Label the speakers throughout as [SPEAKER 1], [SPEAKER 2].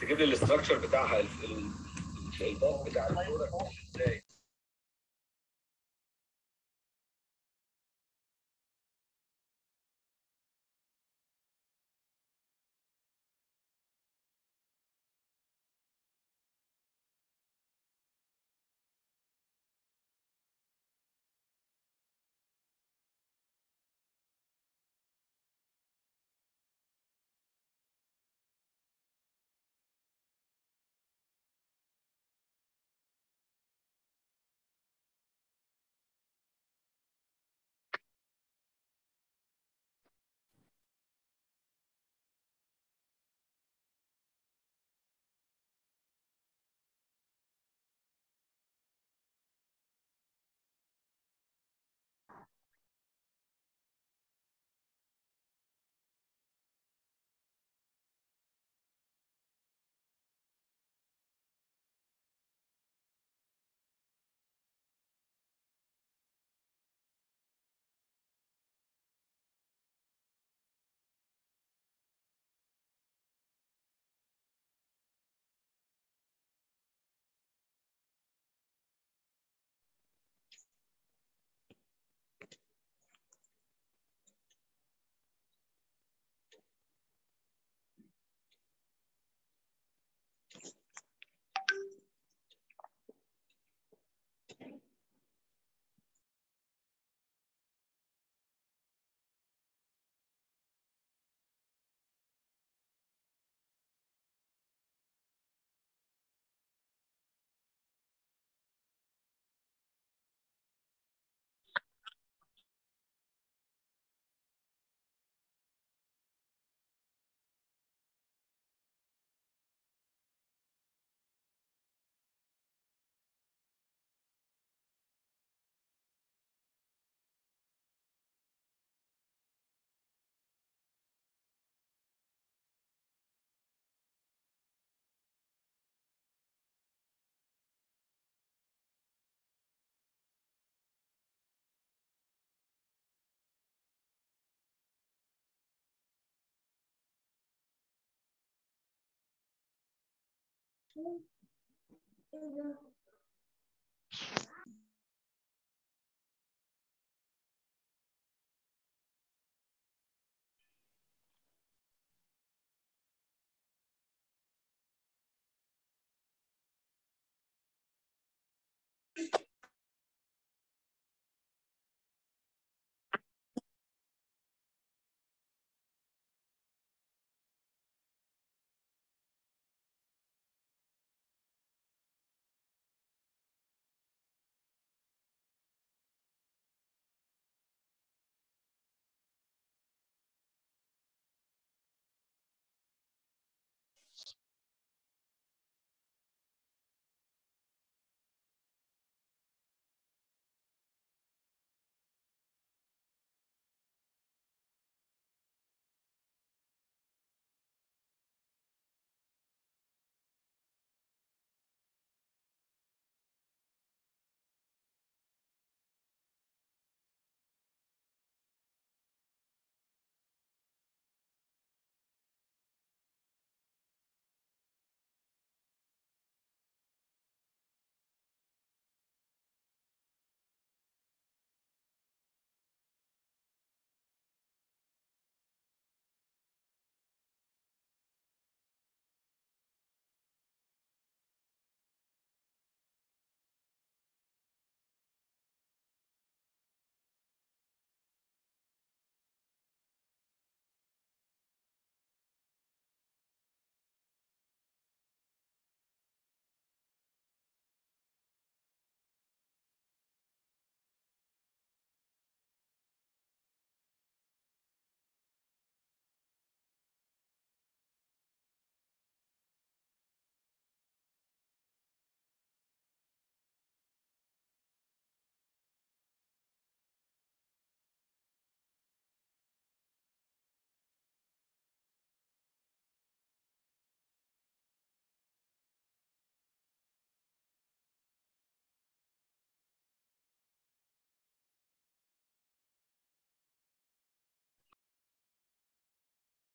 [SPEAKER 1] تجيب لي الاستراكشر بتاعها الباص بتاع البرودكت ازاي.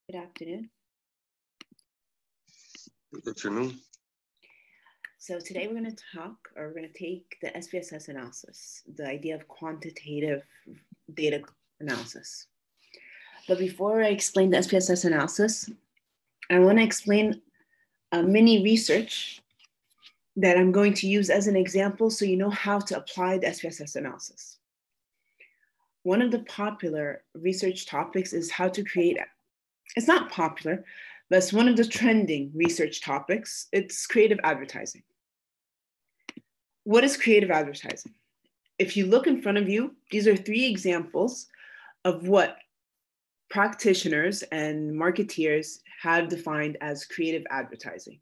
[SPEAKER 2] Good afternoon.
[SPEAKER 1] Good afternoon.
[SPEAKER 2] So today we're going to take the SPSS analysis, the idea of quantitative data analysis. But before I explain the SPSS analysis, I want to explain a mini research that I'm going to use as an example so you know how to apply the SPSS analysis. One of the popular research topics is how to create, it's not popular, but it's one of the trending research topics. It's creative advertising. What is creative advertising? If you look in front of you, these are 3 examples of what practitioners and marketeers have defined as creative advertising.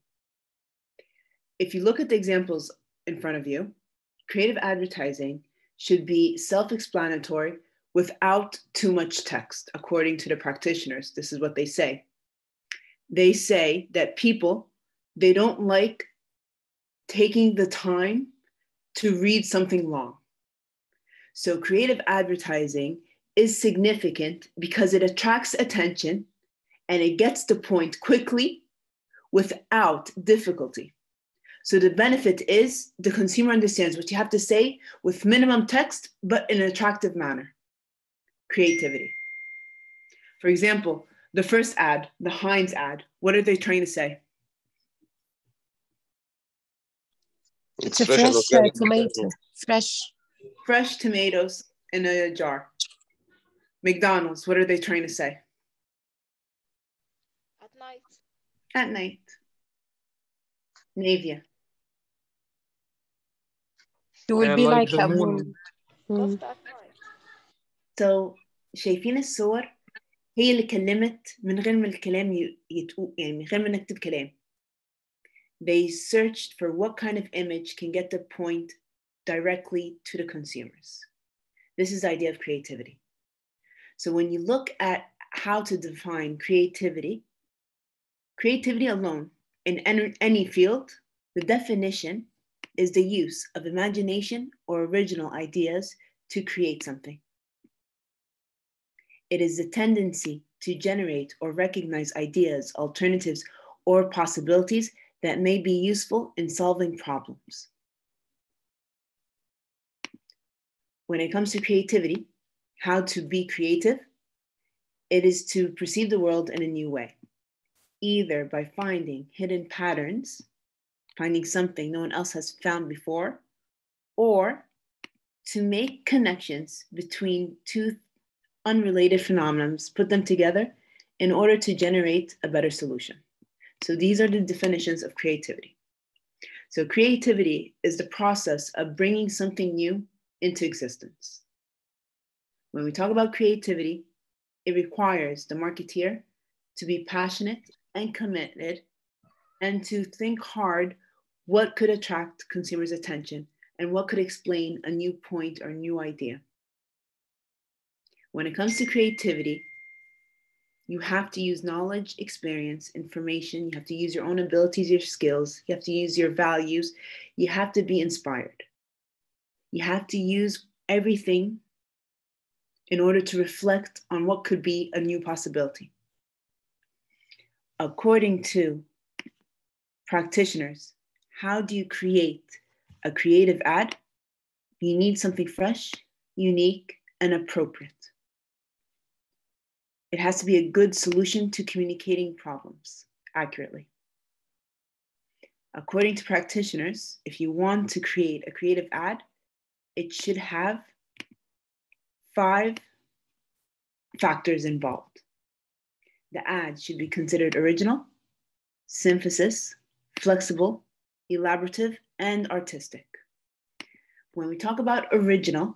[SPEAKER 2] If you look at the examples in front of you, creative advertising should be self-explanatory without too much text, according to the practitioners. This is what they say. They say that people, they don't like taking the time to read something long. So creative advertising is significant because it attracts attention and it gets the point quickly without difficulty. So the benefit is the consumer understands what you have to say with minimum text, but in an attractive manner. Creativity. For example, the first ad, the Heinz ad, what are they trying to say?
[SPEAKER 3] It's a fresh tomato.
[SPEAKER 2] Fresh tomatoes in a jar. McDonald's, what are they trying to say?
[SPEAKER 3] At night.
[SPEAKER 2] At night. Navia.
[SPEAKER 3] It will be like a moon.
[SPEAKER 2] Just at night. So شايفين الصور هي اللي كلمت من غير ما الكلام يتقول، يعني من غير ما نكتب كلام. They searched for what kind of image can get the point directly to the consumers. This is the idea of creativity. So when you look at how to define creativity alone in any field, the definition is the use of imagination or original ideas to create something. It is the tendency to generate or recognize ideas, alternatives, or possibilities that may be useful in solving problems. When it comes to creativity, how to be creative, it is to perceive the world in a new way, either by finding hidden patterns, finding something no one else has found before, or to make connections between 2 unrelated phenomena, put them together in order to generate a better solution. So these are the definitions of creativity. So creativity is the process of bringing something new into existence. When we talk about creativity, it requires the marketeer to be passionate and committed and to think hard what could attract consumers' attention and what could explain a new point or new idea. When it comes to creativity, you have to use knowledge, experience, information. You have to use your own abilities, your skills. You have to use your values. You have to be inspired. You have to use everything in order to reflect on what could be a new possibility. According to practitioners, how do you create a creative ad? You need something fresh, unique, and appropriate. It has to be a good solution to communicating problems accurately. According to practitioners, if you want to create a creative ad, it should have 5 factors involved. The ad should be considered original, synthesis, flexible, elaborative, and artistic. When we talk about original,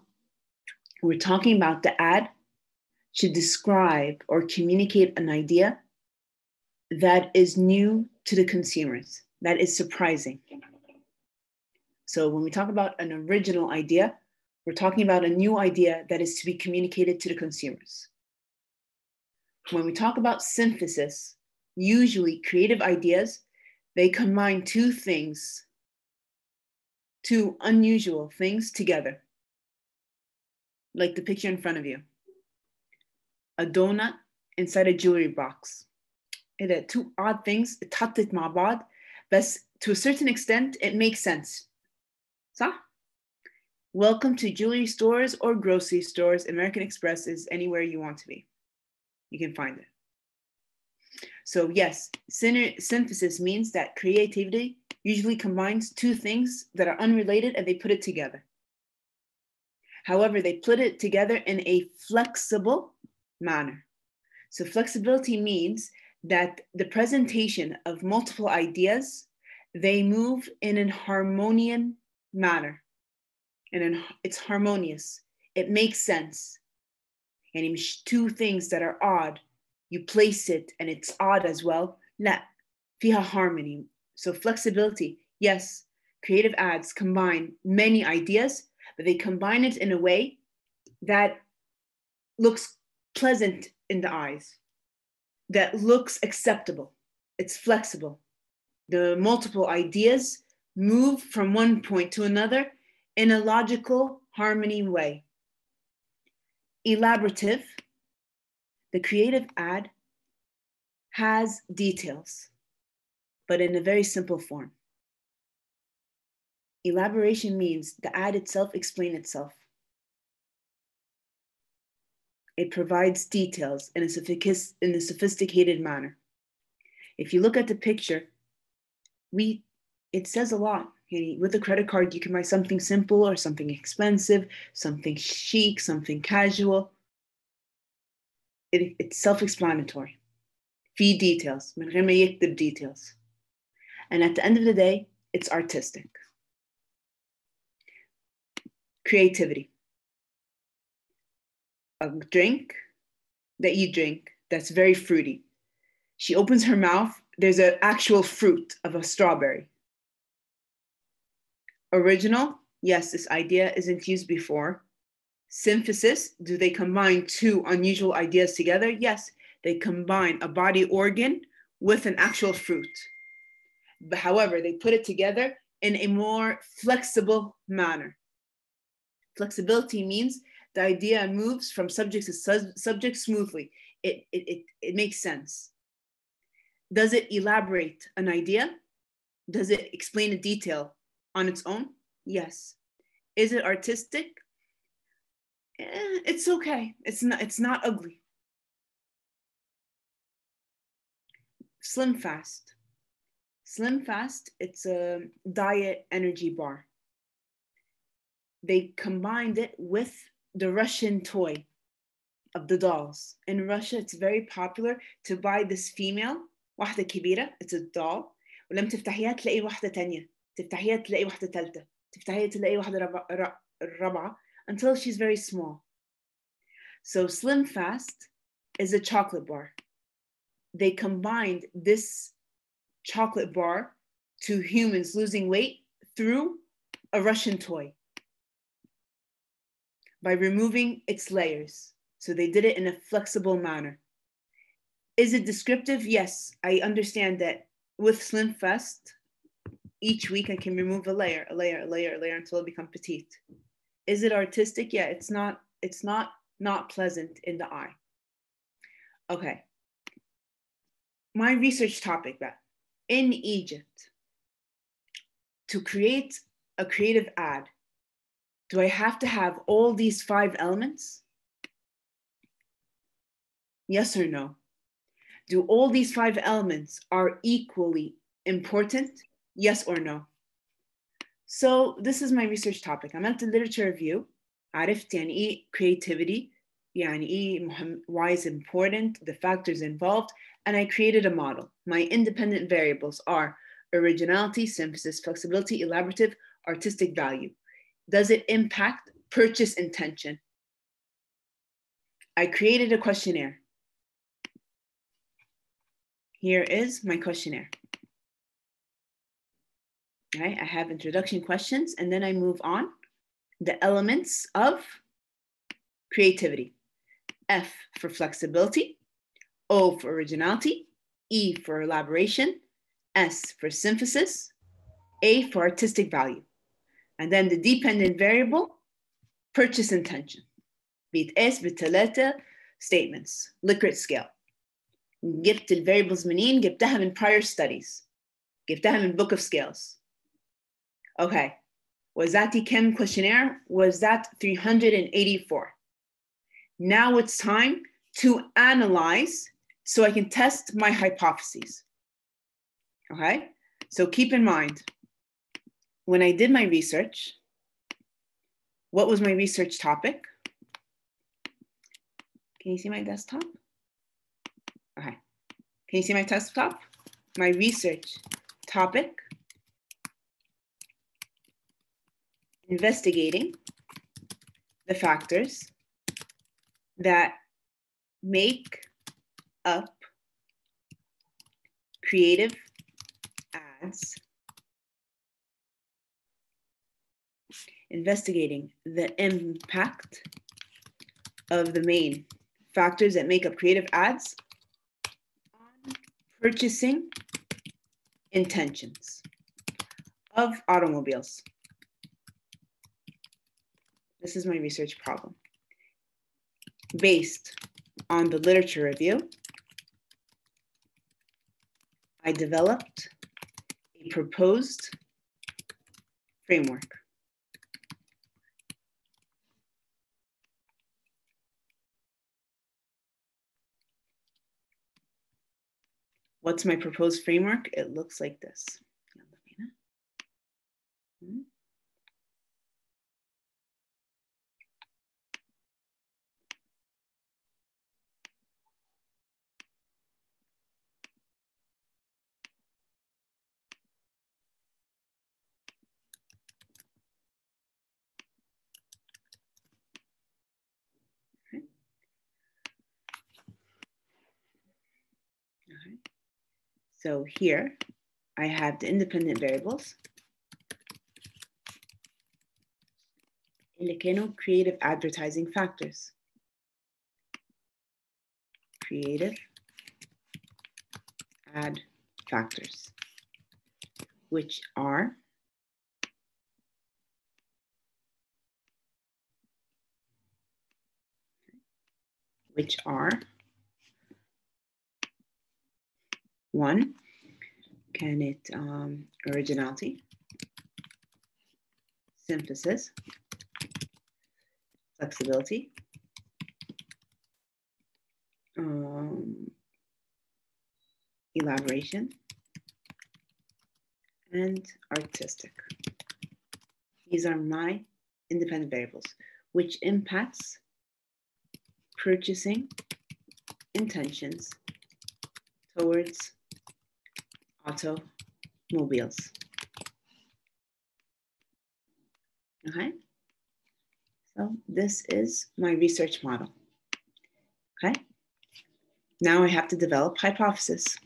[SPEAKER 2] we're talking about the ad should describe or communicate an idea that is new to the consumers, that is surprising. So when we talk about an original idea, we're talking about a new idea that is to be communicated to the consumers. When we talk about synthesis, usually creative ideas, they combine 2 things, 2 unusual things together. Like the picture in front of you. A donut inside a jewelry box. إذا two odd things اتحطت مع بعض بس to a certain extent it makes sense. صح? Welcome to jewelry stores or grocery stores. American Express is anywhere you want to be. You can find it. So yes, synthesis means that creativity usually combines two things that are unrelated and they put it together. However, they put it together in a flexible manner. So flexibility means that the presentation of multiple ideas, they move in a harmonious manner. And it's harmonious. It makes sense. And two things that are odd, you place it and it's odd as well. لا, فيها harmony. So flexibility, yes, creative ads combine many ideas, but they combine it in a way that looks pleasant in the eyes, that looks acceptable. It's flexible. The multiple ideas move from one point to another in a logical harmony way. Elaborative, the creative ad has details, but in a very simple form. Elaboration means the ad itself explains itself. It provides details in a sophisticated manner. If you look at the picture, it says a lot. With a credit card, you can buy something simple or something expensive, something chic, something casual. It's self-explanatory. في details, من غير ما يكتب details. And at the end of the day, it's artistic. Creativity. A drink that you drink that's very fruity. She opens her mouth, there's an actual fruit of a strawberry. Original, yes, this idea isn't used before. Synthesis, do they combine two unusual ideas together? Yes, they combine a body organ with an actual fruit. But however, they put it together in a more flexible manner. Flexibility means the idea moves from subject to subject smoothly. It makes sense. Does it elaborate an idea? Does it explain a detail on its own? Yes. Is it artistic? It's okay. It's not ugly. Slim Fast. Slim Fast, it's a diet energy bar. They combined it with the Russian toy of the dolls. In Russia, it's very popular to buy this female, واحدة كبيرة, it's a doll, ولما تفتحيها تلاقي واحدة تانية, تفتحيها تلاقي واحدة تالتة, تفتحيها تلاقي واحدة رابعة, until she's very small. So Slim Fast is a chocolate bar. They combined this chocolate bar to humans losing weight through a Russian toy by removing its layers. So they did it in a flexible manner. Is it descriptive? Yes, I understand that with Slim Fast, each week I can remove a layer until it becomes petite. Is it artistic? Yeah, it's not pleasant in the eye. Okay. My research topic, that in Egypt, to create a creative ad, do I have to have all these 5 elements? Yes or no? Do all these 5 elements are equally important? Yes or no? So this is my research topic. عملت literature review. عرفت يعني إيه creativity, يعني إيه why is important, the factors involved, and I created a model. My independent variables are originality, synthesis, flexibility, elaborative, artistic value. Does it impact purchase intention? I created a questionnaire. Here is my questionnaire. Right, I have introduction questions, and then I move on. The elements of creativity. F for flexibility, O for originality, E for elaboration, S for synthesis, A for artistic value. And then the dependent variable, purchase intention. بيتقاس ب3 statements, Likert scale. جبت الفاريبلز منين؟ جبتها من prior studies. جبتها من book of scales. Okay. Was that the Chem questionnaire? Was that 384? Now it's time to analyze so I can test my hypotheses. Okay? So keep in mind, when I did my research, what was my research topic? Can you see my desktop? Okay. Can you see my desktop? My research topic, investigating the factors that make up creative ads, investigating the impact of the main factors that make up creative ads on purchasing intentions of automobiles. This is my research problem. Based on the literature review, I developed a proposed framework. What's my proposed framework? It looks like this. So here I have the independent variables. اللي كانوا creative advertising factors. Creative ad factors, which are one, can it originality, synthesis, flexibility, elaboration, and artistic. These are my independent variables, which impacts purchasing intentions towards automobiles. Okay, so this is my research model. Okay, now I have to develop hypothesis.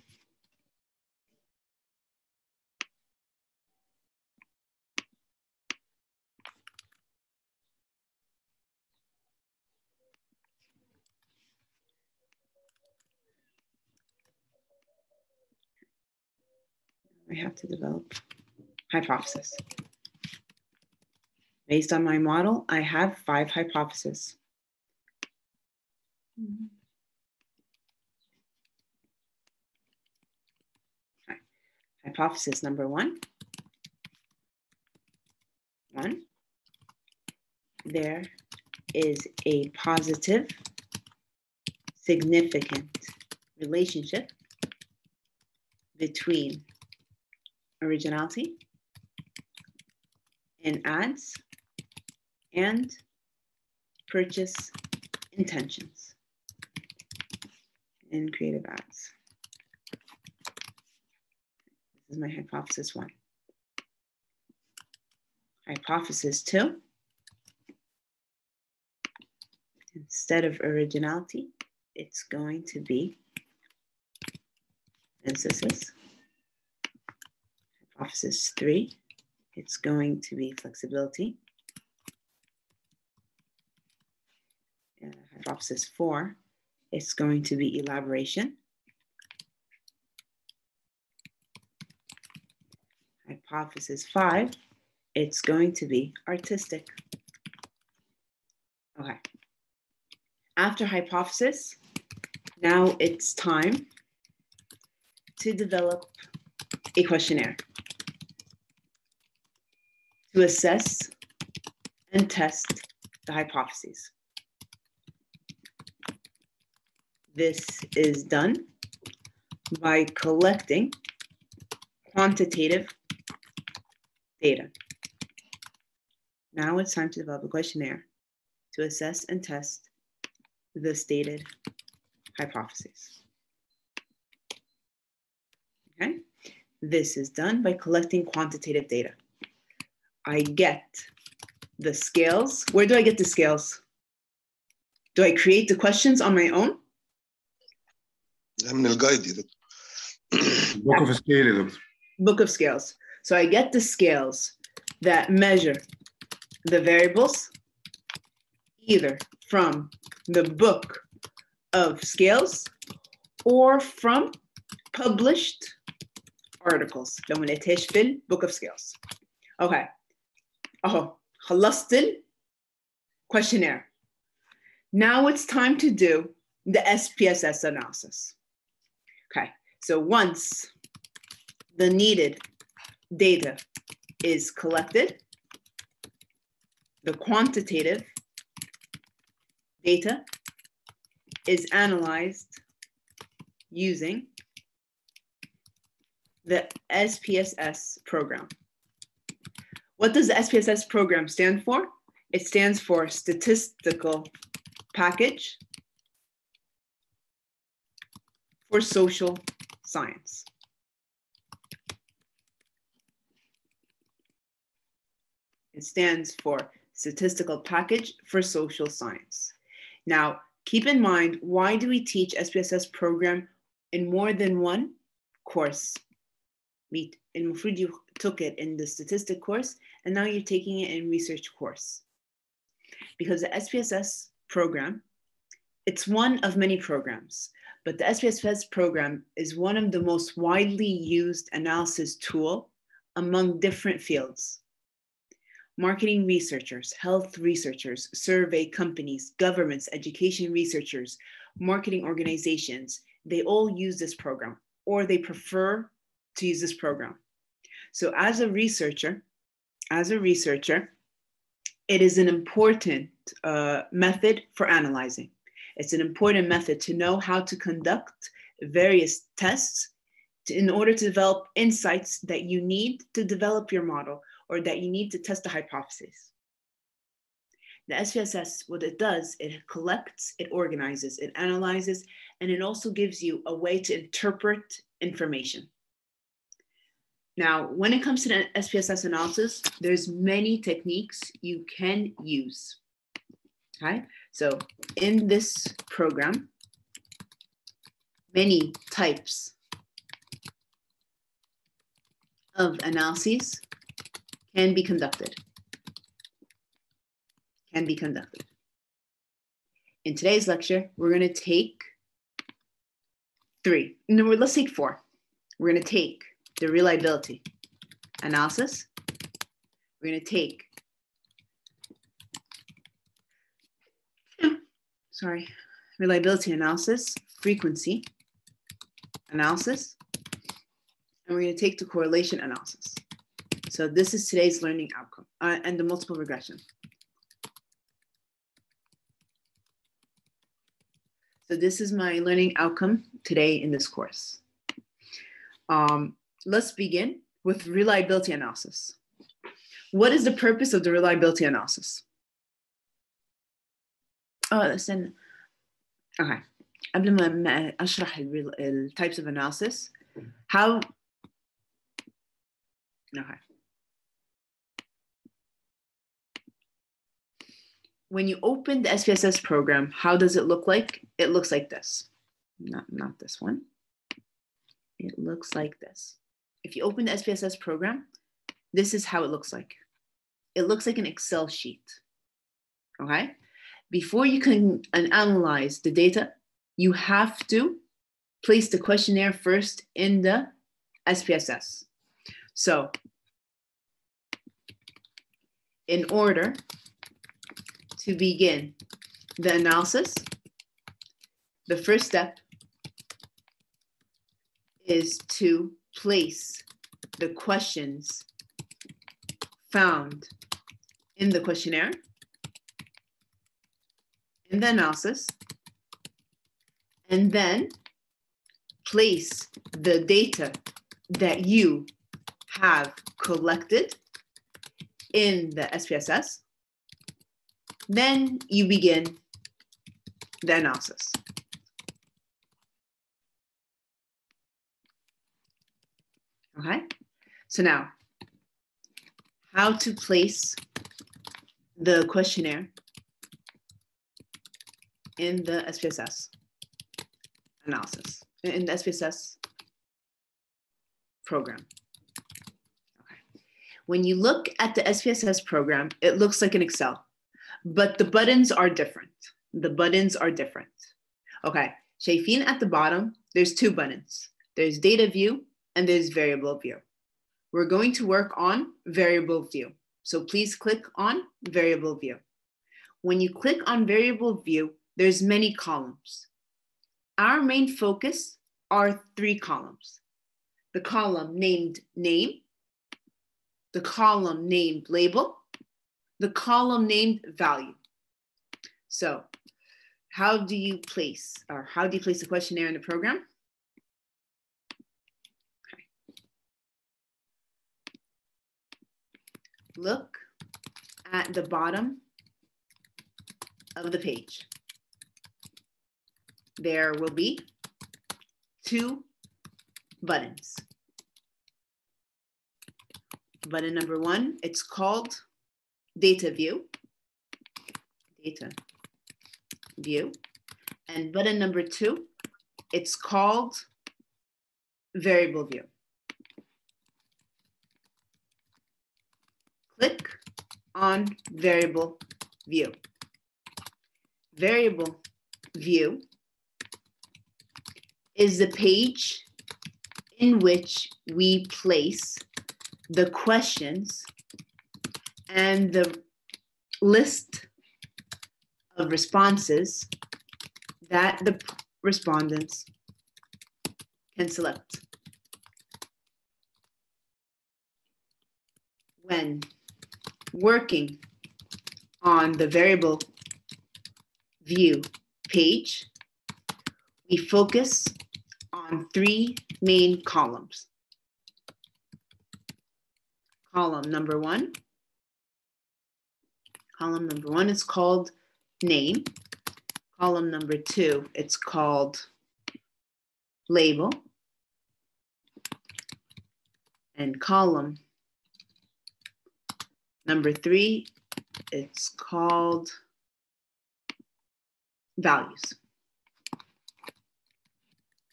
[SPEAKER 2] I have to develop hypothesis. Based on my model, I have 5 hypotheses. Okay. Hypothesis number 1. There is a positive, significant relationship between originality in ads and purchase intentions in creative ads. This is my hypothesis 1. Hypothesis 2. Instead of originality, it's going to be synthesis. Hypothesis 3, it's going to be flexibility. Hypothesis 4, it's going to be elaboration. Hypothesis 5, it's going to be artistic. Okay. After hypothesis, now it's time to develop a questionnaire to assess and test the hypotheses. This is done by collecting quantitative data. Now it's time to develop a questionnaire to assess and test the stated hypotheses. Okay, this is done by collecting quantitative data. I get the scales. Where do I get the scales? Do I create the questions on my own?
[SPEAKER 4] من الجايد يا دكتور.
[SPEAKER 5] Book of scale يا دكتور.
[SPEAKER 2] Book of scales. So I get the scales that measure the variables either from the book of scales or from published articles. لو ما لقيتهاش في book of scales. Okay. خلصت ال questionnaire. Now it's time to do the SPSS analysis. Okay, so once the needed data is collected, the quantitative data is analyzed using the SPSS program. What does the SPSS program stand for? It stands for Statistical Package for Social Science. It stands for Statistical Package for Social Science. Now, keep in mind, why do we teach SPSS program in more than one course? المفروض you took it in the statistic course, and now you're taking it in research course. Because the SPSS program, it's one of many programs, but the SPSS program is one of the most widely used analysis tool among different fields. Marketing researchers, health researchers, survey companies, governments, education researchers, marketing organizations, they all use this program, or they prefer to use this program. So as a researcher, it is an important method for analyzing. It's an important method to know how to conduct various tests in order to develop insights that you need to develop your model or that you need to test the hypothesis. The SPSS, what it does, it collects, it organizes, it analyzes, and it also gives you a way to interpret information. Now, when it comes to the SPSS analysis, there's many techniques you can use. Okay, so in this program, many types of analyses can be conducted. In today's lecture, we're going to take three. No, let's take four. We're going to take the reliability analysis. We're going to take, reliability analysis, frequency analysis, and we're going to take the correlation analysis. So this is today's learning outcome and the multiple regression. So this is my learning outcome today in this course. Let's begin with reliability analysis. What is the purpose of the reliability analysis? Listen. Okay. قبل ما أشرح types of analysis, how? Okay. When you open the SPSS program, how does it look like? It looks like this. Not this one. It looks like this. If you open the SPSS program, this is how it looks like. It looks like an Excel sheet, okay? Before you can analyze the data, you have to place the questionnaire first in the SPSS. So, in order to begin the analysis, the first step is to place the questions found in the questionnaire, in the analysis, and then place the data that you have collected in the SPSS. Then you begin the analysis. Okay, so now, how to place the questionnaire in the SPSS analysis, in the SPSS program. Okay. When you look at the SPSS program, it looks like an Excel, but the buttons are different. The buttons are different. Okay, شايفين at the bottom, there's two buttons. There's data view and there's variable view. We're going to work on variable view. So please click on variable view. When you click on variable view, there's many columns. Our main focus are 3 columns. The column named name, the column named label, the column named value. So how do you place the questionnaire in the program? Okay. Look at the bottom of the page. There will be 2 buttons. Button number 1, it's called data view. Data view. And button number 2, it's called variable view. Click on variable view. Variable view is the page in which we place the questions and the list of responses that the respondents can select. When working on the variable view page, we focus on 3 main columns. Column number 1 is called name. Column number 2, it's called label. And column number 3, it's called values.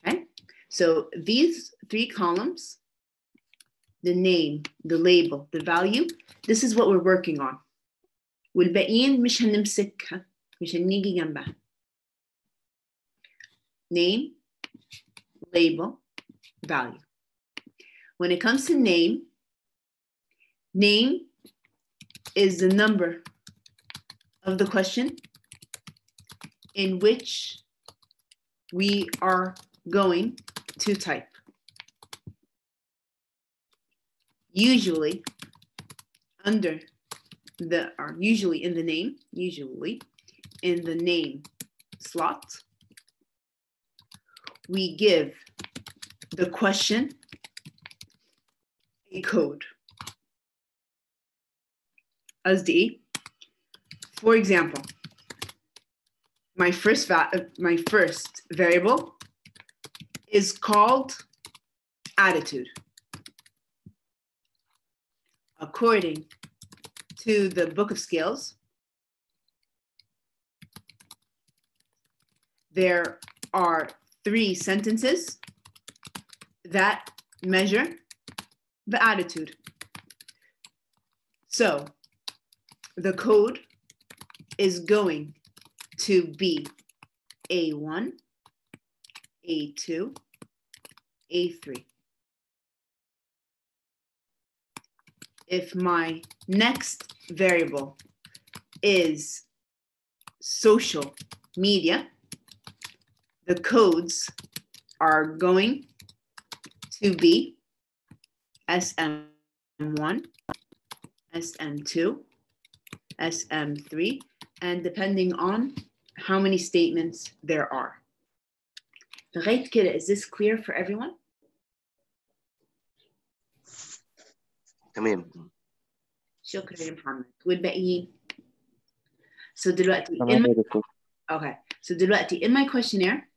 [SPEAKER 2] Okay, so these 3 columns, the name, the label, the value, this is what we're working on. والباقيين مش هنمسكها، مش هنيجي جنبها. Name, label, value. When it comes to name, name is the number of the question in which we are going to type. Usually usually in the name slot, we give the question a code. قصدي for example, my first variable is called attitude. According to the Book of Scales, there are 3 sentences that measure the attitude. So the code is going to be A1, A2, A3. If my next variable is social media, the codes are going 2B, SM1, SM2, SM3, and depending on how many statements there are. لغاية كده, is this clear for everyone?
[SPEAKER 4] تمام.
[SPEAKER 2] شكرا يا محمد. والباقيين. So دلوقتي so دلوقتي in my questionnaire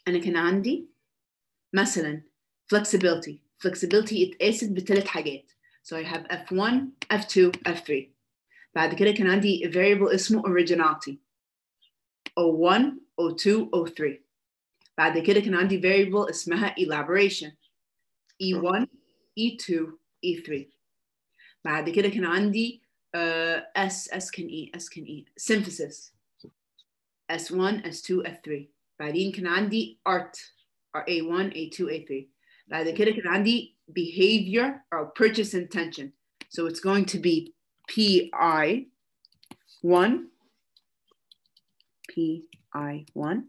[SPEAKER 2] أنا كان عندي مثلا flexibility اتقاست بثلاث حاجات. So I have F1, F2, F3. بعد كده كان عندي variable اسمه originality. O1, O2, O3. بعد كده كان عندي variable اسمها elaboration. E1, E2, E3. بعد كده كان عندي S كان E synthesis. S1, S2, F3. بعدين كان عندي art A1, A2, A3. بعد كده كان عندي behavior or purchase intention. So it's going to be PI1, PI1,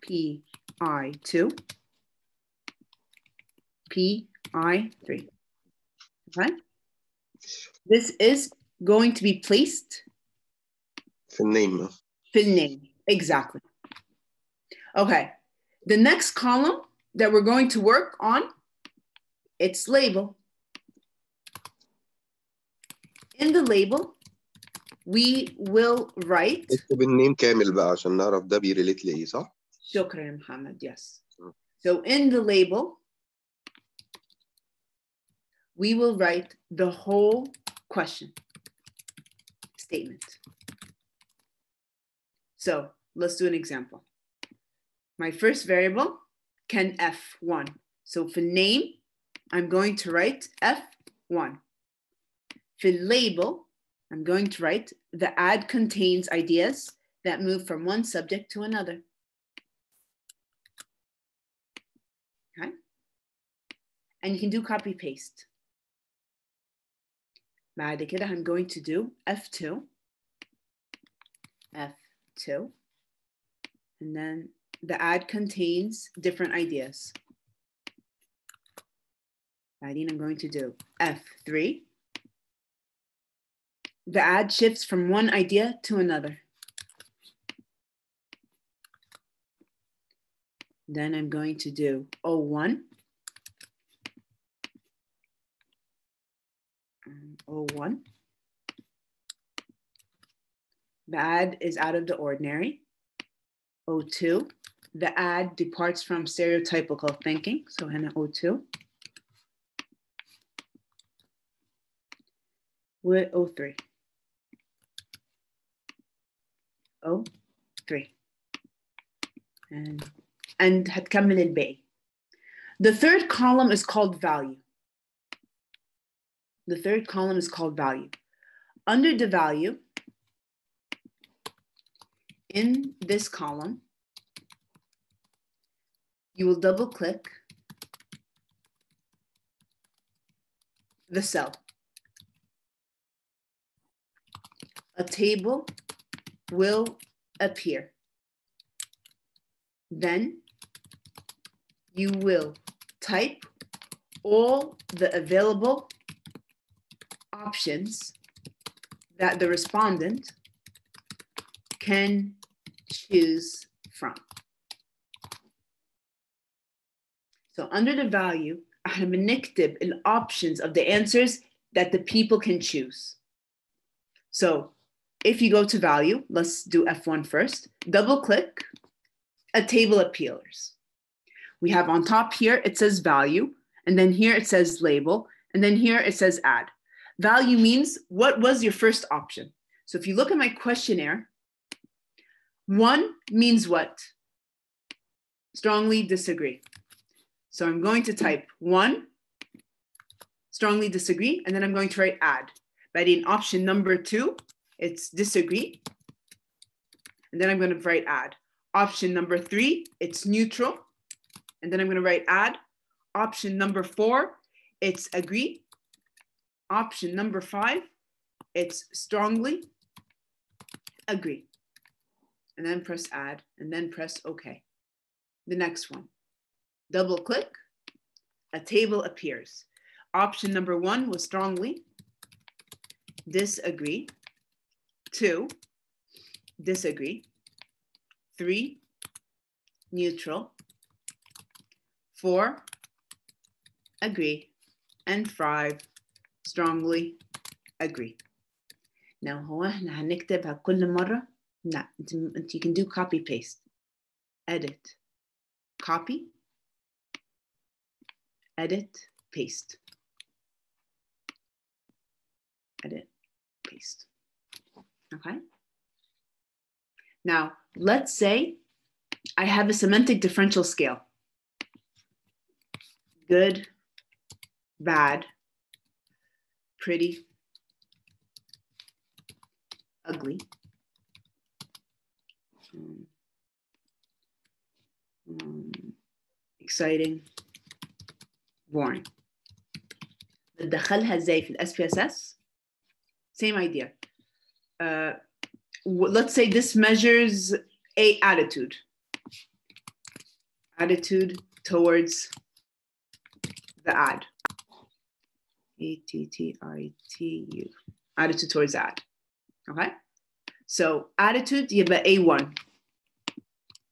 [SPEAKER 2] PI2, PI3. Okay? This is going to be placed
[SPEAKER 4] في النيم.
[SPEAKER 2] في name. Exactly. Okay. The next column that we're going to work on, it's label. In the label, we will write.
[SPEAKER 4] اكتب النيم كامل بقى عشان نعرف ده بيريليت لإيه صح؟
[SPEAKER 2] شكرا يا محمد. Yes. So in the label, we will write the whole question statement. So let's do an example. My first variable can F1. So for name, I'm going to write F1. For label, I'm going to write the ad contains ideas that move from one subject to another. Okay? And you can do copy paste. بعد كده I'm going to do F2, F2, and then the ad contains different ideas. بعدين I'm going to do F3. The ad shifts from one idea to another. Then I'm going to do O1. O1. The ad is out of the ordinary. O2. The ad departs from stereotypical thinking. So hana O2. With O3. O3. And هتكمل الباقي. The third column is called value. The third column is called value. Under the value, in this column, you will double click the cell. A table will appear. Then you will type all the available options that the respondent can choose from. So under the value, احنا بنكتب the options of the answers that the people can choose. So if you go to value, let's do F1 first, double click, a table appears. We have on top here, it says value, and then here it says label, and then here it says add. Value means what was your first option? So if you look at my questionnaire, 1 means what? Strongly disagree. So I'm going to type 1, strongly disagree, and then I'm going to write add. But in option number 2, it's disagree. And then I'm going to write add. Option number 3, it's neutral. And then I'm going to write add. Option number 4, it's agree. Option number 5, it's strongly agree. And then press add and then press OK. The next one, Double click, a table appears. Option number 1 was strongly, disagree. 2, disagree. 3, neutral. 4, agree. And 5, strongly agree. Now هو احنا هنكتبها كل مرة؟ لا, you can do copy paste. Edit, copy, edit, paste. Edit, paste. Okay? Now, let's say I have a semantic differential scale. Good, bad, pretty, ugly. Exciting, boring. ندخلها ازاي في ال SPSS? Same idea. Let's say this measures a attitude towards the ad. ATTITU. Attitude towards the ad. Okay? So attitude يبقى A1.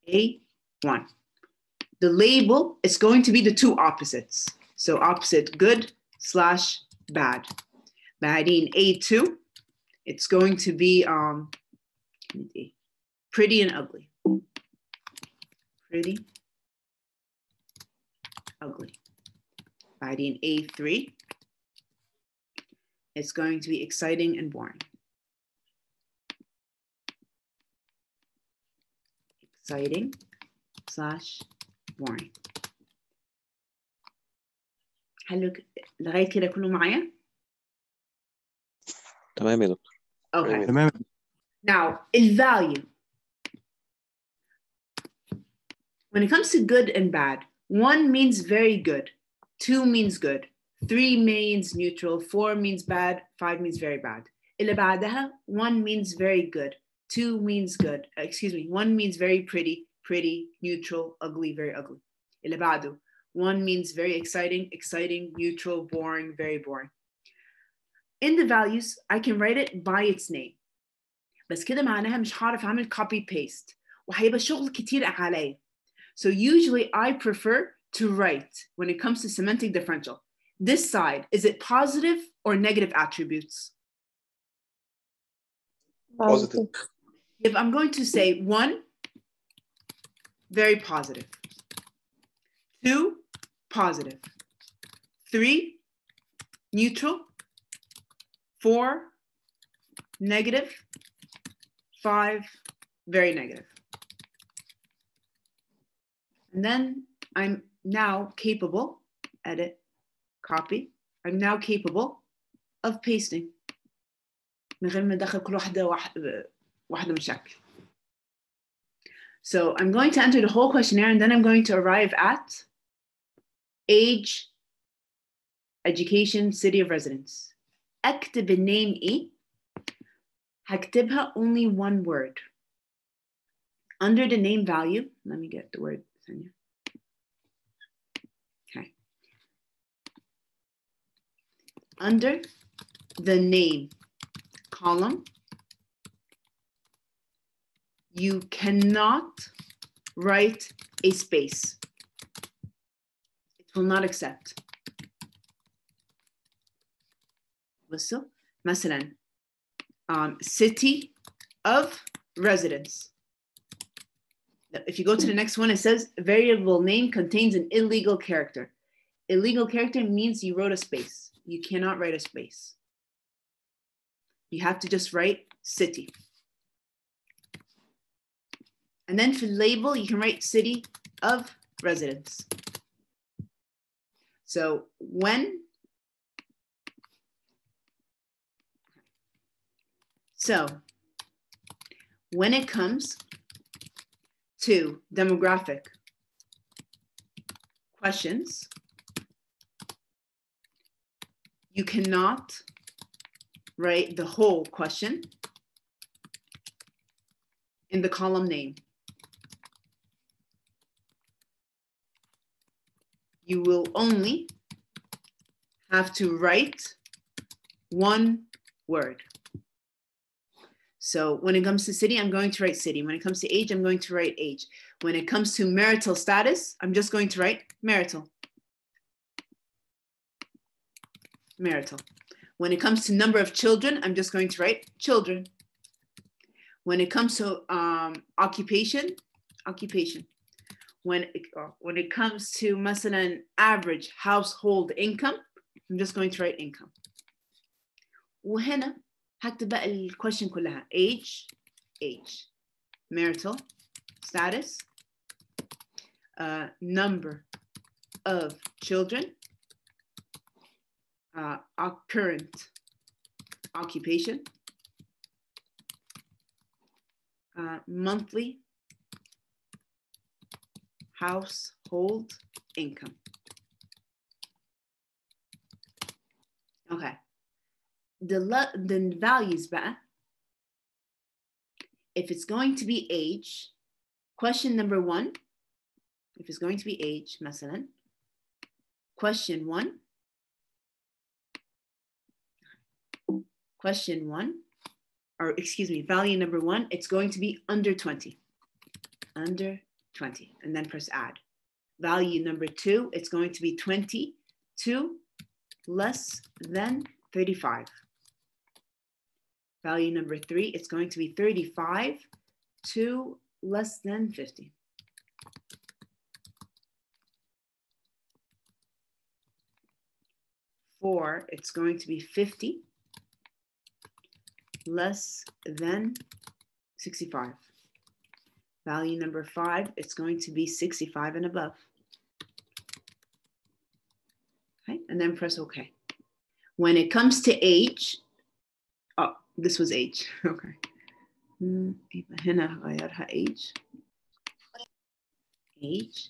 [SPEAKER 2] A1. The label is going to be the two opposites. So opposite good / bad. بعدين A2, it's going to be pretty and ugly. Pretty, ugly. بعدين A3, it's going to be exciting and boring. Exciting / boring. هل لغاية كده كله معايا؟
[SPEAKER 6] تمام يا دكتور.
[SPEAKER 2] Okay.
[SPEAKER 5] تمام.
[SPEAKER 2] Now, the value. When it comes to good and bad, 1 means very good, 2 means good, 3 means neutral, 4 means bad, 5 means very bad. اللي بعدها 1 means very good, 2 means good, 1 means very pretty, neutral, ugly, very ugly. اللي بعده 1 means very exciting, neutral, boring, very boring. In the values, I can write it by its name. بس كده معناها مش هعرف أعمل copy paste وهيبقى شغل كتير عليا. So usually I prefer to write, when it comes to semantic differential, this side, is it positive or negative attributes?
[SPEAKER 4] Positive.
[SPEAKER 2] If I'm going to say 1, very positive. 2, positive. 3, neutral. 4, negative. 5, very negative. And then I'm now capable, edit, copy. I'm now capable of pasting. من غير ما أدخل كل واحدة مشاكل. So I'm going to enter the whole questionnaire and then I'm going to arrive at age, education, city of residence. أكتب النيم إيه؟ هكتبها only 1 word. Under the name value, let me get the word. Okay. Under the name column, you cannot write a space. It will not accept. بصوا مثلا city of residence. If you go to the next one, it says variable name contains an illegal character. Illegal character means you wrote a space. You cannot write a space. You have to just write city. And then for label, you can write city of residence. So when it comes to demographic questions, you cannot write the whole question in the column name. you will only have to write one word. So when it comes to city, I'm going to write city. When it comes to age, I'm going to write age. When it comes to marital status, I'm just going to write marital. Marital. When it comes to number of children, I'm just going to write children. When it comes to occupation, occupation. When it comes to مثلا average household income, I'm just going to write income. وهنا هكتب بقى الكويشن كلها age, marital status, number of children, current occupation, monthly household income. Okay. The values بقى, if it's going to be age, question number 1, if it's going to be age, مثلا, question 1, or excuse me, value number 1, it's going to be under 20, and then press add. Value number 2, it's going to be 22 less than 35. Value number 3, it's going to be 35 to less than 50. Four, it's going to be 50 less than 65. Value number 5, it's going to be 65 and above. Okay, and then press OK. When it comes to age, oh, this was age, okay. هنا غيرها age. Age.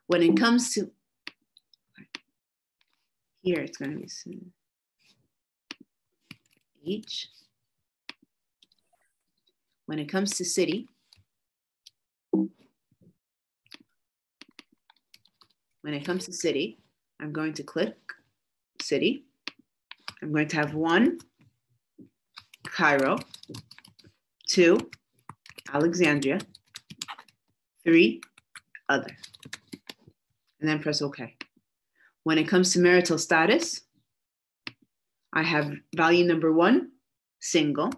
[SPEAKER 2] When it comes to, here it's going to be age. When it comes to city, I'm going to click city. I'm going to have 1, Cairo, 2, Alexandria, 3, other, and then press OK. When it comes to marital status, I have value number 1, single,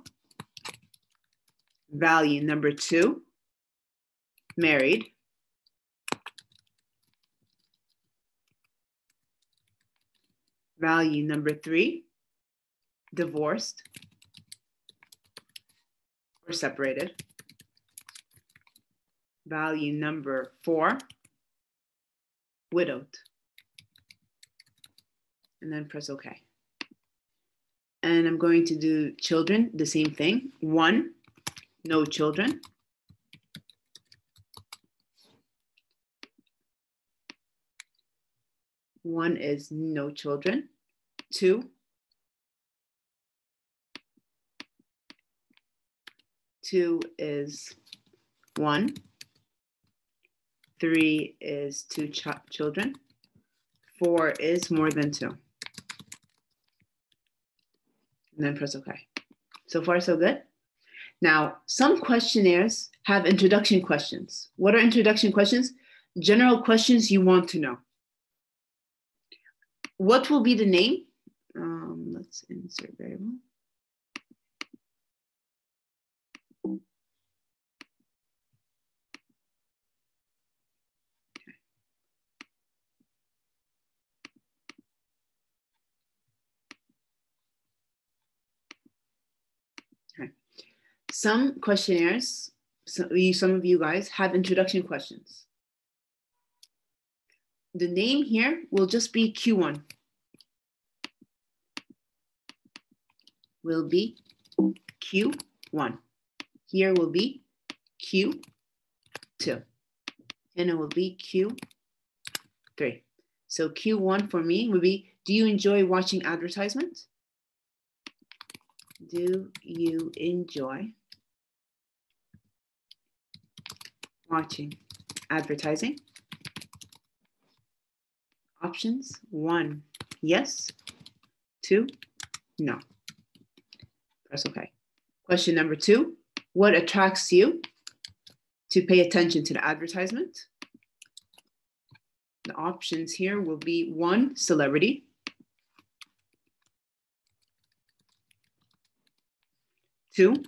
[SPEAKER 2] value number 2, married, value number 3, divorced or separated, value number 4, widowed, and then press OK. And I'm going to do children, the same thing. 1, no children. 1 is no children. 2, 2 is 1. 3 is 2 children. 4 is more than 2. And then press OK. So far, so good. Now, some questionnaires have introduction questions. What are introduction questions? General questions you want to know. What will be the name? Let's insert variable. Okay. Some questionnaires, some of you guys have introduction questions. The name here will just be Q1. Will be Q1. Here will be Q2. And it will be Q3. So Q1 for me would be, do you enjoy watching advertisements? Do you enjoy watching advertising Options: 1, yes. 2, no. Press OK. Question number 2, what attracts you to pay attention to the advertisement? The options here will be 1, celebrity. 2,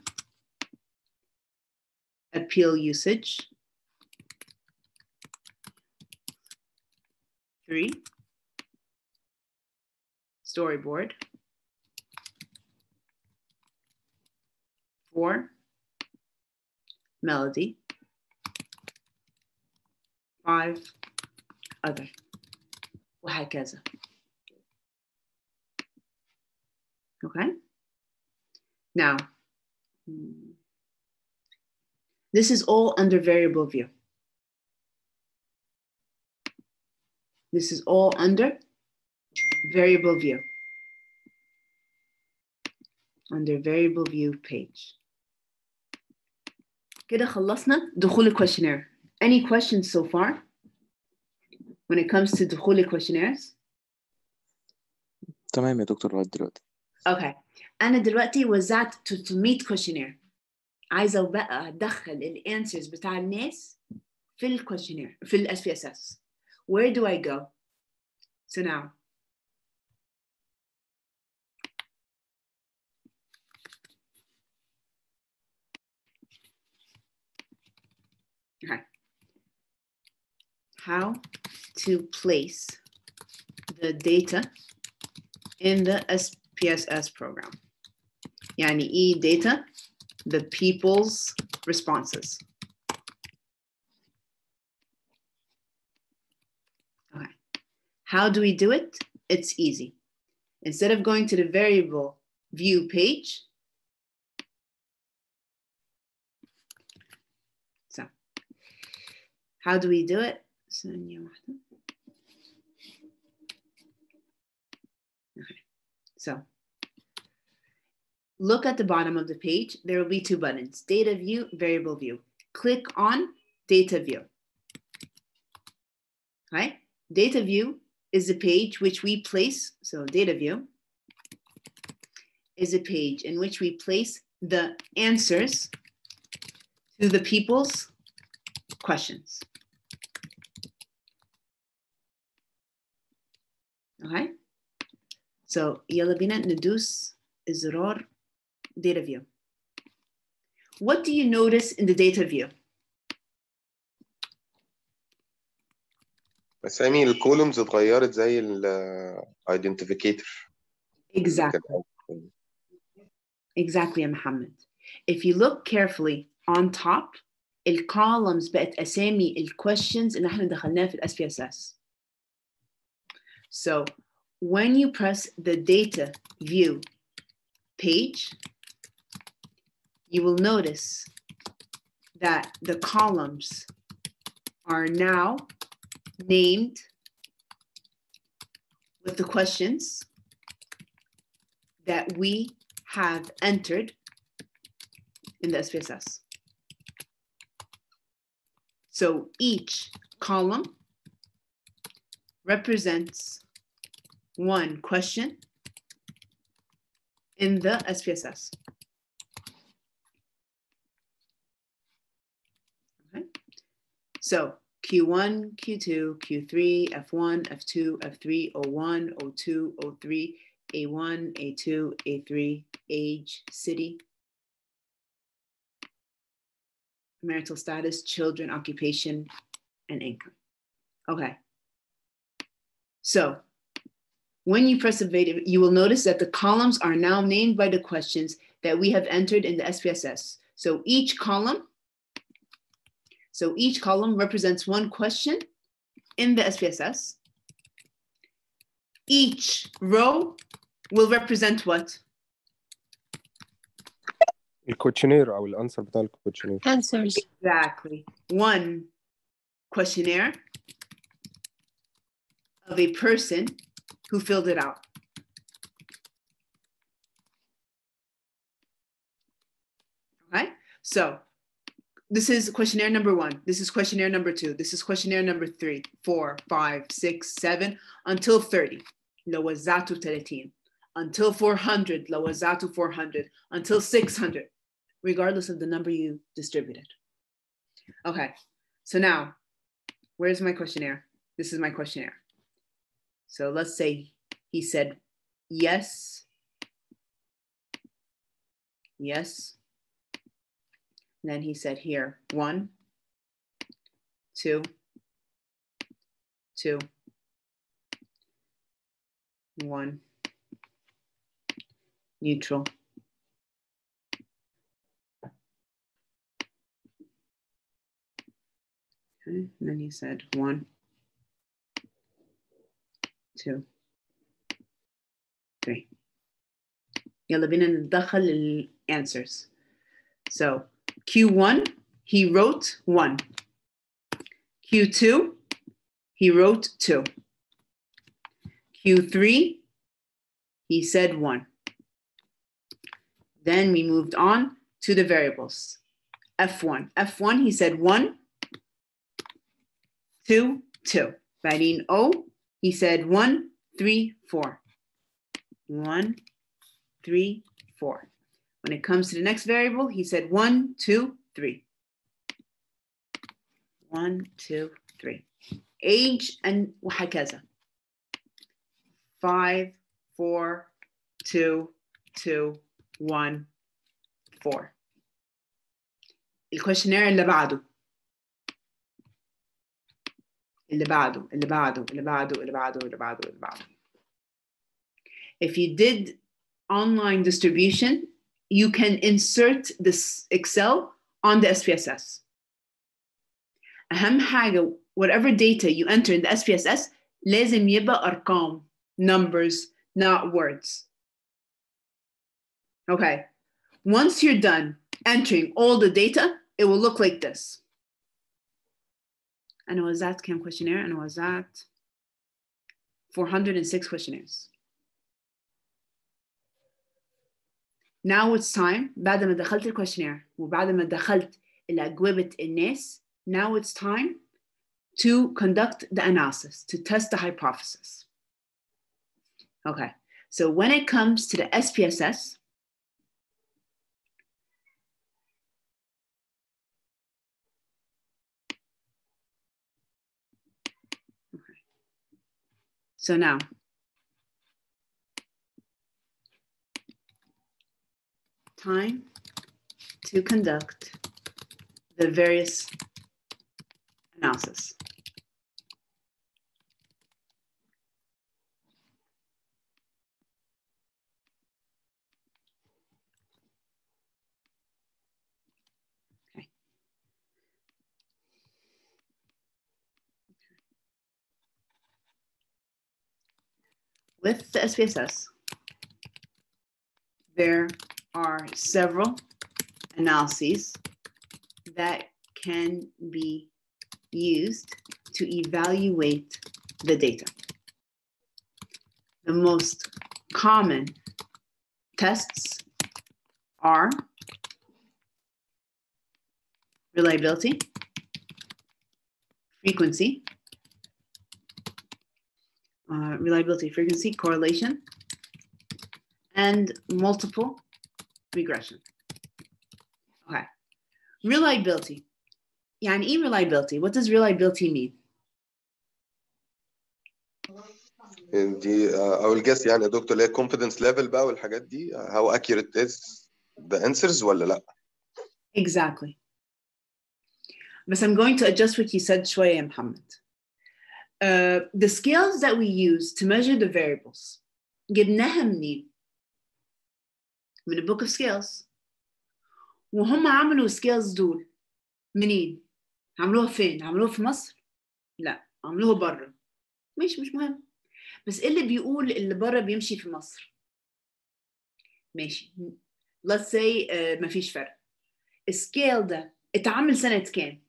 [SPEAKER 2] appeal usage. 3, storyboard. 4, melody. 5, other. وهكذا. Okay? Now, this is all under variable view. This is all under variable view. Under variable view page. كده خلصنا دخول الquestionnaire. Any questions so far when it comes to دخول الquestionnaires?
[SPEAKER 6] تمام يا دكتور لغاية دلوقتي.
[SPEAKER 2] Okay. أنا دلوقتي وزعت 300 questionnaire. عايزة بقى أدخل الانسرز بتاع الناس في الquestionnaire في ال SPSS. Where do I go? So now, okay. How to place the data in the SPSS program. يعني إيه data? The people's responses. Okay. How do we do it? It's easy. Instead of going to the variable view page, so how do we do it? Okay. So look at the bottom of the page. There will be 2 buttons, data view, variable view. Click on data view. Right? Data view is a page which we place, so data view is a page in which we place the answers to the people's questions. Okay? So يلا بينا ندوس زرار data view. What do you notice in the data view?
[SPEAKER 4] اسامي الكولومز اتغيرت زي الايدنتيفيكيتور.
[SPEAKER 2] Exactly. Exactly يا محمد. If you look carefully on top, الcolumns بقت أسامي الquestions اللي احنا دخلناها في SPSS. So when you press the data view page, you will notice that the columns are now named with the questions that we have entered in the SPSS. So each column represents one question in the SPSS. Okay. So Q1, Q2, Q3, F1, F2, F3, O1, O2, O3, A1, A2, A3, age, city, marital status, children, occupation, and income. Okay. So when you press the you will notice that the columns are now named by the questions that we have entered in the SPSS. So each column represents one question in the SPSS. Each row will represent what?
[SPEAKER 7] الكوتشنير أو الأنسر بتاع الكوتشنير.
[SPEAKER 3] Answers.
[SPEAKER 2] Exactly. One questionnaire of a person who filled it out. Okay, so this is questionnaire number 1. This is questionnaire number 2. This is questionnaire number 3, 4, 5, 6, 7, until 30. لو وزعته 30. Until 400. لو وزعته 400. Until 600. Regardless of the number you distributed. Okay, so now, where's my questionnaire? This is my questionnaire. So let's say he said yes, yes. And then he said here, 1, 2, 2, 1, neutral. Okay, and then he said 1, 2, 3. يلا بينا ندخل ال answers. So Q1, he wrote 1. Q2, he wrote 2. Q3, he said 1. Then we moved on to the variables. F1. F1, he said 1, 2, 2. بعدين O, he said 1, 3, 4. 1, 3, 4. When it comes to the next variable, he said 1, 2, 3. 1, 2, 3. Age and وهكذا. 5, 4, 2, 2, 1, 4. الكويشنير اللي بعده. اللي بعده. If you did online distribution, you can insert this Excel on the SPSS. أهم حاجة, whatever data you enter in the SPSS, لازم يبقى أرقام, numbers, not words. Okay, once you're done entering all the data, it will look like this. أنا وزعت كم questionnaire؟ أنا وزعت 406 questionnaires. Now it's time, بعد ما دخلت الكويشنير وبعد ما دخلت الأجوبة الناس, now it's time to conduct the analysis, to test the hypothesis. Okay, so when it comes to the SPSS, okay. So now, time to conduct the various analysis. Okay. With the SPSS, there are several analyses that can be used to evaluate the data. The most common tests are reliability, frequency, correlation, and multiple regression. Okay, reliability. يعني إيه reliability? What does reliability mean?
[SPEAKER 4] دي I will guess يعني يا دكتور اللي هي confidence level بقى والحاجات دي, how accurate is the answers ولا لا؟
[SPEAKER 2] Exactly. But I'm going to adjust what you said شوية يا محمد. The scales that we use to measure the variables جبناها منين؟ من the book of scales. وهم عملوا scales دول منين؟ عملوها فين؟ عملوها في مصر؟ لا، عملوها بره. مش مهم. بس إيه اللي بيقول اللي بره بيمشي في مصر؟ ماشي. Let's say مفيش فرق. السكيل ده اتعمل سنة كام؟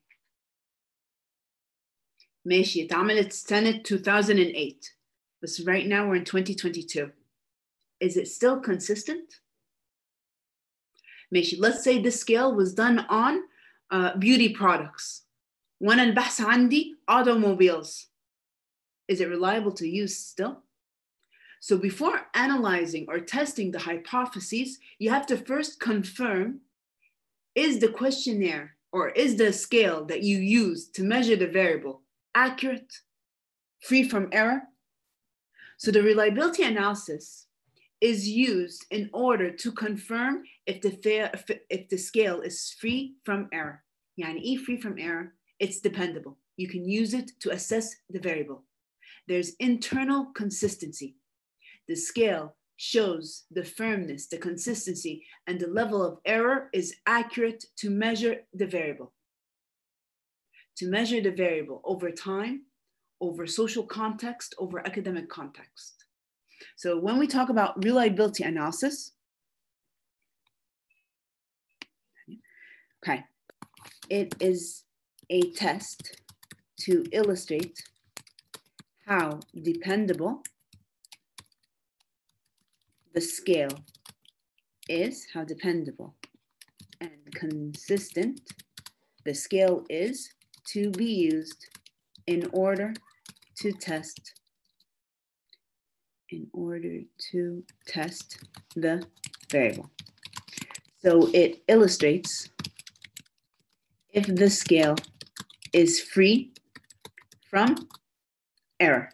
[SPEAKER 2] ماشي، اتعملت سنة 2008. بس right now we're in 2022. Is it still consistent? ماشي, let's say this scale was done on beauty products. وانا البحث عندي automobiles. Is it reliable to use still? So before analyzing or testing the hypotheses, you have to first confirm, is the questionnaire or is the scale that you use to measure the variable accurate, free from error? So the reliability analysis is used in order to confirm if the scale is free from error. يعني free from error, it's dependable. You can use it to assess the variable. There's internal consistency. The scale shows the firmness, the consistency, and the level of error is accurate to measure the variable. To measure the variable over time, over social context, over academic context. So when we talk about reliability analysis, okay, it is a test to illustrate how dependable the scale is, how dependable and consistent the scale is to be used in order to test the variable. So it illustrates if the scale is free from error.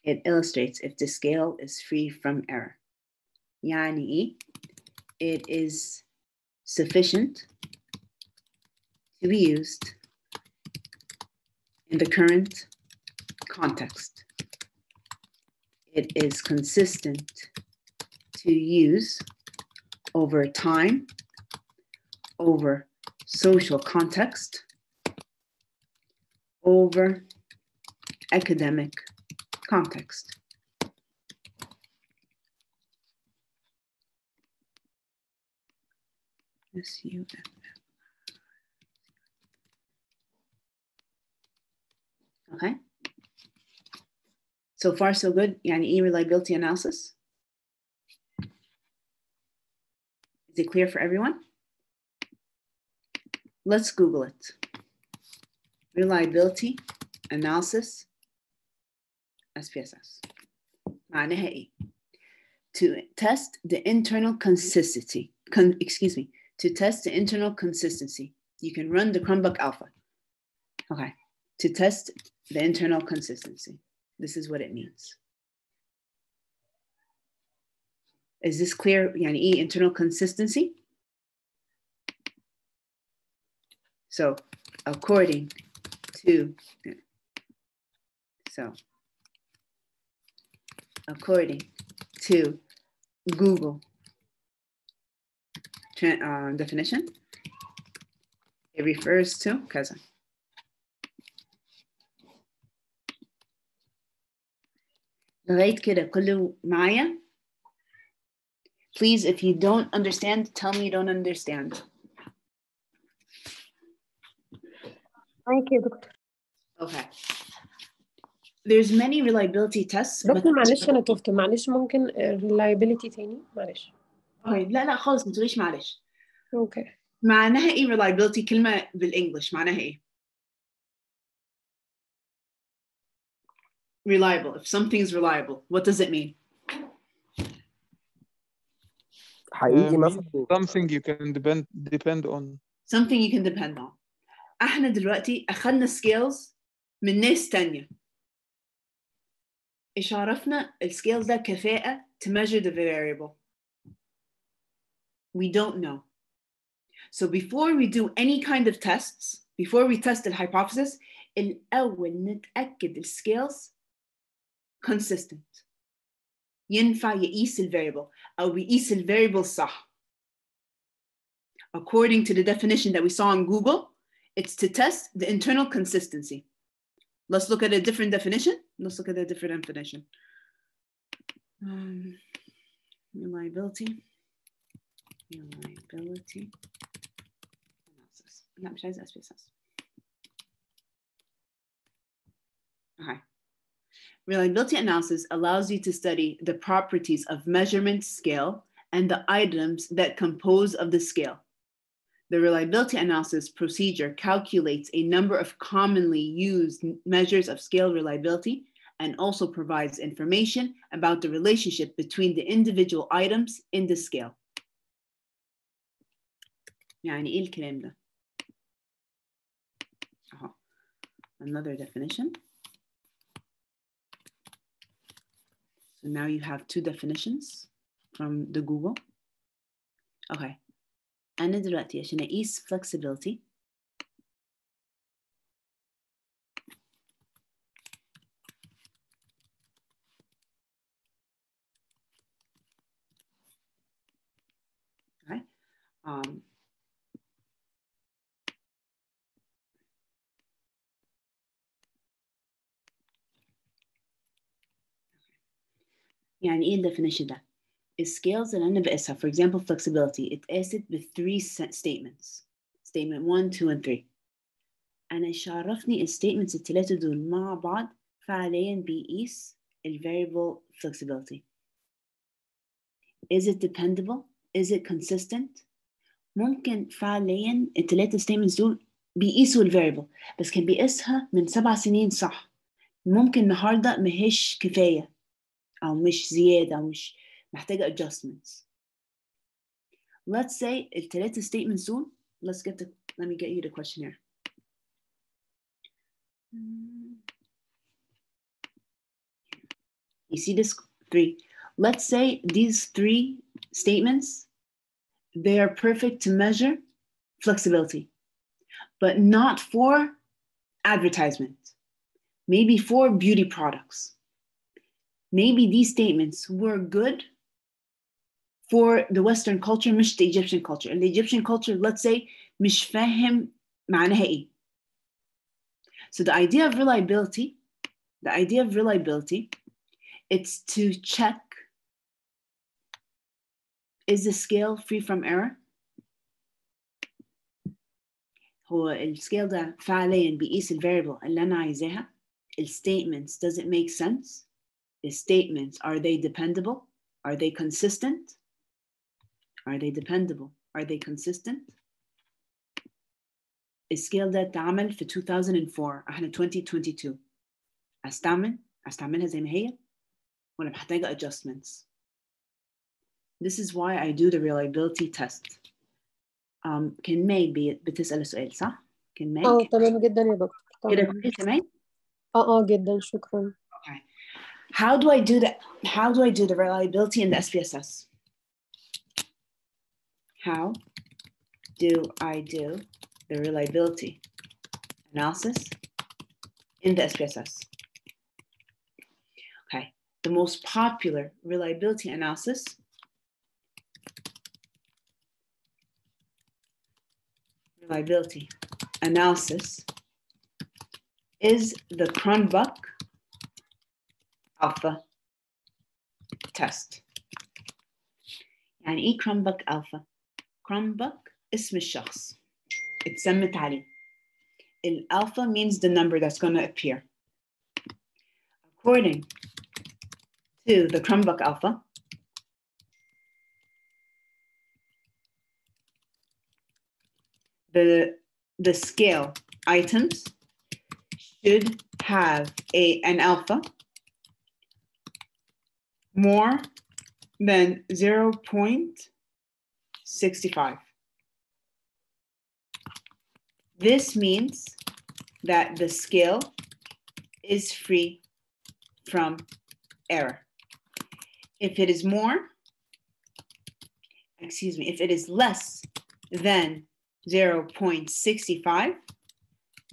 [SPEAKER 2] It illustrates if the scale is free from error. يعني it is sufficient to be used in the current context. It is consistent to use over time, over social context, over academic context. Okay. So far, so good. يعني reliability analysis. Is it clear for everyone? Let's Google it. Reliability analysis SPSS. معناها إيه? To test the internal consistency. To test the internal consistency. You can run the Chromebook Alpha. Okay. To test the internal consistency. This is what it means. Is this clear? يعني إيه internal consistency? So according to Google definition, it refers to كذا. لغاية كده كله معايا? Please, if you don't understand, tell me you don't understand.
[SPEAKER 3] Thank you, Doctor.
[SPEAKER 2] Okay. There's many reliability tests.
[SPEAKER 3] دكتور معلش أنا تهت، معلش ممكن reliability تاني معلش.
[SPEAKER 2] Okay. لا خالص ما تقوليش معلش.
[SPEAKER 3] Okay.
[SPEAKER 2] معناها إيه reliability كلمة بالإنجلش معناها إيه؟ Reliable. If something is reliable, what does it mean?
[SPEAKER 7] حقيقي مثلا
[SPEAKER 6] something you can depend on.
[SPEAKER 2] Something you can depend on. احنا دلوقتي أخذنا scales من ناس تانية. إيش عرفنا السكيلز ده كفاءة to measure the variable? We don't know. So before we do any kind of tests, before we test the hypothesis, الأول نتأكد السكيلز consistent. ينفع يقيس الفاريبل أو يقيس الفاريبل صح. According to the definition that we saw on Google, it's to test the internal consistency. Let's look at a different definition. Reliability analysis. لا مش عايزة SPSS. Okay. Reliability analysis allows you to study the properties of measurement scale and the items that compose of the scale. The reliability analysis procedure calculates a number of commonly used measures of scale reliability and also provides information about the relationship between the individual items in the scale. يعني إيه الكلام ده؟ Another definition. So now you have two definitions from the Google. Okay. أنا دلوقتي عشان أقيس flexibility okay. يعني إيه الديفينيشن ده؟ السكيلز اللي أنا بقيسها for example flexibility اتقاست ب 3 statements statement 1 2 and 3 أنا شعرفني الستيتمنتس الثلاثة دول مع بعض فعليا بيقيس ال variable flexibility. Is it dependable? Is it consistent? ممكن فعليا الثلاثة statements دول بيقيسوا ال variable بس كان بيقيسها من 7 سنين صح ممكن النهاردة مهيش كفاية أو مش زيادة أو مش محتاجة adjustments. Let's say الثلاثة statements دول let me get you the questionnaire. You see this 3. Let's say these 3 statements, they are perfect to measure flexibility, but not for advertisement, maybe for beauty products. Maybe these statements were good for the Western culture, مش the Egyptian culture. And the Egyptian culture, let's say, مش فاهم معناها إيه. So the idea of reliability, it's to check, is the scale free from error? هو السكيل ده فعليا بيقيس الفاريبل اللي أنا عايزاها. الstatements, does it make sense? The statements, are they dependable? Are they consistent? Are they dependable? Are they consistent? السكيل ده اتعمل في 2004 احنا 2022 استعملها زي ما هي ولا محتاجة adjustments. This is why I do the reliability test. كان ماي بتسأل سؤال صح؟ كان ماي؟
[SPEAKER 3] تمام جدا يا دكتور.
[SPEAKER 2] كده
[SPEAKER 3] تمام.
[SPEAKER 2] كويس يا ماي؟
[SPEAKER 3] جدا شكرا.
[SPEAKER 2] Okay. How do I do that? How do I do the reliability in the SPSS? How do I do the reliability analysis in the SPSS? Okay, the most popular reliability analysis is the Cronbach alpha test. يعني إيه Cronbach alpha? Cronbach اسم الشخص اتسمت عليه. Alpha means the number that's going to appear. According to the Cronbach alpha, the scale items should have an alpha more than 0.65. This means that the scale is free from error. If it is if it is less than 0.65,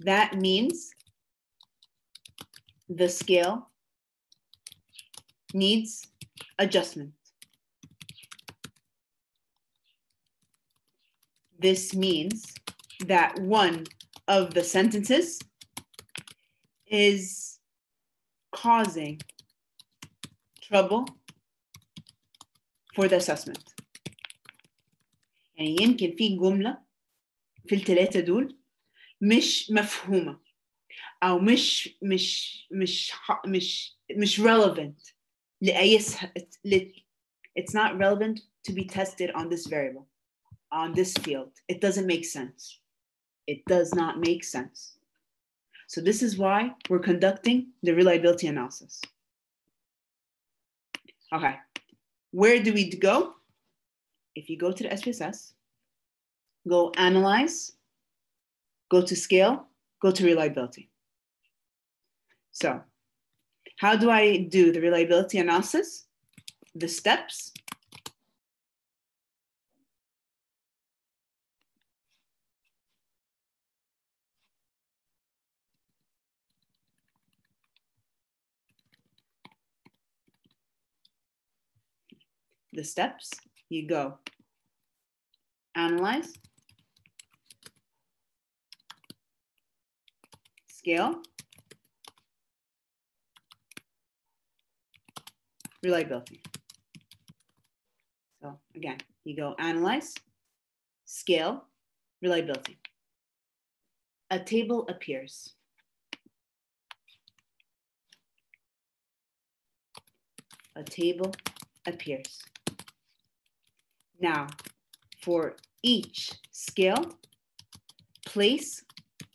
[SPEAKER 2] that means the scale needs adjustment. This means that one of the sentences is causing trouble for the assessment. يعني يمكن في جملة في الثلاثة دول مش مفهومة أو مش relevant لأيسها. It's not relevant to be tested on this variable, on this field. It doesn't make sense. It does not make sense. So this is why we're conducting the reliability analysis. Okay, where do we go? If you go to the SPSS, go analyze, go to scale, go to reliability. So how do I do the reliability analysis? The steps. The steps, you go analyze, scale, reliability. So again, you go analyze, scale, reliability. A table appears. A table appears. Now, for each scale, place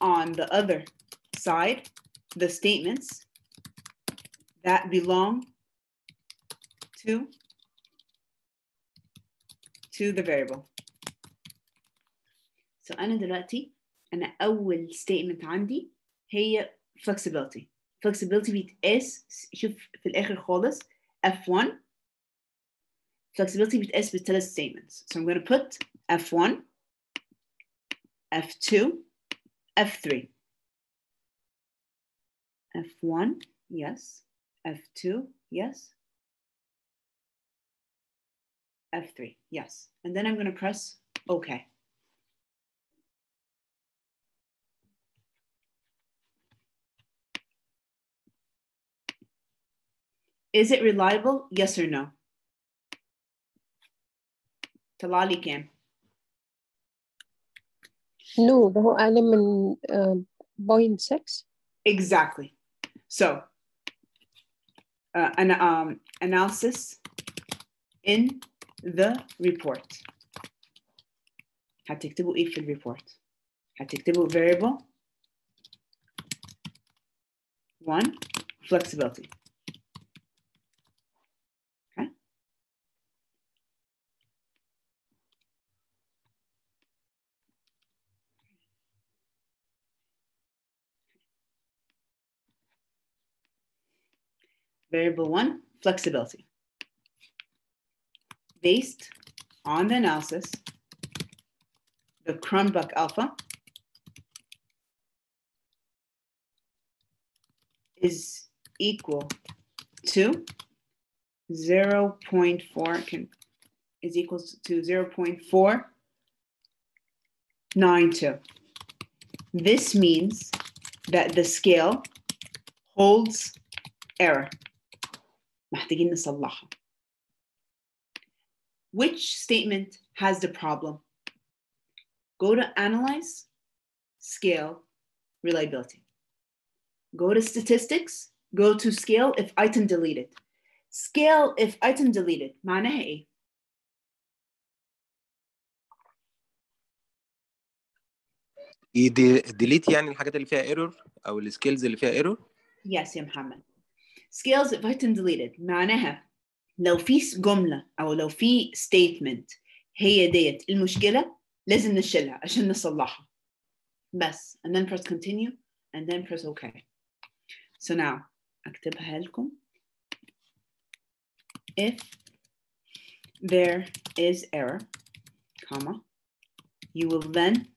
[SPEAKER 2] on the other side the statements that belong to the variable. So أنا دلوقتي أول statement عندي هي flexibility. Flexibility بيتقاس شوف في الآخر خالص F1. Flexibility بيتقاس بالثلاث statements. So I'm going to put F1, F2, F3. F1, yes. F2, yes. F3, yes. And then I'm going to press OK. Is it reliable? Yes or no? طلع لي كام؟
[SPEAKER 3] No ده هو أقل من 0.6.
[SPEAKER 2] Exactly. So analysis in the report. هتكتبوا ايه في الريبورت؟ هتكتبوا variable 1 flexibility. Okay. Variable 1 flexibility. Based on the analysis, the Cronbach alpha is equal to 0.4 is equals to 0.492. This means that the scale holds error. محتاجين نصلحها. Which statement has the problem? Go to analyze, scale, reliability. Go to statistics, go to scale if item deleted. Scale if item deleted. معناها ايه؟
[SPEAKER 7] ديليت يعني الحاجات اللي فيها ايرور او السكيلز اللي فيها ايرور.
[SPEAKER 2] Yes يا محمد. Scales if item deleted معناها لو في جملة أو لو في statement هي ديت المشكلة لازم نشيلها عشان نصلحها. بس and then press continue and then press OK. So now أكتبها لكم. If there is error, comma, you will then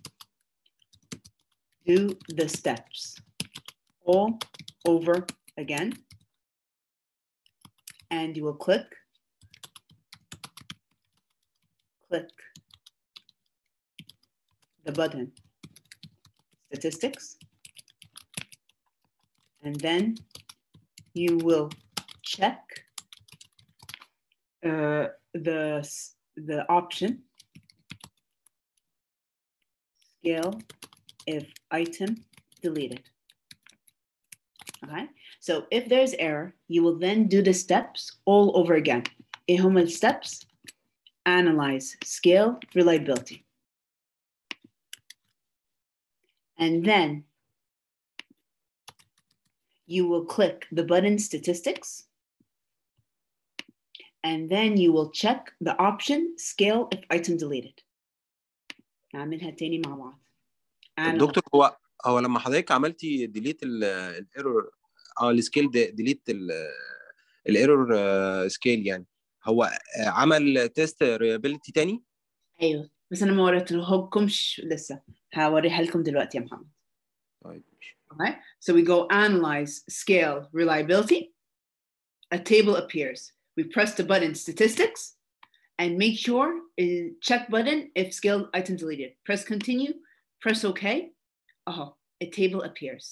[SPEAKER 2] do the steps all over again. And you will click the button statistics, and then you will check the option scale if item deleted. Okay, so if there's error, you will then do the steps all over again. إيه هما الsteps? Analyze, scale, reliability. And then you will click the button statistics. And then you will check the option scale if item deleted. نعملها تاني مع بعض.
[SPEAKER 7] دكتور هو لما حضرتك عملتي ديليت الايرور السكيل ديليت الايرور سكيل، يعني هو عمل تيست ريابيليتي تاني؟
[SPEAKER 2] ايوه بس انا ما وريتهمكمش لسه، هوريها لكم دلوقتي يا محمد.
[SPEAKER 7] طيب.
[SPEAKER 2] Okay, so we go analyze scale reliability. A table appears. We press the button statistics and make sure check button if scale item deleted. Press continue, press OK. A table appears.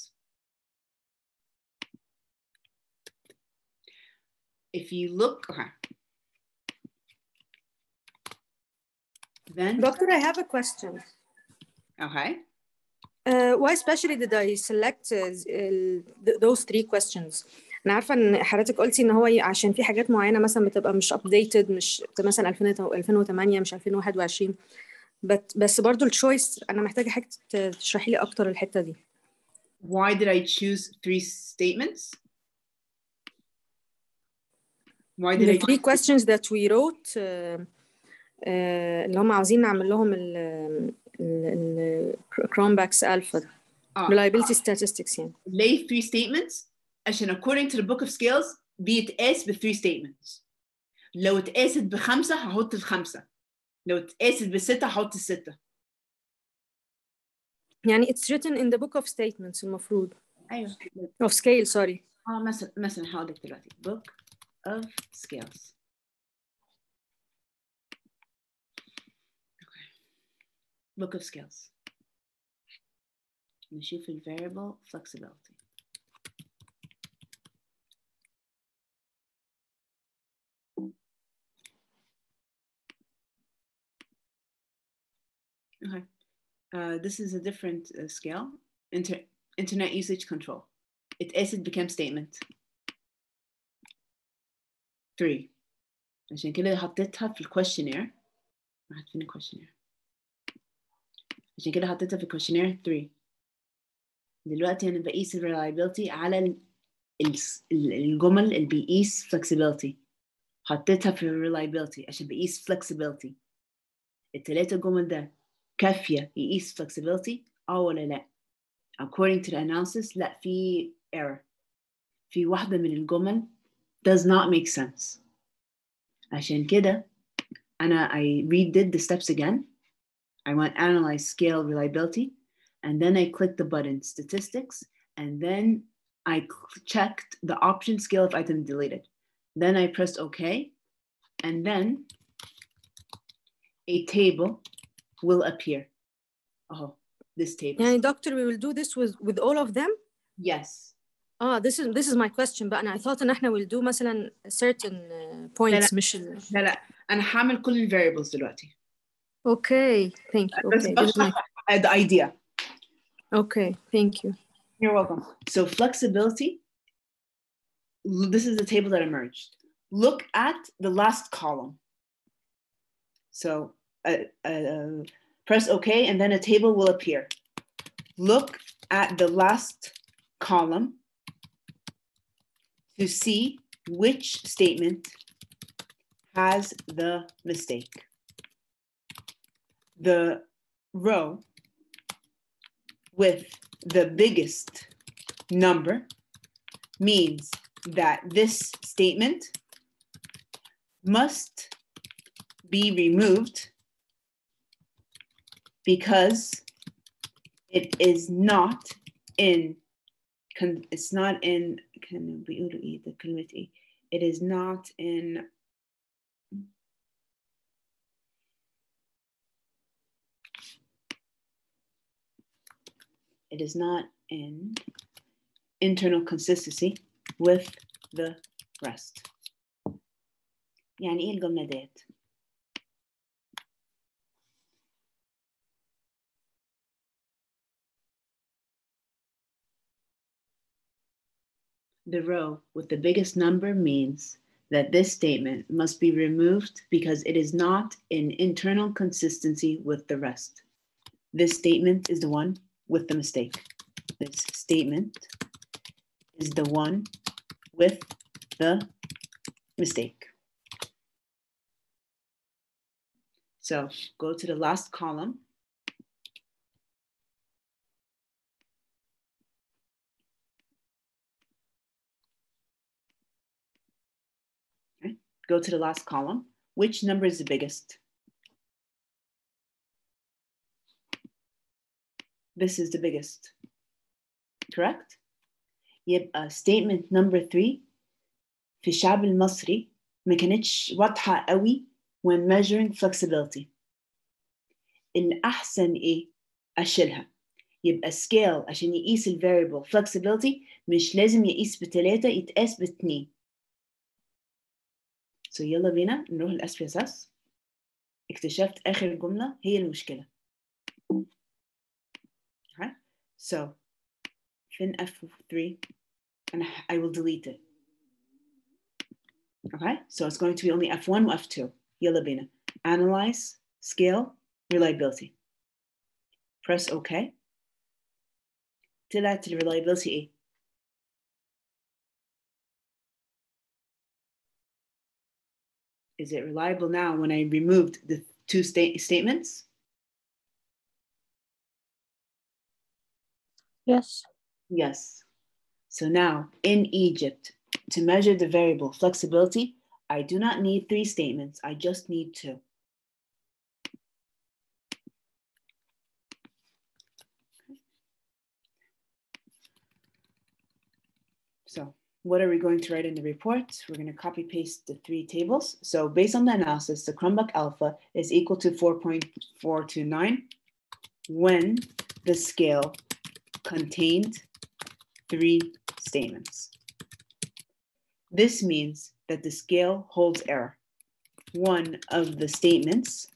[SPEAKER 2] If you look, then.
[SPEAKER 8] Doctor, I have a question.
[SPEAKER 2] Okay.
[SPEAKER 8] Why especially did I select those 3 questions? أنا عارفة إن حضرتك قلتي إن هو عشان في حاجات معينة مثلا بتبقى مش updated، مش مثلا 2008 مش 2021، بس برضو التشويس أنا محتاجة حاجة تشرحي لي أكتر الحتة دي.
[SPEAKER 2] Why did I choose 3 statements? Why did
[SPEAKER 8] the 3 questions that we wrote اللي هم عاوزين نعمل لهم ال Cronbach's alpha reliability statistics يعني.
[SPEAKER 2] ليه 3 statements؟ عشان according to the book of scales بيتقاس ب 3 statements. لو اتقاست ب5 هحط ال5، لو اتقاست ب6 هحط ال6.
[SPEAKER 8] يعني it's written in the book of statements المفروض.
[SPEAKER 2] ايوه.
[SPEAKER 8] of scale sorry.
[SPEAKER 2] مثلا هقول لك دلوقتي book of scales. Book of scales. نشوف ال variable flexibility. Okay. This is a different scale. Internet usage control. It became statement 3. عشان كده حطيتها في الquestionnaire. راحت فين الquestionnaire؟ عشان كده حطيتها في الquestionnaire 3. دلوقتي أنا بقيس reliability على الجمل اللي بيقيس flexibility. حطيتها في reliability عشان بقيس flexibility. ال3 جمل ده كافية يقيس flexibility ولا لا؟ According to the analysis لا، في error. في واحدة من الجمل does not make sense. عشان كده I redid the steps again. I went analyze scale reliability, and then I clicked the button statistics, and then I checked the option scale if item deleted. Then I pressed OK, and then a table will appear. This table.
[SPEAKER 8] يعني doctor, we will do this with all of them?
[SPEAKER 2] Yes.
[SPEAKER 8] This is my question. But I thought إن إحنا will do مثلا certain points.
[SPEAKER 2] لا أنا هعمل كل ال variables دلوقتي.
[SPEAKER 8] Okay, thank you. Okay,
[SPEAKER 2] this is the idea.
[SPEAKER 8] Okay, thank you.
[SPEAKER 2] You're welcome. So flexibility. This is the table that emerged. Look at the last column. So press OK, and then a table will appear. Look at the last column to see which statement has the mistake. The row with the biggest number means that this statement must be removed because it is not in, it's not in, it is not in, it is not in internal consistency with the rest. يعني إيه الجملة ديت؟ The row with the biggest number means that this statement must be removed because it is not in internal consistency with the rest. This statement is the one with the mistake. This statement is the one with the mistake. So go to the last column. Okay. Go to the last column. Which number is the biggest? This is the biggest, correct? يبقى statement number 3 في الشعب المصري ما كانتش واضحة قوي when measuring flexibility. الأحسن إيه؟ أشيلها. يبقى scale عشان يقيس ال variable flexibility مش لازم يقيس ب3 يتقاس ب2. So يلا بينا نروح ال SPSS. اكتشفت آخر جملة هي المشكلة. Okay. So fin F3 and I will delete it. Okay, so it's going to be only F1 or F2. يلا بينا. Analyze, scale, reliability. Press OK. طلعت ال reliability إيه؟ Is it reliable now when I removed the 2 statements?
[SPEAKER 3] Yes.
[SPEAKER 2] Yes. So now in Egypt, to measure the variable flexibility, I do not need 3 statements. I just need 2. So what are we going to write in the report? We're going to copy paste the 3 tables. So based on the analysis, the Crumbach alpha is equal to 4.429 when the scale contained 3 statements. This means that the scale holds error. One of the statements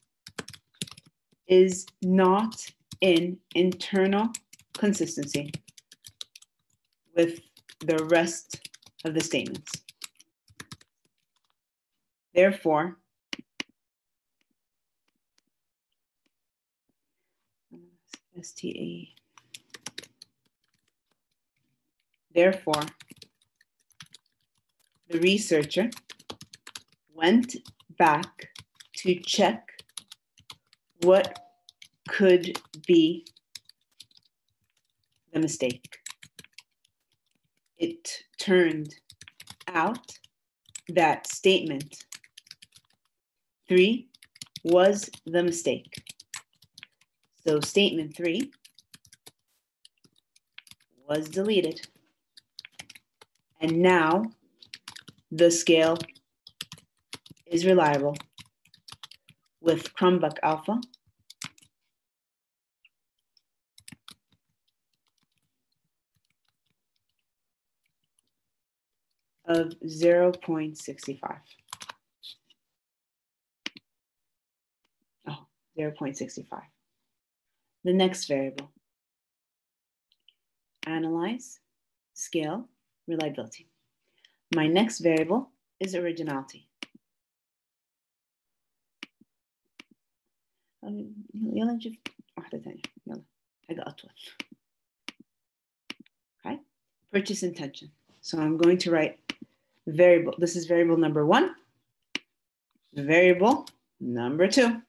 [SPEAKER 2] is not in internal consistency with the rest of the statements. Therefore, STA. Therefore, the researcher went back to check what could be the mistake. It turned out that statement 3 was the mistake. So statement 3 was deleted. And now the scale is reliable with Crumbach alpha of 0.65. Oh, 0.65. The next variable. Analyze, scale, reliability. My next variable is originality. يلا نشوف واحدة ثانية. يلا حاجة أطول. Okay. Purchase intention. So I'm going to write variable. This is variable number 1. Variable number 2.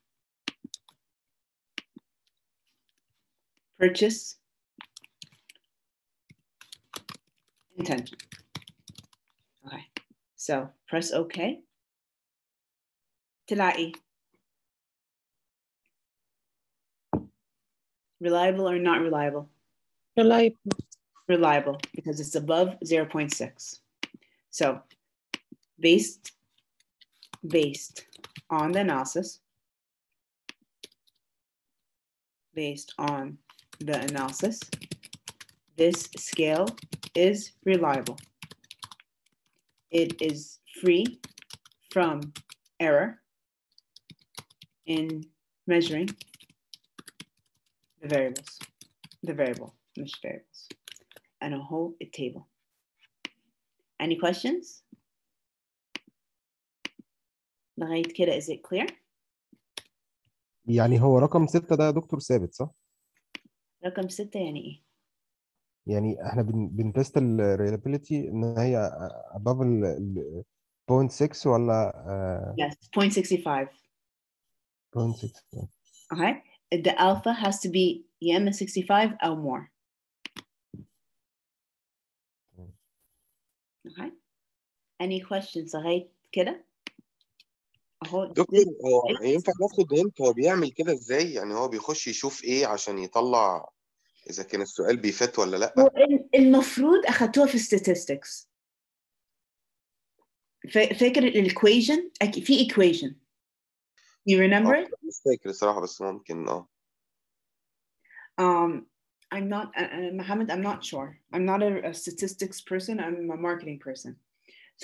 [SPEAKER 2] Purchase intention. Okay. So press OK. تلاقي reliable or not reliable?
[SPEAKER 3] Reliable.
[SPEAKER 2] Reliable because it's above 0.6. So based on the analysis, this scale is reliable. It is free from error in measuring the variable, مش variables, and a whole table. Any questions? لغاية كده is it clear?
[SPEAKER 9] يعني هو رقم 6 ده يا دكتور ثابت صح؟
[SPEAKER 2] رقم 6 يعني ايه؟
[SPEAKER 9] يعني احنا بنتست ال reliability ان هي above ال 0.6 ولا
[SPEAKER 2] Yes, 0.65.
[SPEAKER 9] 0.6.
[SPEAKER 2] Okay. The alpha has to be يا إما 65 أو more. Okay. Any questions لغاية كده؟ أهو
[SPEAKER 4] دكتور هو ينفع ناخد هنت هو بيعمل كده ازاي؟ يعني هو بيخش يشوف ايه عشان يطلع اذا كان السؤال بيفت ولا لا؟
[SPEAKER 2] هو المفروض أخدتوها في statistics. فاكر الإيكويشن؟ في equation. You remember it?
[SPEAKER 4] مش فاكر الصراحة بس ممكن
[SPEAKER 2] I'm not, Mohammed, I'm not sure. I'm not a statistics person. I'm a marketing person.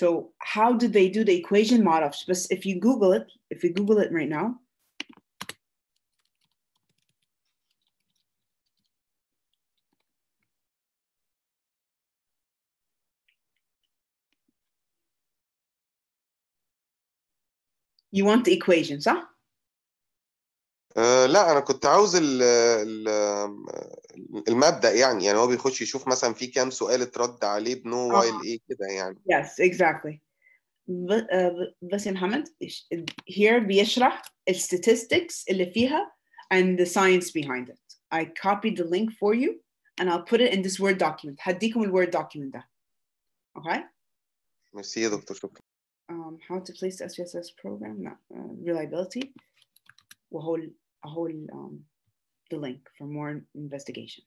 [SPEAKER 2] So how did they do the equation model? But if you Google it right now, you want the equation, صح؟
[SPEAKER 4] لا انا كنت عاوز المبدأ يعني هو بيخش يشوف مثلا في كام سؤال اترد عليه بنو وايل ايه كده يعني.
[SPEAKER 2] Yes, exactly. بس يا محمد here بيشرح statistics اللي فيها and the science behind it. I copied the link for you and I'll put it in this Word document. هديكم الوord document ده. Okay?
[SPEAKER 4] ميرسي يا دكتور شكرا.
[SPEAKER 2] How to place the SPSS program, reliability. وهو the link for more investigation.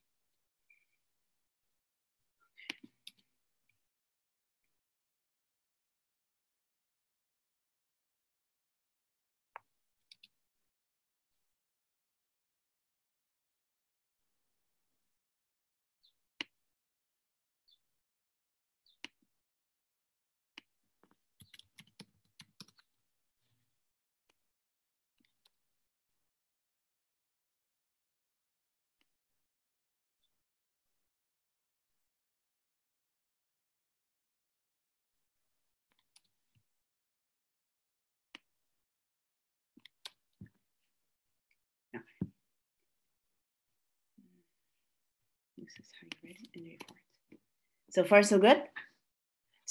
[SPEAKER 2] This is how you write it in the report. So far, so good.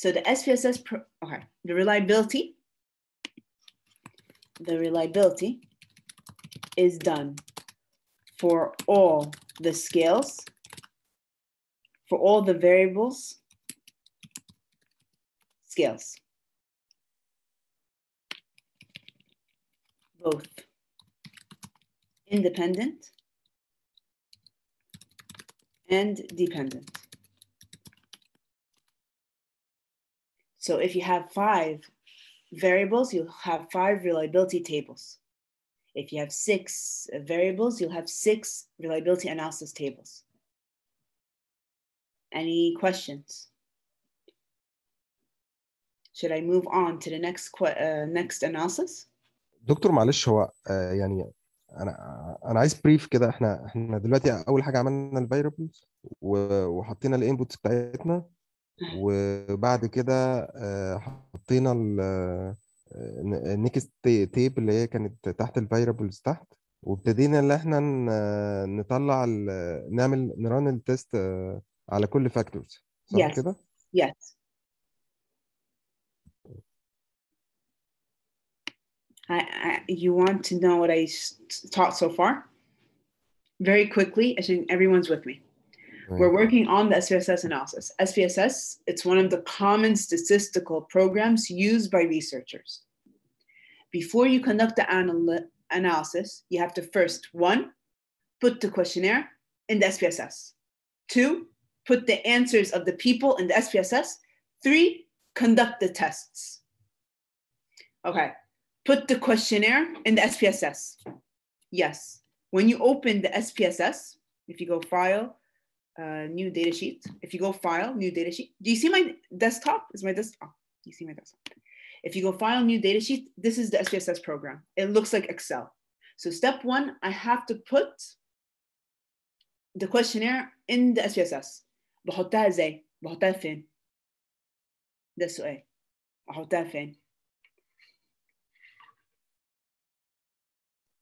[SPEAKER 2] So the SPSS, okay, the reliability is done for all the scales, for all the variables, scales, both independent and dependent. So if you have 5 variables, you'll have 5 reliability tables. If you have 6 variables, you'll have 6 reliability analysis tables. Any questions? Should I move on to the next analysis?
[SPEAKER 9] دكتور معلش هو يعني انا عايز بريف كده. احنا دلوقتي اول حاجه عملنا الفاريبلز وحطينا الانبوتس بتاعتنا، وبعد كده حطينا النكست تيب اللي هي كانت تحت الفاريبلز تحت، وابتدينا ان احنا نطلع نران التست على كل فاكتورز، صح كده؟
[SPEAKER 2] Yes. You want to know what I taught so far? Very quickly, I think everyone's with me. We're working on the SPSS analysis. SPSS, it's one of the common statistical programs used by researchers. Before you conduct the analysis, you have to first, 1, put the questionnaire in the SPSS. 2, put the answers of the people in the SPSS. 3, conduct the tests. Okay, put the questionnaire in the SPSS. Yes, when you open the SPSS, if you go File, new data sheet. If you go File, new data sheet. Do you see my desktop? Is my desktop? Do you see my desktop? If you go File, new data sheet, this is the SPSS program. It looks like Excel. So step 1, I have to put the questionnaire in the SPSS. بحطها ازاي؟ بحطها فين؟ ده السؤال. بحطها فين؟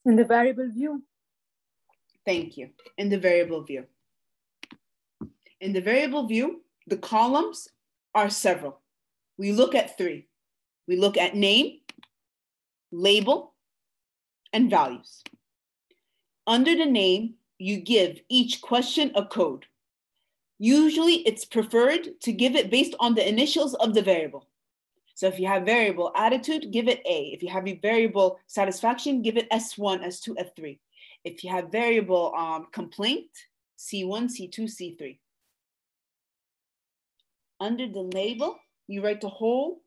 [SPEAKER 8] In the variable view.
[SPEAKER 2] Thank you. In the variable view. In the variable view, the columns are several. We look at 3. We look at name, label, and values. Under the name, you give each question a code. Usually it's preferred to give it based on the initials of the variable. So if you have variable attitude, give it A. If you have a variable satisfaction, give it S1, S2, S3. If you have variable complaint, C1, C2, C3. Under the label, you write the whole,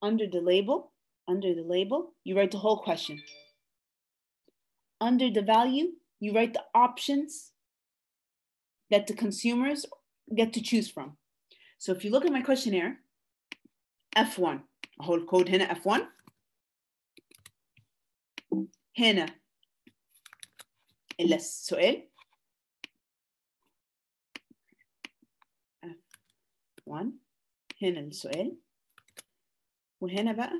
[SPEAKER 2] under the label, you write the whole question. Under the value, you write the options that the consumers get to choose from. So if you look at my questionnaire, F1, a whole code هنا F1. هنا السؤال F1 هنا السؤال وهنا بقى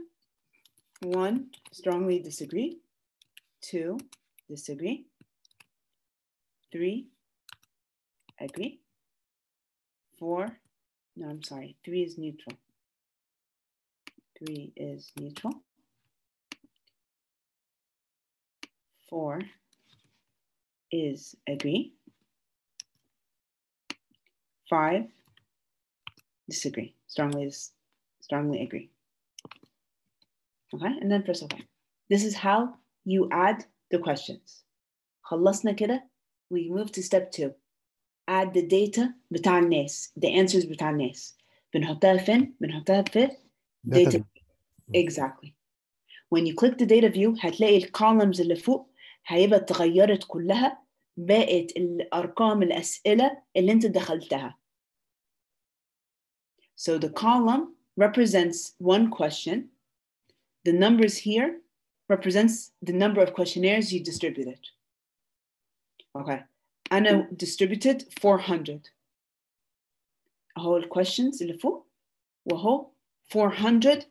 [SPEAKER 2] 1 strongly disagree, 2 disagree, 3 agree, 4 no I'm sorry 3 is neutral. 3 is neutral. 4 is agree. 5 disagree. Strongly agree. Okay, and then press OK. This is how you add the questions. خلصنا كده. We move to step 2. Add the data بتاع الناس. The answers بتاع الناس. بنحطها فين؟ بنحطها في data. Exactly. When you click the data view هتلاقي الكولمز اللي فوق هيبقى اتغيرت كلها بقت الأرقام الأسئلة اللي أنت دخلتها. So the column represents one question. The numbers here represents the number of questionnaires you distributed. Okay. أنا distributed 400. أهو الquestions اللي فوق وهو 400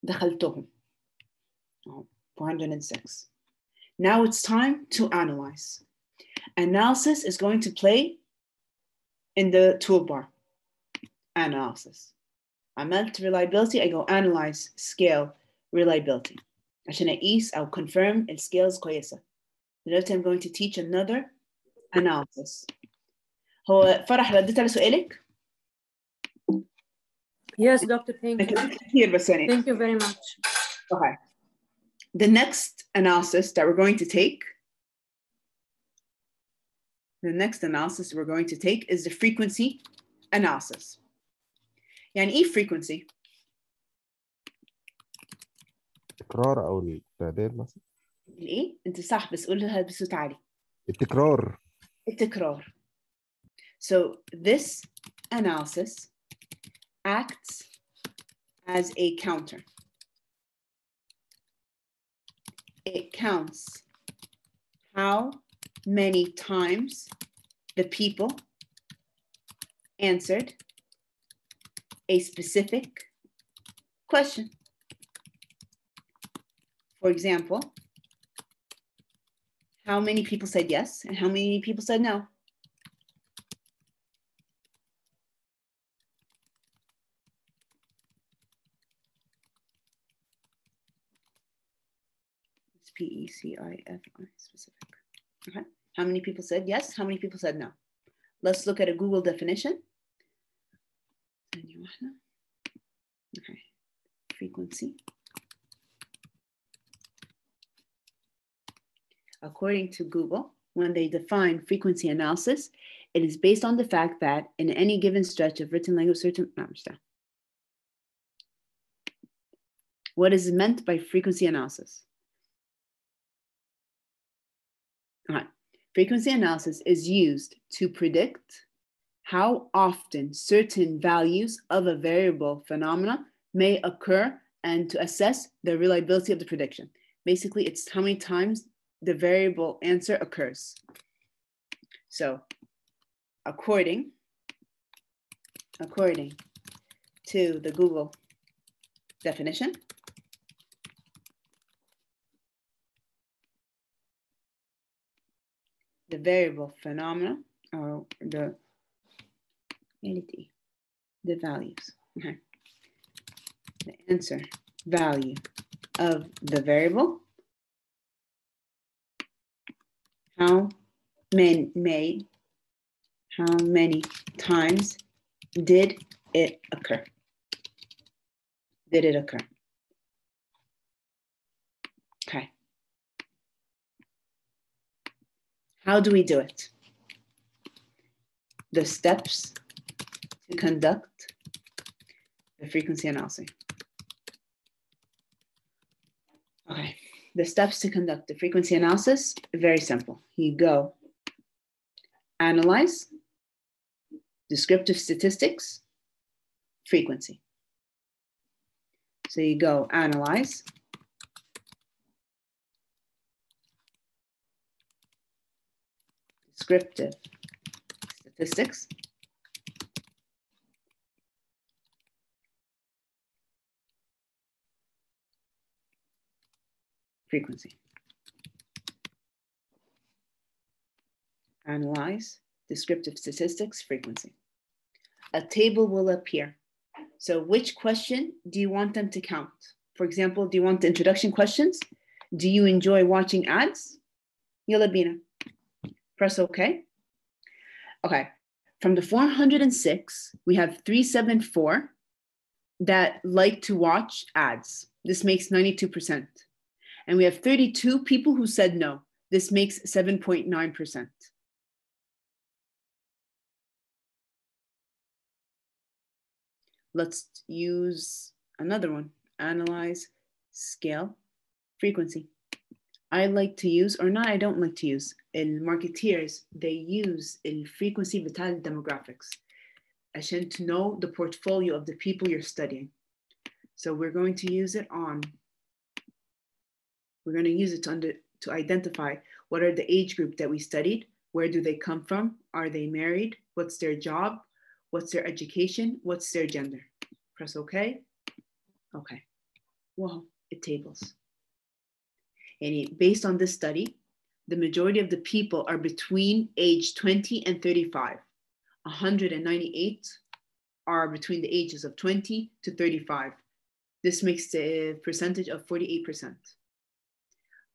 [SPEAKER 2] دخلتهم. 406. Now it's time to analyze. Analysis is going to play in the toolbar. Analysis. عملت reliability, I go analyze, scale, reliability. عشان أقيس أو confirm السكيلز كويسة. دلوقتي I'm going to teach another analysis. هو فرح رديت على سؤالك؟
[SPEAKER 8] Yes, doctor, thank you. Thank you very much.
[SPEAKER 2] Okay. The next analysis that we're going to take, is the frequency analysis. يعني إيه frequency؟
[SPEAKER 9] التكرار أو التعداد مثلا.
[SPEAKER 2] الإيه؟ أنت صح بس قولها بصوت عالي.
[SPEAKER 9] التكرار.
[SPEAKER 2] التكرار. So this analysis acts as a counter. It counts how many times the people answered a specific question. For example, how many people said yes and how many people said no? P-E-C-I-F-I, specific. Okay. How many people said yes? How many people said no? Let's look at a Google definition. Okay. Frequency. According to Google, when they define frequency analysis, it is based on the fact that in any given stretch of written language, what is meant by frequency analysis? Frequency analysis is used to predict how often certain values of a variable phenomena may occur and to assess the reliability of the prediction. Basically, it's how many times the variable answer occurs. So, according to the Google definition, the variable phenomena or the The values. Okay. The answer, value of the variable. How many times did it occur? Did it occur? Okay. How do we do it? The steps to conduct the frequency analysis. Okay, the steps to conduct the frequency analysis, very simple. You go analyze, descriptive statistics, frequency. So you go analyze, descriptive statistics, frequency. Analyze, descriptive statistics, frequency. A table will appear. So which question do you want them to count? For example, do you want the introduction questions? Do you enjoy watching ads? Yalla bina. Press OK. Okay, from the 406, we have 374 that like to watch ads. This makes 92%. And we have 32 people who said no. This makes 7.9%. Let's use another one. Analyze, scale, frequency. I like to use, or not I don't like to use, marketeers, they use frequency vital demographics عشان to know the portfolio of the people you're studying. So we're going to use it to identify what are the age group that we studied, where do they come from, are they married, what's their job, what's their education, what's their gender. Press OK. Okay. Whoa, it tables. And based on this study, the majority of the people are between age 20 and 35. 198 are between the ages of 20 to 35. This makes a percentage of 48%.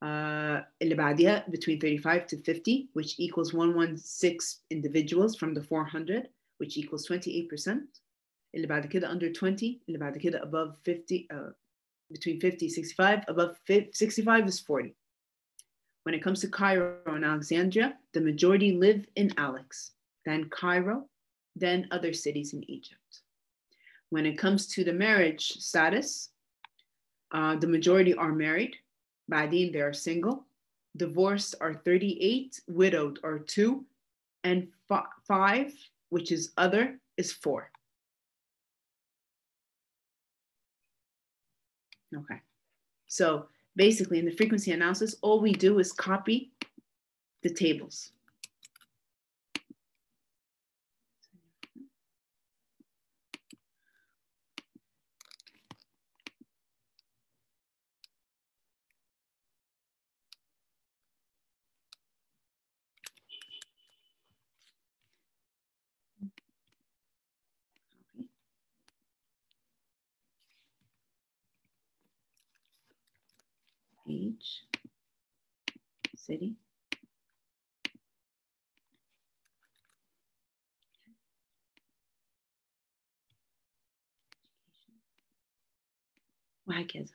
[SPEAKER 2] اللي بعدها between 35 to 50, which equals 116 individuals from the 400, which equals 28%. اللي بعد كده under 20, اللي بعد كده above 50, between 50 65, above 65 is 40. When it comes to Cairo and Alexandria, the majority live in Alex, then Cairo, then other cities in Egypt. When it comes to the marriage status, the majority are married, بعدين they are single, divorced are 38, widowed are 2, and 5, which is other, is 4. Okay, so basically in the frequency analysis, all we do is copy the tables. Age, city, وهكذا.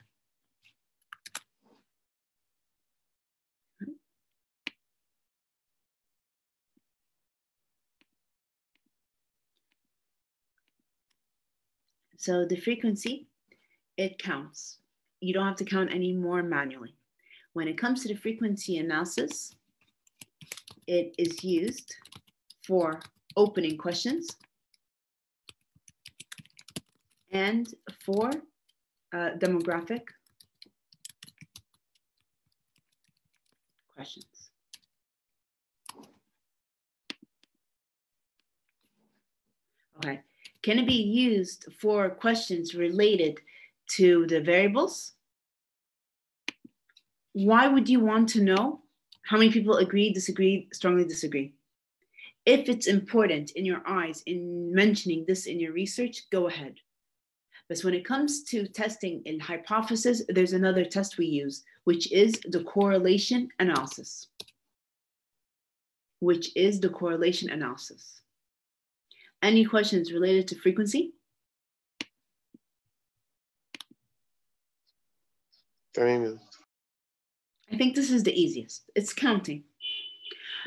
[SPEAKER 2] So the frequency, it counts. You don't have to count any more manually. When it comes to the frequency analysis, it is used for opening questions and for demographic questions. Okay, can it be used for questions related to the variables? Why would you want to know how many people agree, disagree, strongly disagree? If it's important in your eyes in mentioning this in your research, go ahead. But when it comes to testing in hypothesis, there's another test we use, which is the correlation analysis. Any questions related to frequency? I think this is the easiest. It's counting.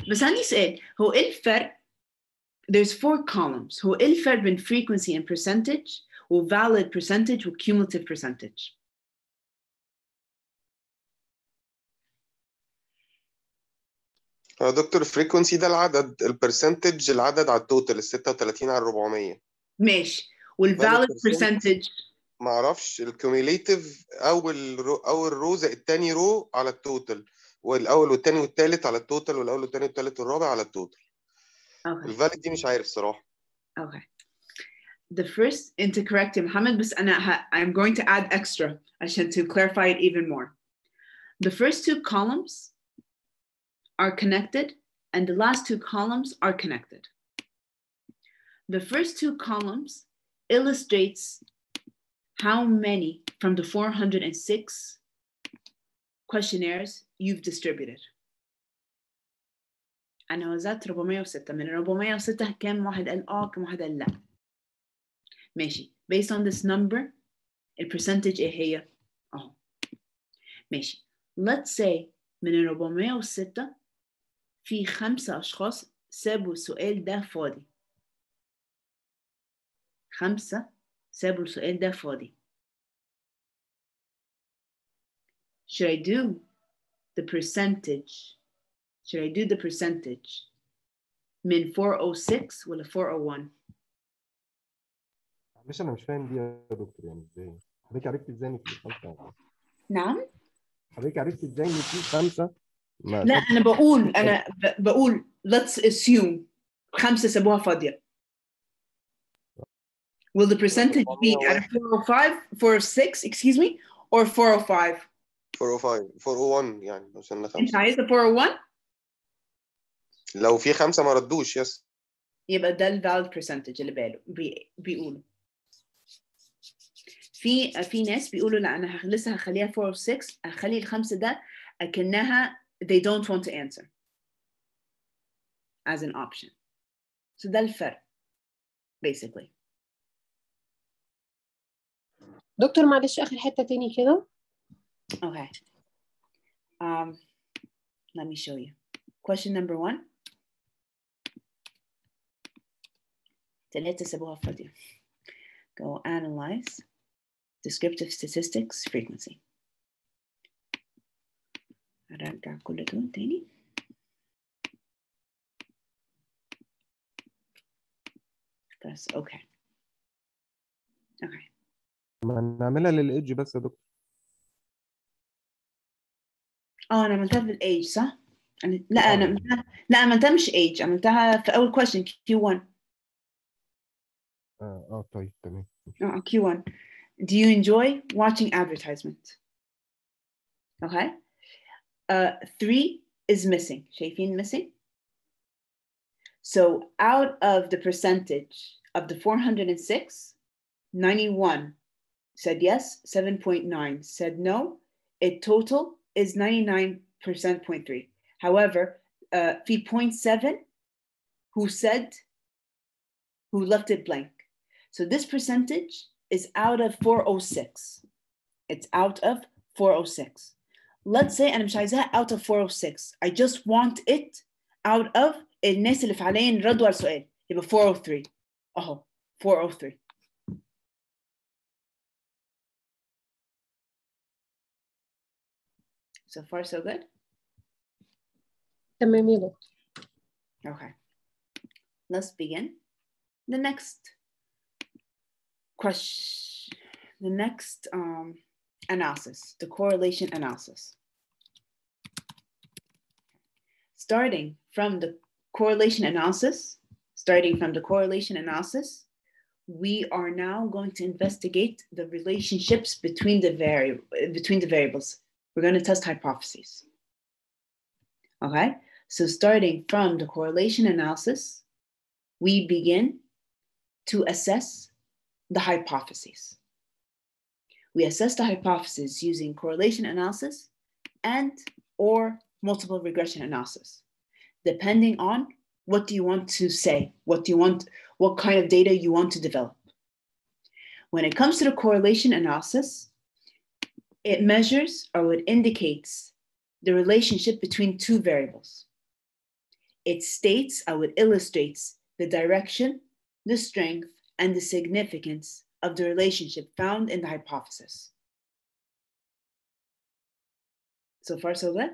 [SPEAKER 2] بس عندي سؤال، هو إيه الفرق؟ There's 4 columns. هو إيه الفرق بين frequency and percentage و valid percentage و cumulative percentage؟
[SPEAKER 4] دكتور frequency ده العدد، البرسنتج العدد على التوتال، ال 36 على 400.
[SPEAKER 2] ماشي. والvalid percentage
[SPEAKER 4] ما اعرفش، الكوميوليتيف اول رو زائد الثاني رو على التوتال، والاول والثاني والثالث على التوتال، والاول والثاني والثالث والرابع على التوتال. الفاليد دي مش عارف صراحه.
[SPEAKER 2] Okay. The first, انت correct يا محمد، بس I'm going to add extra عشان to clarify it even more. The first 2 columns are connected and the last 2 columns are connected. The first 2 columns illustrates how many from the 406 questionnaires you've distributed. أنا وزعت 406. من 406 كم واحد قال كم واحد قال لا. ماشي. Based on this number, البرسنتج إيه هي؟ ماشي. Let's say من 406 في 5 أشخاص سابوا السؤال ده فاضي. 5 سابوا السؤال ده فاضي. Should I do the percentage? Should I do the percentage من 406 ولا 401؟
[SPEAKER 9] معلش انا مش فاهم دي يا دكتور، يعني ازاي؟ حضرتك عرفتي ازاي ان في 5؟
[SPEAKER 2] نعم؟
[SPEAKER 9] حضرتك عرفتي ازاي ان في 5؟
[SPEAKER 2] لا أنا بقول let's assume 5 سابوها فاضية. Will the percentage be at 405, 406, excuse me, or 405?
[SPEAKER 4] 401 يعني عشان 5.
[SPEAKER 2] أنت عايزة 401؟
[SPEAKER 4] لو في 5 ما ردوش يس.
[SPEAKER 2] يبقى ده ال valid percentage اللي بيقولوا. في ناس بيقولوا لا أنا لسه هخليها 406، هخلي ال5 ده أكنها they don't want to answer as an option. So ده الفرق basically.
[SPEAKER 3] دكتور معلش آخر حتة تاني كده.
[SPEAKER 2] Okay. Let me show you. Question number 1. 3 سابوها فاضية. Go analyze descriptive statistics frequency. هرجع كل دول تاني. Press OK. Okay.
[SPEAKER 9] ما نعملها للإيدج بس يا دكتور.
[SPEAKER 2] أنا عملتها في الإيج صح؟ أنا عملتها مش إيج، عملتها في أول question Q1.
[SPEAKER 9] طيب تمام.
[SPEAKER 2] Q1. Do you enjoy watching advertisement? Okay. 3 is missing. شايفين missing? So out of the percentage of the 406, 91 said yes, 7.9 said no. It total is 99.3. However, في 0.7 who left it blank. So this percentage is out of 406. It's out of 406. Let's say أنا مش عايزاها out of 406. I just want it out of الناس اللي فعليا ردوا على السؤال. يبقى 403. 403. So far so good?
[SPEAKER 3] تمام يا دكتور.
[SPEAKER 2] Okay. Let's begin. The next question, the next analysis, the correlation analysis. Starting from the correlation analysis, we are now going to investigate the relationships between the variables. We're going to test hypotheses. Okay, so starting from the correlation analysis, we begin to assess the hypotheses. We assess the hypothesis using correlation analysis and or multiple regression analysis, depending on what do you want to say, what kind of data you want to develop. When it comes to the correlation analysis, it measures or it indicates the relationship between two variables. It states or it illustrates the direction, the strength, and the significance of the relationship found in the hypothesis. So far, so good?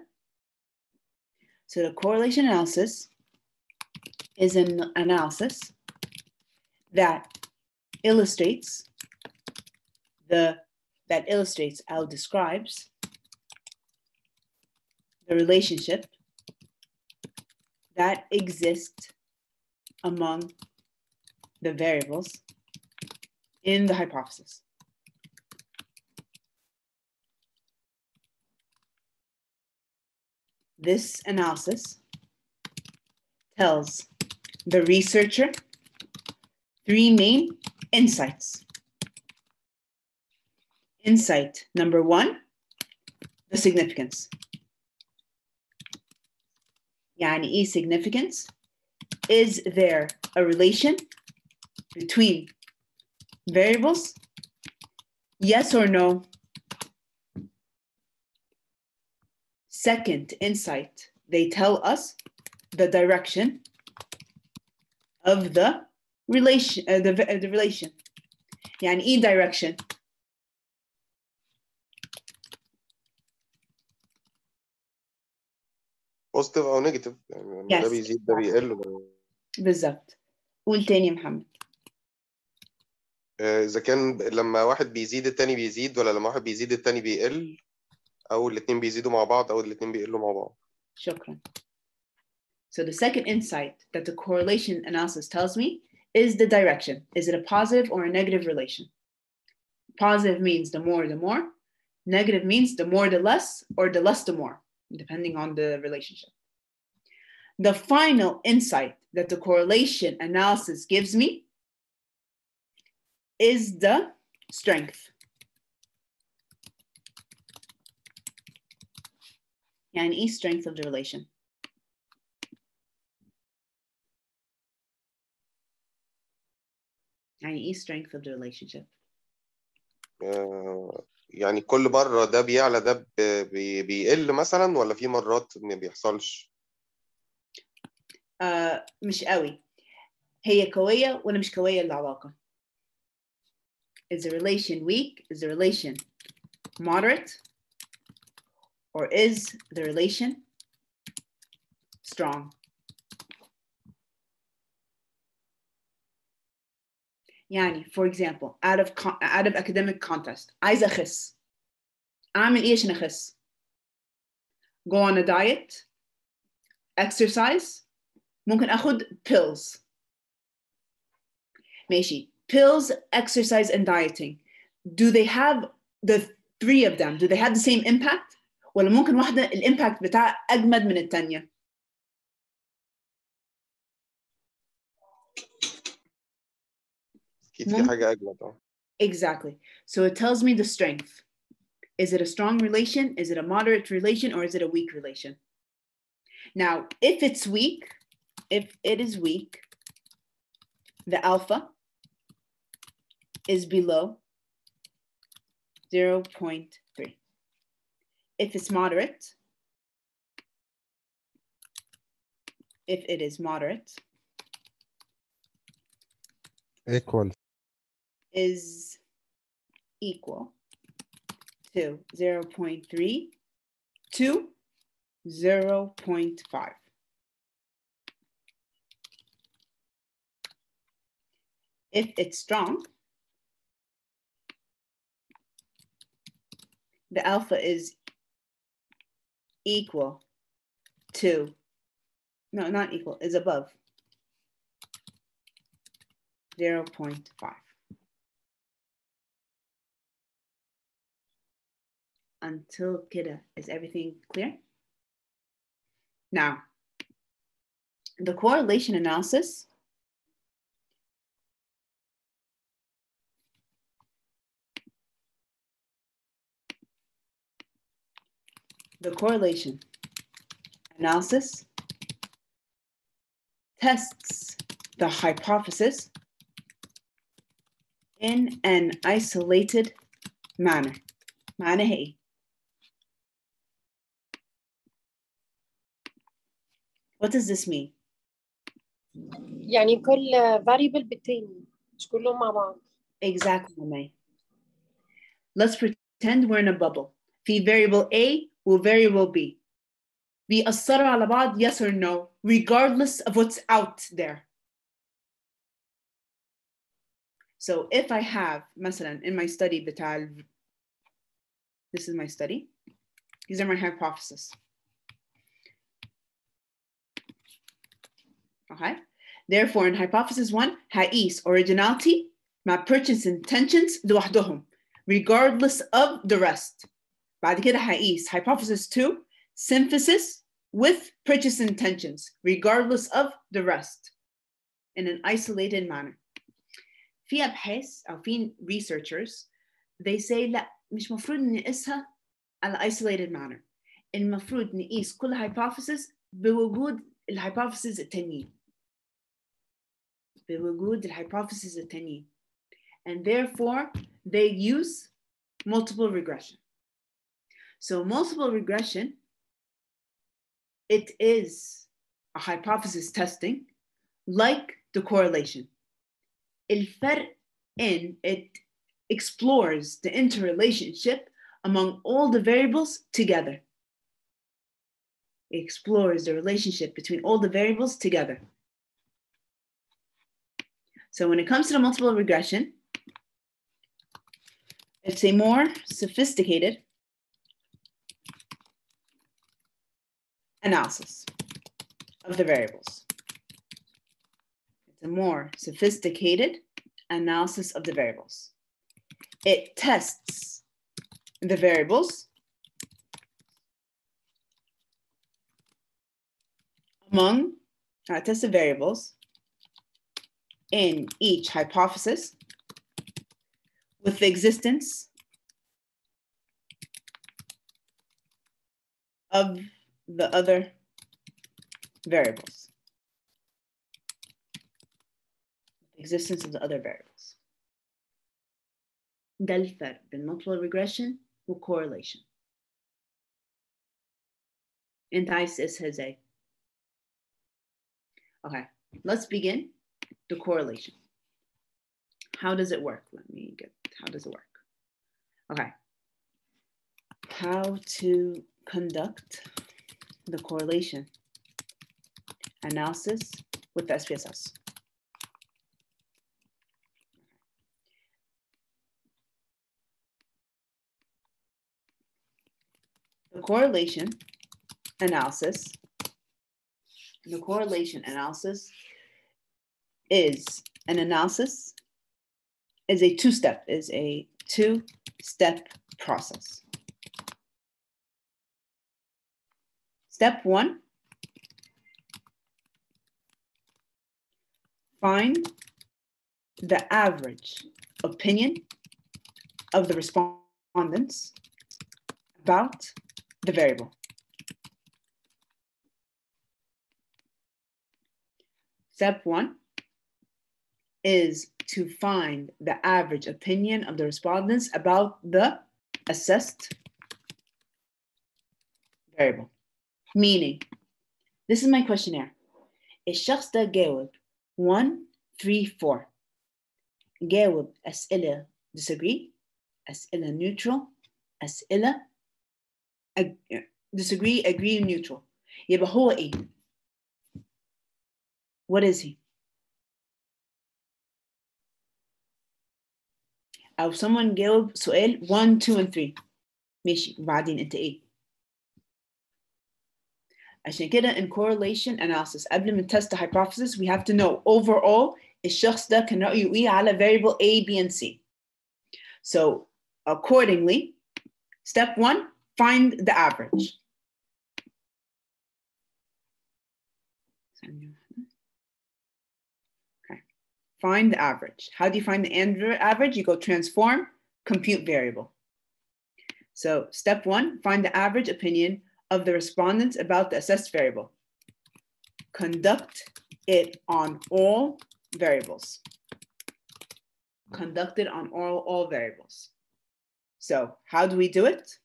[SPEAKER 2] So the correlation analysis is an analysis that illustrates describes the relationship that exists among the variables in the hypothesis. This analysis tells the researcher three main insights. Insight number one, the significance. يعني significance? Is there a relation between variables? Yes or no? Second insight, they tell us the direction of the relation, the relation. يعني direction.
[SPEAKER 4] بوزيتيف او نيجاتيف، يعني لما ده بيزيد ده بيقل.
[SPEAKER 2] بالظبط. قول تاني يا محمد.
[SPEAKER 4] اذا كان لما واحد بيزيد التاني بيزيد، ولا لما واحد بيزيد التاني بيقل، او الاثنين بيزيدوا مع بعض او الاثنين بيقلوا مع بعض.
[SPEAKER 2] شكرا. So the second insight that the correlation analysis tells me is the direction. Is it a positive or a negative relation? Positive means the more, the more. Negative means the more, the less, or the less, the more, depending on the relationship. The final insight that the correlation analysis gives me is the strength. يعني strength of the relation. يعني strength of the relationship.
[SPEAKER 4] يعني كل مرة ده بيعلى ده بيقل مثلا، ولا في مرات ما بيحصلش؟
[SPEAKER 2] مش قوي. هي قوية ولا مش قوية العلاقة؟ Is the relation weak? Is the relation moderate? Or is the relation strong? يعني for example, out of academic context, عايزة أخس. أعمل إيه عشان أخس؟ Go on a diet, exercise, ممكن أخد pills. ماشي. Pills, exercise, and dieting. Do they have the three of them? Do they have the same impact? ولا ممكن واحدة الإمباكت بتاعها أجمد من التانية؟
[SPEAKER 4] أكيد في حاجة أجمد.
[SPEAKER 2] Exactly. So it tells me the strength. Is it a strong relation? Is it a moderate relation? Or is it a weak relation? Now, if it's weak, if it is weak, the alpha is below 0.3. If it's moderate, if it is moderate, is equal to 0.3 to 0.5. If it's strong, the alpha is equal to, no, not equal, is above 0.5. Until كده, is everything clear? Now, the correlation analysis The correlation analysis tests the hypothesis in an isolated manner. معناها إيه؟ What does this mean?
[SPEAKER 3] يعني كل variable بالتاني مش كلهم مع بعض.
[SPEAKER 2] Exactly, May. Let's pretend we're in a bubble. في variable A و variable B. بيأثروا على بعض, yes or no, regardless of what's out there. So if I have, مثلا, in my study بتاع, this is my study. These are my hypotheses. Okay. Therefore, in hypothesis 1, هقيس originality مع purchase intentions لوحدهم, regardless of the rest. بعد كده هقيس hypothesis 2, synthesis with purchase intentions, regardless of the rest, in an isolated manner. في أبحاث أو في researchers, they say لا, مش مفروض نقيسها على isolated manner. المفروض نقيس كل hypothesis بوجود الhypothesis التانيين. بوجود الhypothesis التانيين. And therefore, they use multiple regression. So multiple regression, it is a hypothesis testing like the correlation. الفرق in it explores the interrelationship among all the variables together. It explores the relationship between all the variables together. So when it comes to the multiple regression, it's a more sophisticated analysis of the variables. It's a more sophisticated analysis of the variables. It tests the variables among, tests the variables in each hypothesis with the existence of the other variables. Existence of the other variables. ده الفرق بين multiple regression و correlation. انت عايز تقيسها ازاي؟ Okay, let's begin the correlation. How does it work? Let me get, how does it work? Okay. How to conduct the correlation analysis with the SPSS. The correlation analysis is an analysis, is a two-step process. Step 1, find the average opinion of the respondents about the variable. Step 1 is to find the average opinion of the respondents about the assessed variable. Meaning, this is my questionnaire. الشخص ده جاوب 1, 3, 4. جاوب أسئلة disagree, أسئلة neutral, أسئلة disagree, agree, neutral. يبقى هو إيه؟ What is he? أو someone جاوب سؤال 1, 2, and 3. ماشي, وبعدين أنت إيه؟ عشان كده in correlation analysis قبل ما test the hypothesis we have to know overall الشخص ده كان رأيه إيه على variable A, B, and C. So accordingly, step 1, find the average. Okay, find the average. How do you find the average? You go transform, compute variable. So step 1, find the average opinion of the respondents about the assessed variable. Conduct it on all variables. Conducted on all variables. So how do we do it?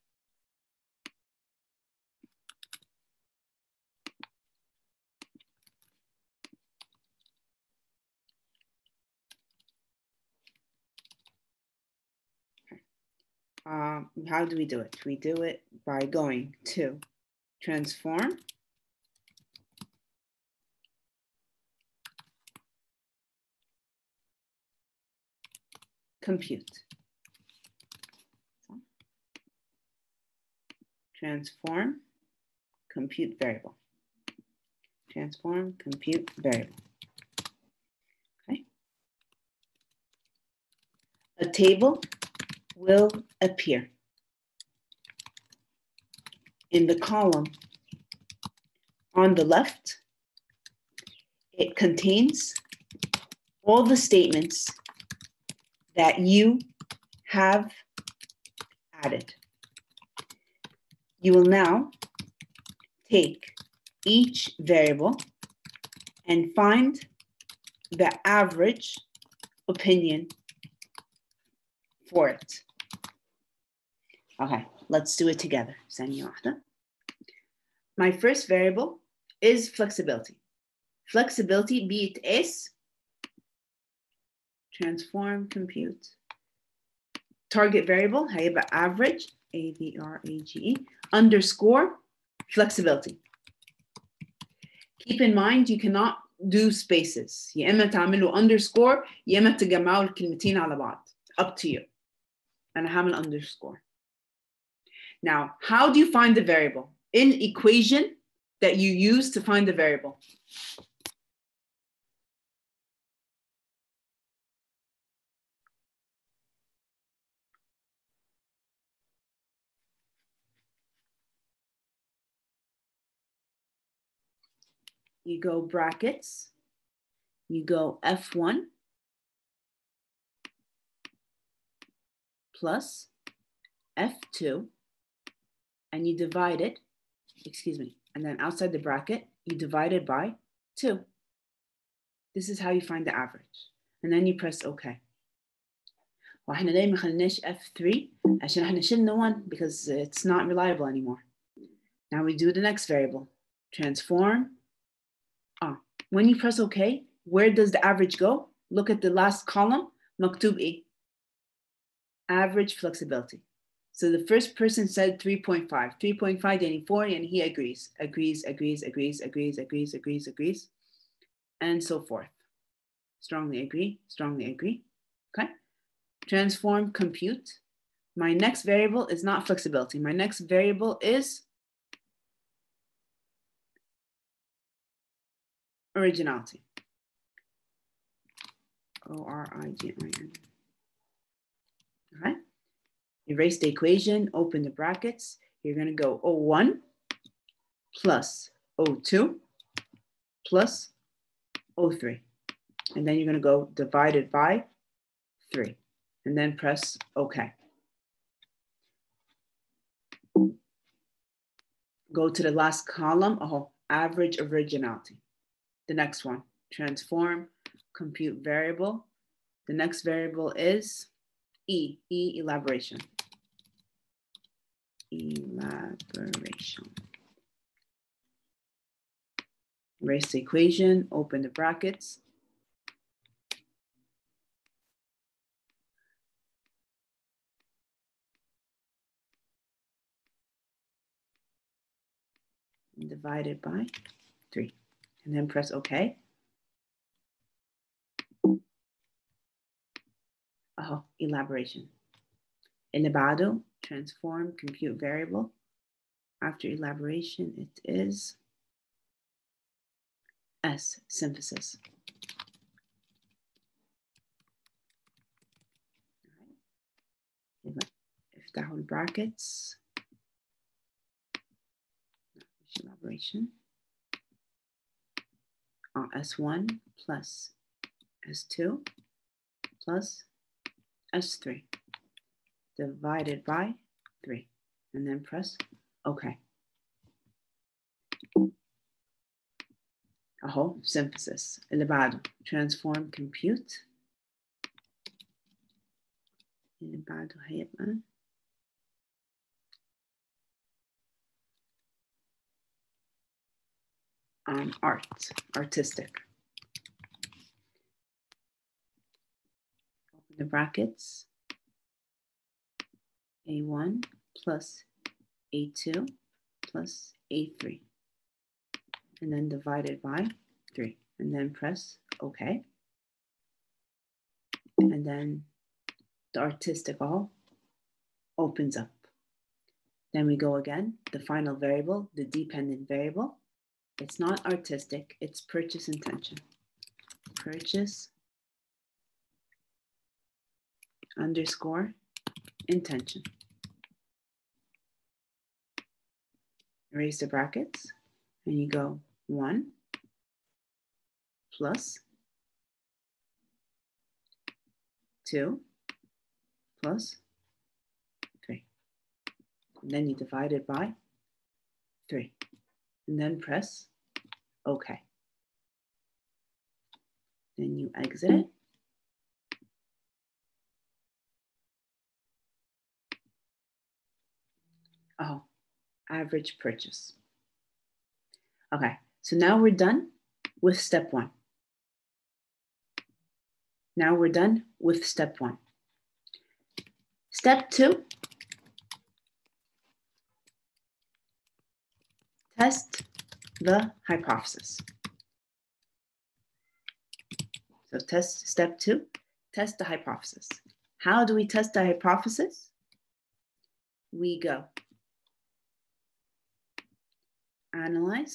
[SPEAKER 2] How do we do it? We do it by going to transform, compute. Transform, compute variable. Transform, compute variable. Okay. A table will appear in the column on the left. It contains all the statements that you have added. You will now take each variable and find the average opinion for it. Okay, let's do it together. My first variable is flexibility. Flexibility بيتقاس transform compute. Target variable هيبقى average average underscore flexibility. Keep in mind you cannot do spaces. يا إما تعملوا underscore يا إما تجمعوا الكلمتين على بعض. Up to you. أنا هعمل underscore. Now, how do you find the variable? In equation that you use to find the variable. You go brackets, you go F1 plus F2, and you divide it, and then outside the bracket, you divide it by 2. This is how you find the average. And then you press OK. وإحنا ليه ما خلناش F3 عشان إحنا شلنا 1 because it's not reliable anymore. Now we do the next variable. Transform. When you press OK, where does the average go? Look at the last column. مكتوب إيه? Average flexibility. So the first person said 3.5. 3.5 يعني 4 and he agrees. Agrees. And so forth. Strongly agree. Okay. Transform compute. My next variable is not flexibility. My next variable is originality. ORIGIN. Okay. Erase the equation, open the brackets. You're going to go O1 plus O2 plus O3. And then you're going to go divided by 3. And then press OK. Go to the last column. Average originality. The next one, transform, compute variable. The next variable is elaboration. Erase the equation, open the brackets. And divide it by 3. And then press OK. Elaboration. اللي بعده, transform, compute variable. After elaboration, it is S, synthesis. افتحوا البراكتس. Elaboration. S1 plus S2 plus S3 divided by 3, and then press OK. أهو synthesis. اللي بعده transform compute. اللي بعده هيبقى artistic. Open the brackets. A1 plus A2 plus A3. And then divided by 3. And then press OK. And then the artistic all opens up. Then we go again, the final variable, the dependent variable. It's not artistic, it's purchase intention. Purchase underscore intention. Erase the brackets, and you go 1 plus 2 plus 3. And then you divide it by 3. And then press OK. Then you exit it. Oh, average purchase. Okay, so now we're done with step 1. Now we're done with step 1. Step 2, test the hypothesis. So step 2, test the hypothesis. How do we test the hypothesis? We go analyze,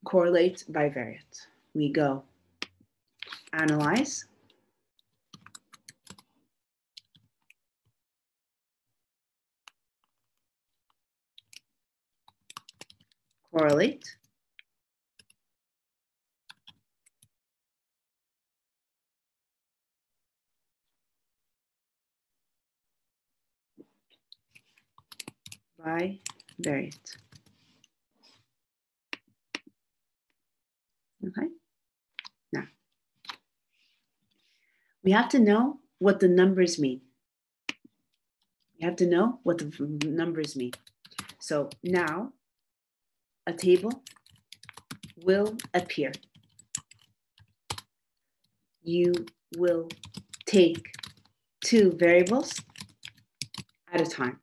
[SPEAKER 2] correlate, bivariate. We go analyze, correlate, bivariate. Okay, now we have to know what the numbers mean. You have to know what the numbers mean. So now a table will appear. You will take 2 variables at a time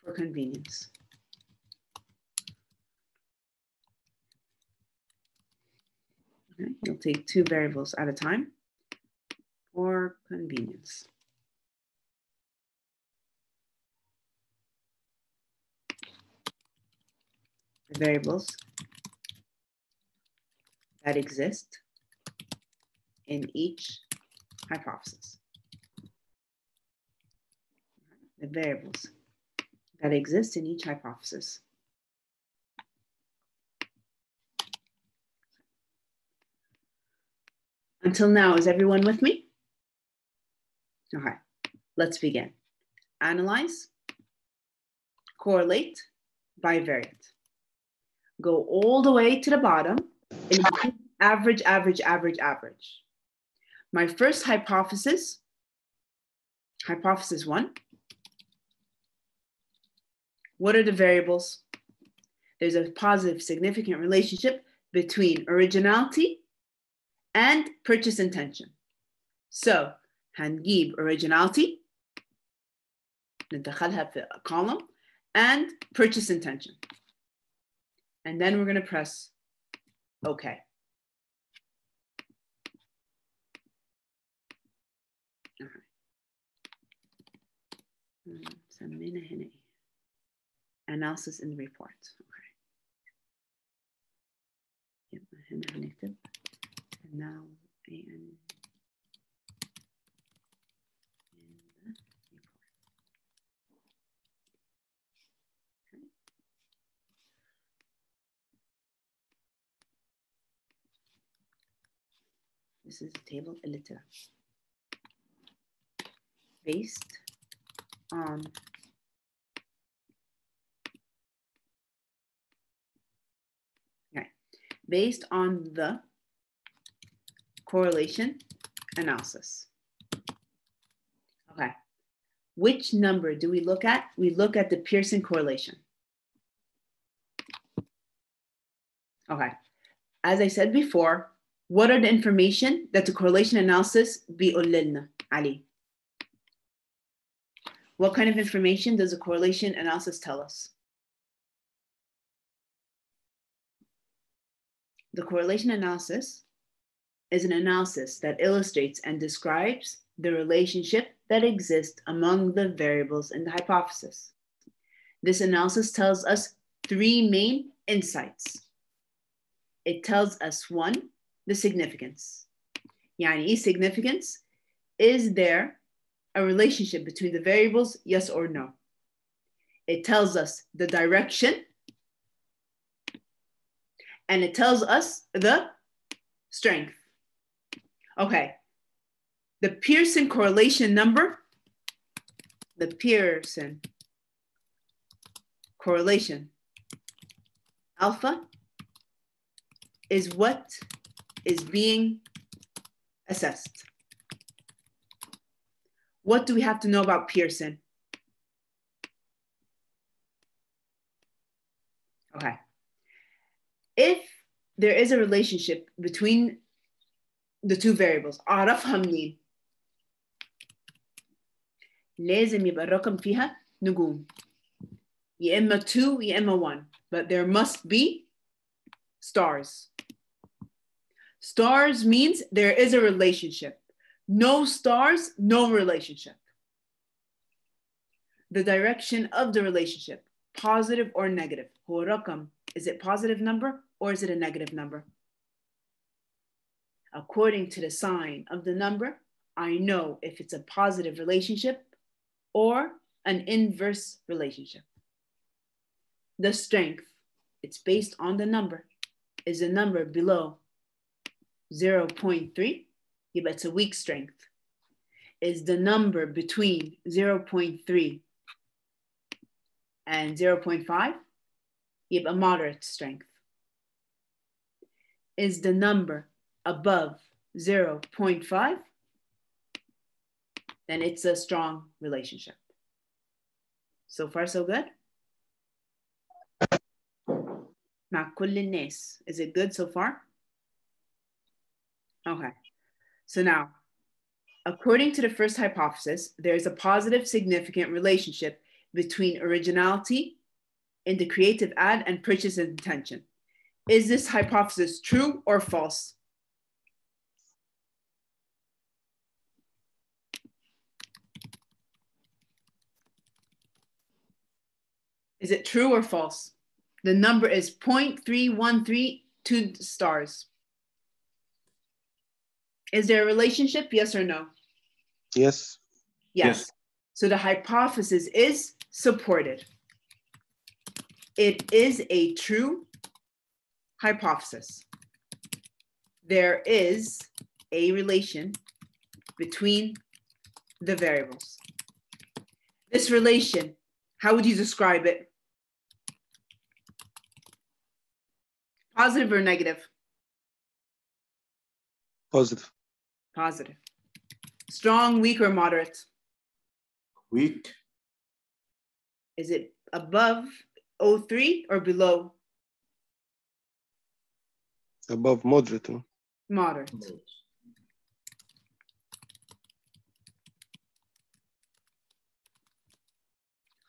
[SPEAKER 2] for convenience. Okay, you'll take 2 variables at a time for convenience. The variables that exist in each hypothesis. The variables that exist in each hypothesis. Until now, is everyone with me? Okay, let's begin. Analyze, correlate, bivariate. Go all the way to the bottom and average, average, average, average. My first hypothesis, hypothesis 1. What are the variables? There's a positive significant relationship between originality and purchase intention. So, هنجيب originality, ندخلها في a column, and purchase intention. And then we're going to press OK. سمينا هنا إيه؟ Analysis in the report. Okay. يبقى هنا هنكتب now in the report. Okay. This is the table اللي based on based on the correlation analysis. Okay. Which number do we look at? We look at the Pearson correlation. Okay. As I said before, what are the information that the correlation analysis بيقول لنا عليه? What kind of information does the correlation analysis tell us? The correlation analysis is an analysis that illustrates and describes the relationship that exists among the variables in the hypothesis. This analysis tells us three main insights. It tells us, one, the significance. يعني significance? Is there a relationship between the variables, yes or no? It tells us the direction, and it tells us the strength. Okay, the Pearson correlation number, the Pearson correlation alpha is what is being assessed. What do we have to know about Pearson? Okay. If there is a relationship between the two variables, أعرفها منين؟ لازم يبقى الرقم فيها نجوم. يا إما 2 يا إما 1, but there must be stars. Stars means there is a relationship. No stars, no relationship. The direction of the relationship, positive or negative. هو رقم, is it positive number or is it a negative number? According to the sign of the number, I know if it's a positive relationship or an inverse relationship. The strength, it's based on the number. Is the number below 0.3? يبقى it's a weak strength. Is the number between 0.3 and 0.5? يبقى moderate strength. Is the number above 0.5? Then it's a strong relationship. So far, so good? مع كل الناس. Is it good so far? Okay. So now, according to the first hypothesis, there is a positive significant relationship between originality in the creative ad and purchase intention. Is this hypothesis true or false? Is it true or false? The number is 0.3132 stars. Is there a relationship? Yes or no?
[SPEAKER 4] Yes.
[SPEAKER 2] Yes. So the hypothesis is supported. It is a true hypothesis. There is a relation between the variables. This relation, how would you describe it? Positive or negative?
[SPEAKER 4] Positive.
[SPEAKER 2] Positive. Strong, weak, or moderate?
[SPEAKER 5] Weak.
[SPEAKER 2] Is it above 0.3 or below?
[SPEAKER 4] Above moderate.
[SPEAKER 2] Moderate.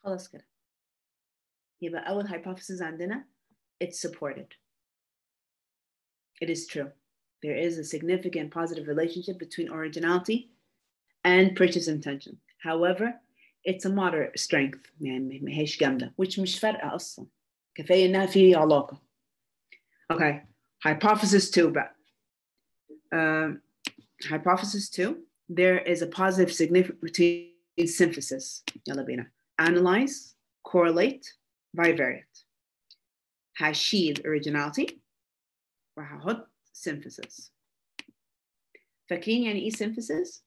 [SPEAKER 2] خلاص كده. يبقى أول hypothesis عندنا, it's supported. It is true. There is a significant positive relationship between originality and purchase intention. However, it's a moderate strength, يعني ما هيش جامدة, which مش فارقة أصلا. كفاية إنها في علاقة. Okay, hypothesis 2 بقى. Hypothesis 2, there is a positive significance between synthesis. يلا بينا. Analyze, correlate, bivariate. هشيل originality وهحط synthesis. فاكرين يعني ايه synthesis؟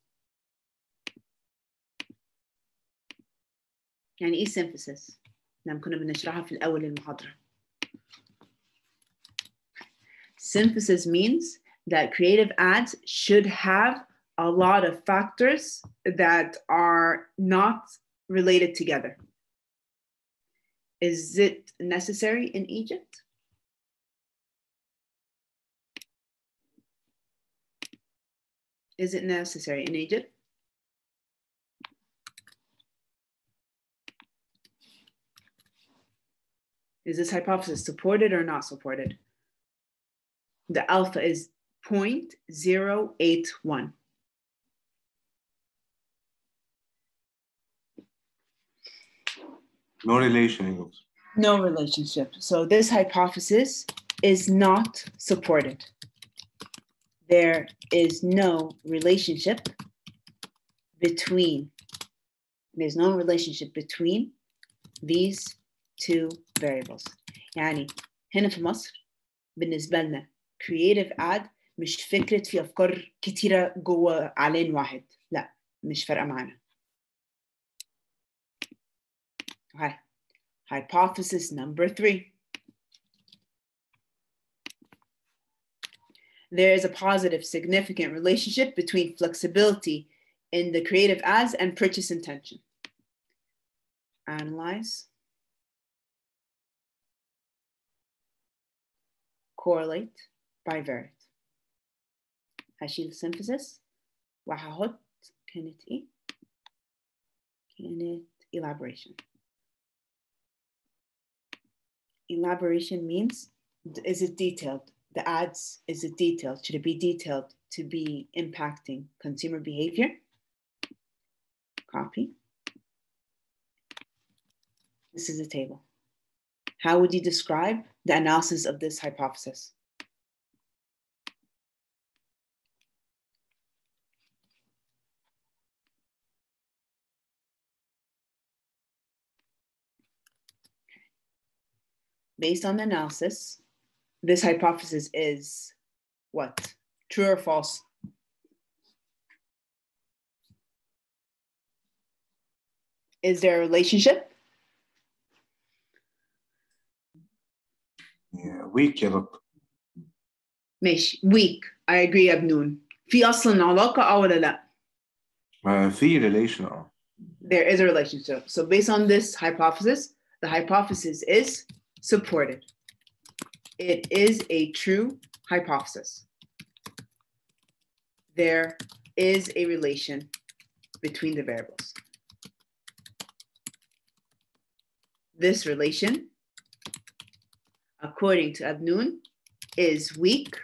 [SPEAKER 2] يعني ايه synthesis؟ لما كنا بنشرحها في الأول المحاضرة. Synthesis means that creative ads should have a lot of factors that are not related together. Is it necessary in Egypt? Is it necessary in Egypt? Is this hypothesis supported or not supported? The alpha is 0.081.
[SPEAKER 5] No relation.
[SPEAKER 2] No relationship. So this hypothesis is not supported. There is no relationship between, these two variables. يعني هنا في مصر بالنسبة لنا creative ad مش فكرة في أفكار كتيرة جوه علين واحد. لا، مش فارقة معانا. Okay. Hypothesis number 3. There is a positive, significant relationship between flexibility in the creative ads and purchase intention. Analyze. Correlate, bivariate. هشيل synthesis وهحط كانت إيه؟ كانت elaboration. Elaboration means, is it detailed? The ads, is it detailed? Should it be detailed to be impacting consumer behavior? Copy. This is a table. How would you describe the analysis of this hypothesis? Based on the analysis, this hypothesis is what? True or false? Is there a relationship?
[SPEAKER 5] Yeah, weak يا دكتور.
[SPEAKER 2] ماشي, weak. I agree أبنون. في أصلاً علاقة أو ولا لا؟
[SPEAKER 5] في relation.
[SPEAKER 2] There is a relationship. So based on this hypothesis, the hypothesis is supported. It is a true hypothesis. There is a relation between the variables. This relation, according to Abnoun, is weak.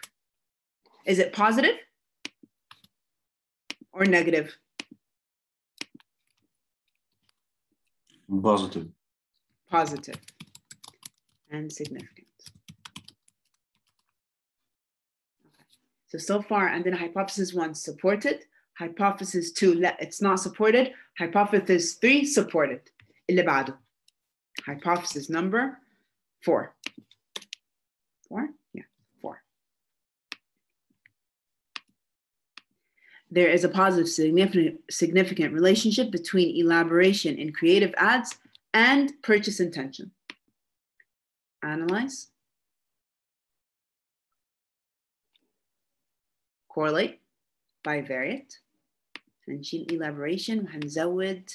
[SPEAKER 2] Is it positive or negative?
[SPEAKER 5] Positive.
[SPEAKER 2] Positive and significant. Okay. So far, and then hypothesis 1 supported, hypothesis 2, it's not supported, hypothesis 3 supported. اللي بعده. Hypothesis number 4. 4? Yeah, 4. There is a positive, significant relationship between elaboration in creative ads and purchase intention. Analyze. Correlate, bivariate. هنشيل elaboration وهنزود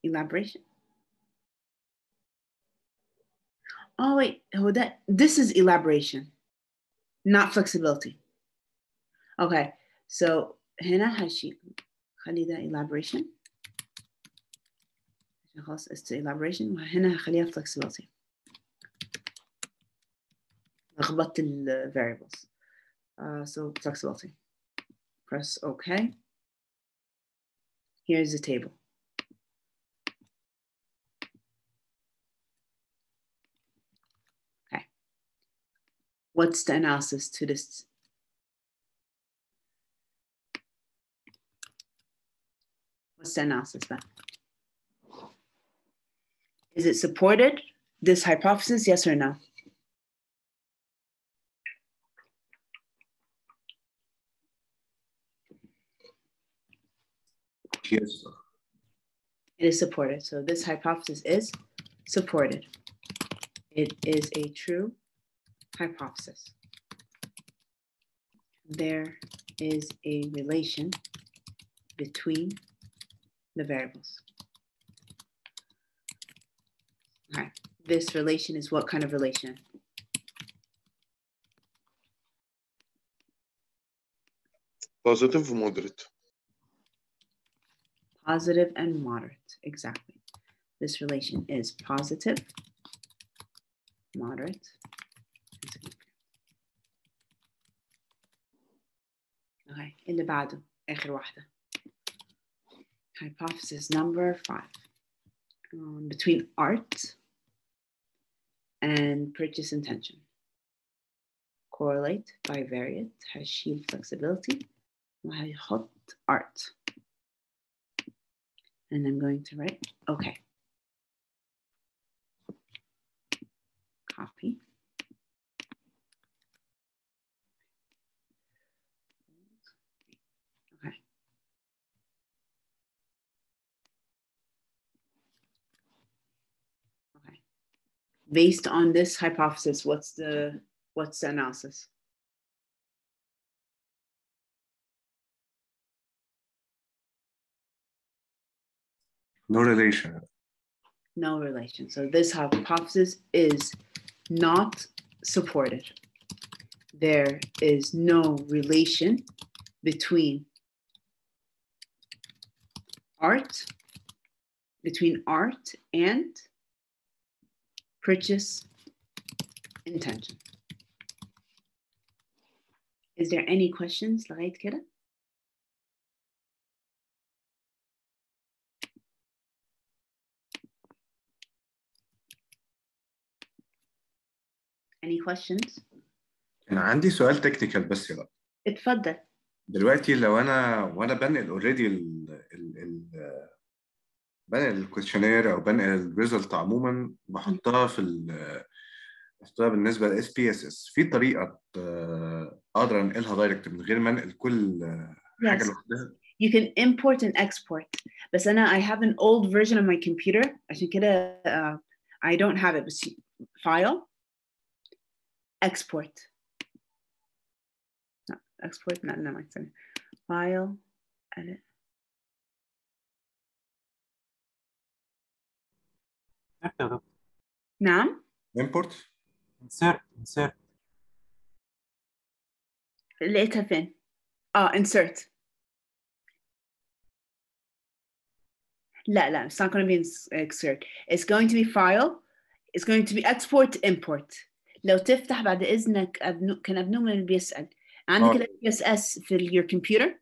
[SPEAKER 2] elaboration. Oh wait, this is elaboration, not flexibility. Okay, so هنا هشيل خلي ده elaboration. خلاص است elaboration وهنا هخليها flexibility. لخبطت ال variables. So flexibility. Press OK. Here's the table. Okay. What's the analysis to this? What's the analysis then? Is it supported, this hypothesis, yes or no?
[SPEAKER 5] Yes.
[SPEAKER 2] It is supported. So this hypothesis is supported. It is a true hypothesis. There is a relation between the variables. Okay. This relation is what kind of relation?
[SPEAKER 4] positive ومودريت.
[SPEAKER 2] Positive and moderate, exactly. This relation is positive, moderate, and significant. Okay, اللي بعده آخر واحدة. Hypothesis number 5. Between art and purchase intention. Correlate, bivariate, هشيل flexibility, وهيحط art. And I'm going to write, okay. Copy. Okay. Okay. Based on this hypothesis, what's the analysis?
[SPEAKER 5] No relation.
[SPEAKER 2] No relation. So this hypothesis is not supported. There is no relation between art and purchase intention. Is there any questions لغاية كده؟ Any questions?
[SPEAKER 5] أنا عندي سؤال تكنيكال بس يا رب.
[SPEAKER 2] اتفضل.
[SPEAKER 5] دلوقتي لو وانا بنقل اوريدي بنقل الكويشنير او بنقل الريزلت عموما بحطها بحطها بالنسبه للاس بي اس اس في طريقه اقدر انقلها دايركت من غير ما انقل كل حاجه لوحدها.
[SPEAKER 2] You can import and export. بس أنا I have an old version of my computer عشان كده I don't have it. بس file export. No, export. No, my son. File edit. نعم.
[SPEAKER 5] import.
[SPEAKER 10] insert.
[SPEAKER 2] لقيتها فين؟ insert. لا, it's not going to be insert. It's going to be file. It's going to be export import. لو تفتح بعد إذنك كان أبنو من اللي بيسأل. عندك ال SPSS في your computer؟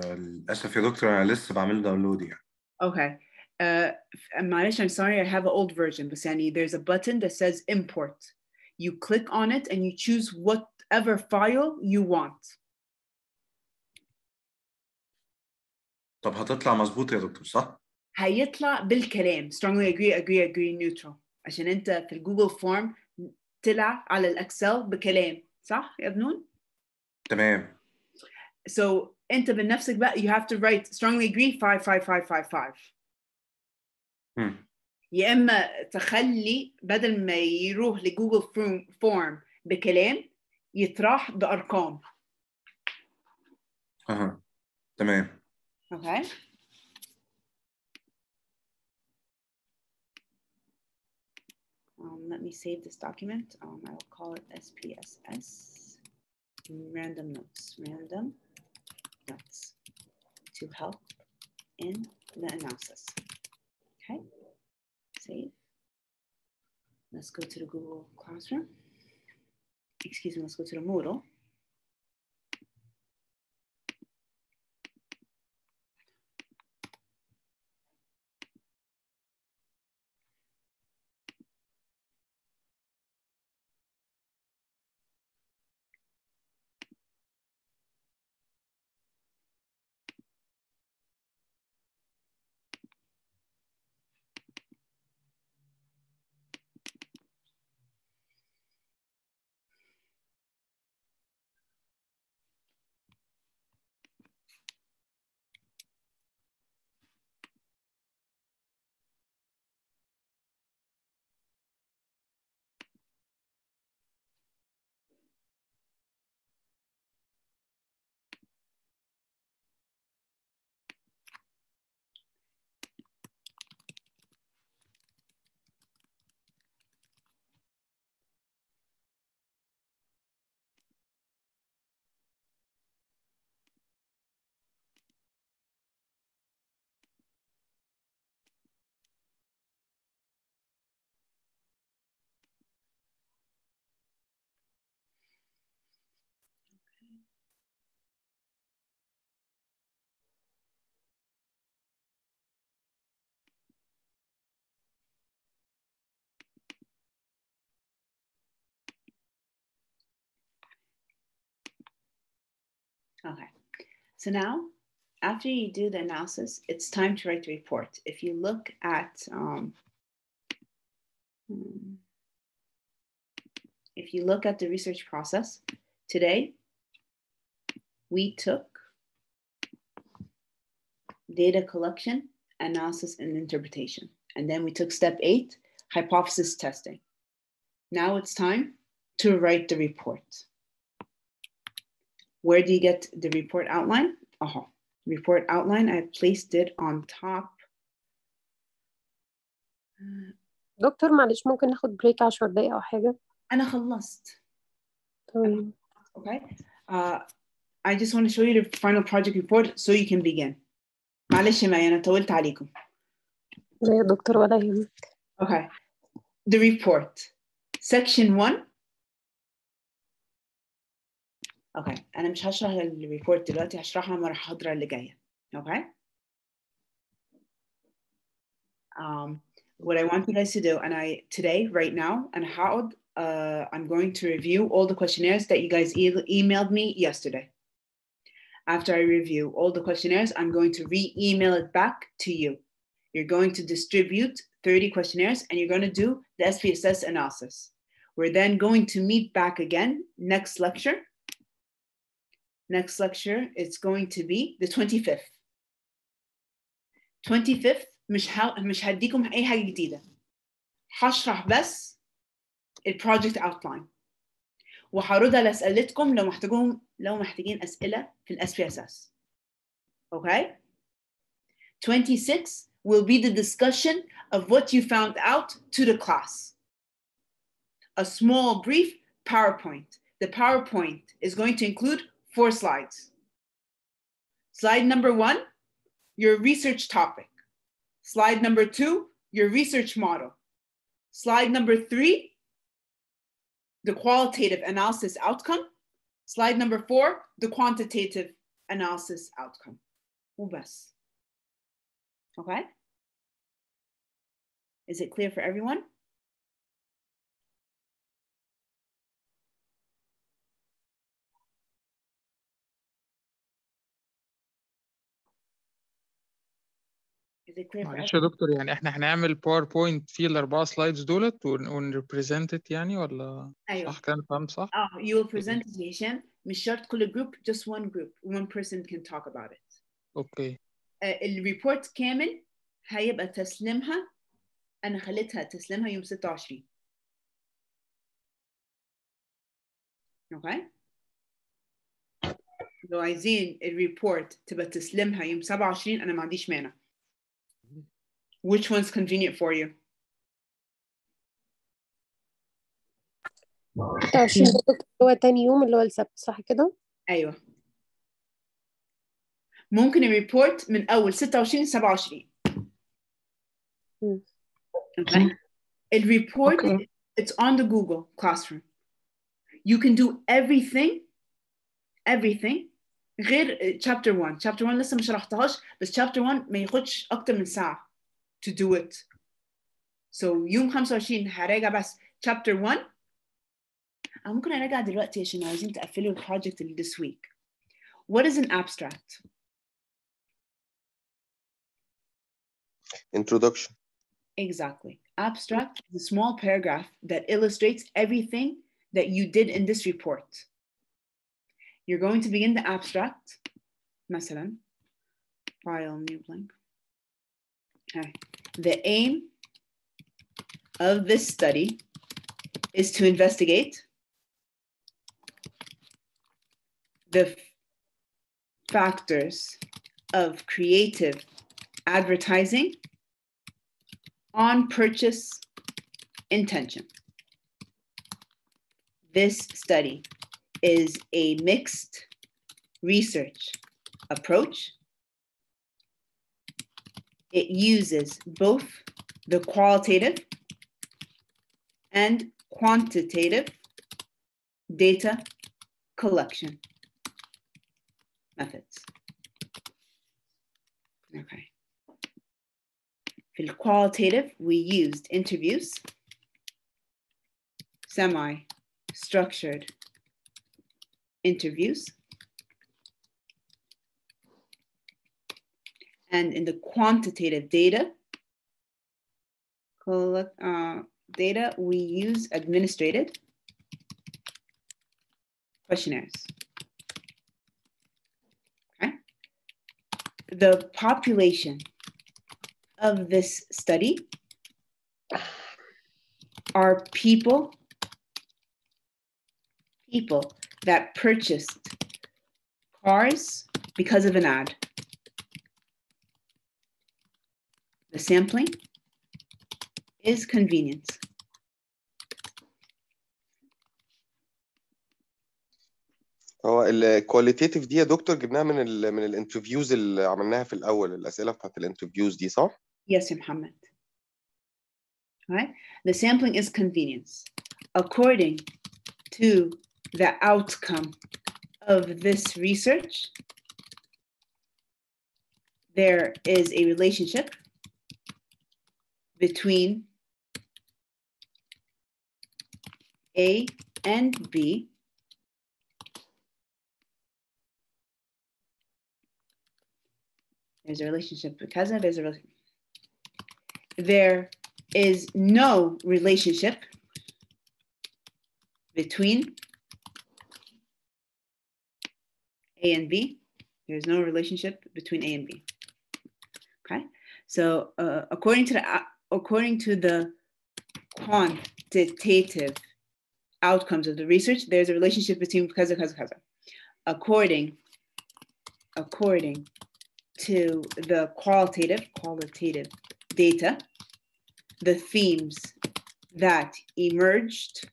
[SPEAKER 5] للأسف يا دكتور أنا لسه بعمل داونلود يعني.
[SPEAKER 2] Okay. معلش, I'm sorry, I have an old version. بس يعني there's a button that says import. You click on it and you choose whatever file you want.
[SPEAKER 5] طب هتطلع مظبوط يا دكتور صح؟
[SPEAKER 2] هيطلع بالكلام strongly agree neutral عشان انت في الجوجل فورم طلع على الاكسل بكلام صح يا بنون؟
[SPEAKER 5] تمام.
[SPEAKER 2] So انت بنفسك بقى you have to write strongly agree 55555. يا اما تخلي بدل ما يروح لجوجل فورم بكلام يطرح بارقام.
[SPEAKER 5] تمام.
[SPEAKER 2] Okay. Let me save this document. I will call it SPSS random notes to help in the analysis. Okay, save. Let's go to the Google Classroom. Excuse me, let's go to the Moodle. Okay. So now, after you do the analysis, it's time to write the report. If you look at the research process, today we took data collection, analysis, and interpretation. And then we took step 8, hypothesis testing. Now it's time to write the report. Where do you get the report outline? Report outline, I placed it on top.
[SPEAKER 3] دكتور معلش ممكن ناخد بريك 10 دقايق أو حاجة؟
[SPEAKER 2] أنا خلصت.
[SPEAKER 3] تمام.
[SPEAKER 2] Okay. I just want to show you the final project report so you can begin. معلش ما أنا طولت عليكم.
[SPEAKER 3] لا يا دكتور ولا يهمك.
[SPEAKER 2] Okay. The report. Section 1. Okay. أنا مش هشرح الريبورت دلوقتي، هشرحها المحاضرة اللي جاية. Okay. What I want you guys to do, and today, right now, and how I'm going to review all the questionnaires that you guys emailed me yesterday. After I review all the questionnaires, I'm going to re-email it back to you. You're going to distribute 30 questionnaires and you're going to do the SPSS analysis. We're then going to meet back again next lecture. Next lecture, it's going to be the 25th. 25th, مش هديكم أي حاجة جديدة. هشرح بس البروجكت outline. وهرد على أسئلتكم لو محتاجين أسئلة في ال SPSS. Okay? 26 will be the discussion of what you found out to the class. A small, brief PowerPoint. The PowerPoint is going to include 4 slides. Slide number 1, your research topic. Slide number 2, your research model. Slide number 3, the qualitative analysis outcome. Slide number 4, the quantitative analysis outcome. وبس. Okay? Is it clear for everyone? Is it clear for
[SPEAKER 6] معلش يا
[SPEAKER 2] everyone?
[SPEAKER 6] دكتور، يعني احنا هنعمل باوربوينت فيه ال4 سلايدز دولت ونريبريزنت يعني، ولا
[SPEAKER 2] أيوة.
[SPEAKER 6] صح كده أنا فاهم صح؟
[SPEAKER 2] You will present it هشام. مش شرط كل group, just one group. One person can talk about it.
[SPEAKER 6] اوكي.
[SPEAKER 2] الريبورت كامل هيبقى تسليمها، أنا خليتها تسليمها يوم 26. Okay? لو عايزين الريبورت تبقى تسليمها يوم 27 أنا ما عنديش مانع. Which one's convenient for you?
[SPEAKER 3] 26 هو تاني يوم اللي هو السبت صح كده؟
[SPEAKER 2] أيوة. ممكن الريبورت من أول 26 27. Okay? الريبورت
[SPEAKER 6] Okay.
[SPEAKER 2] it's on the Google Classroom. You can do everything غير chapter 1. Chapter 1 لسه ما شرحتهاش، بس chapter 1 ما ياخدش أكتر من ساعة to do it. So يوم 25 هراجع بس chapter 1. أنا ممكن أراجع دلوقتي عشان عايزين تقفلوا البروجكت this week. What is an abstract?
[SPEAKER 4] Introduction.
[SPEAKER 2] Exactly. Abstract is a small paragraph that illustrates everything that you did in this report. You're going to begin the abstract. مثلا, file, new blank. Okay. The aim of this study is to investigate the factors of creative advertising on purchase intention. This study is a mixed research approach. It uses both the qualitative and quantitative data collection methods. Okay. For the qualitative, we used interviews, semi-structured interviews, And in the quantitative data, we use administrated questionnaires. Okay. The population of this study are people that purchased cars because of an ad. The sampling is convenience.
[SPEAKER 4] هو الكواليتيتيف دي يا دكتور جبناها من الانترفيوز اللي عملناها في الاول، الاسئله بتاعت الانترفيوز دي صح؟
[SPEAKER 2] Yes, Muhammad. All right. The sampling is convenience. According to the outcome of this research, there is a relationship between A and B. There's a relationship because of, there's a relationship. There is no relationship between A and B. There's no relationship between A and B. Okay, so according to the quantitative outcomes of the research, there's a relationship between kaza. According to the qualitative data, the themes that emerged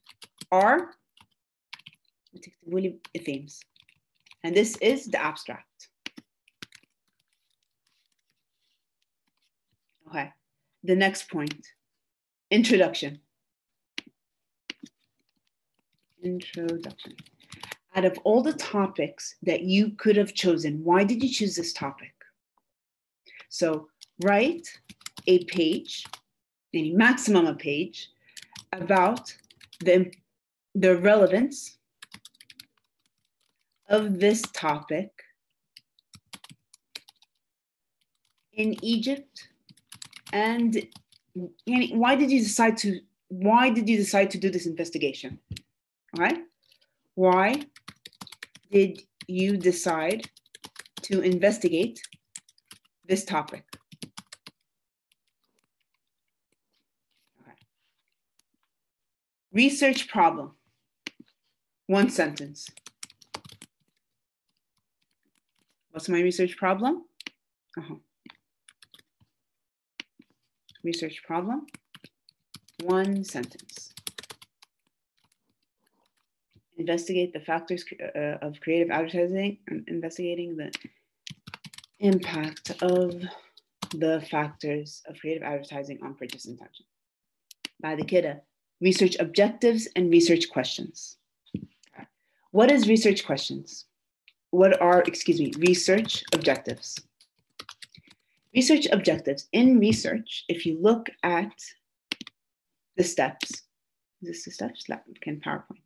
[SPEAKER 2] are themes. And this is the abstract. Okay, the next point, introduction. Out of all the topics that you could have chosen, why did you choose this topic? So write a page, a maximum a page, about the relevance of this topic in Egypt, and why did you decide to do this investigation? All right, why did you decide to investigate this topic? Okay. Research problem, 1 sentence. What's my research problem? Research problem, 1 sentence. Investigate the factors of creative advertising, investigating the impact of the factors of creative advertising on purchase intention. بعد كده, research objectives and research questions. What is research questions? What are, research objectives? Research objectives. In research, if you look at the steps, is this the steps? لا, كان PowerPoint.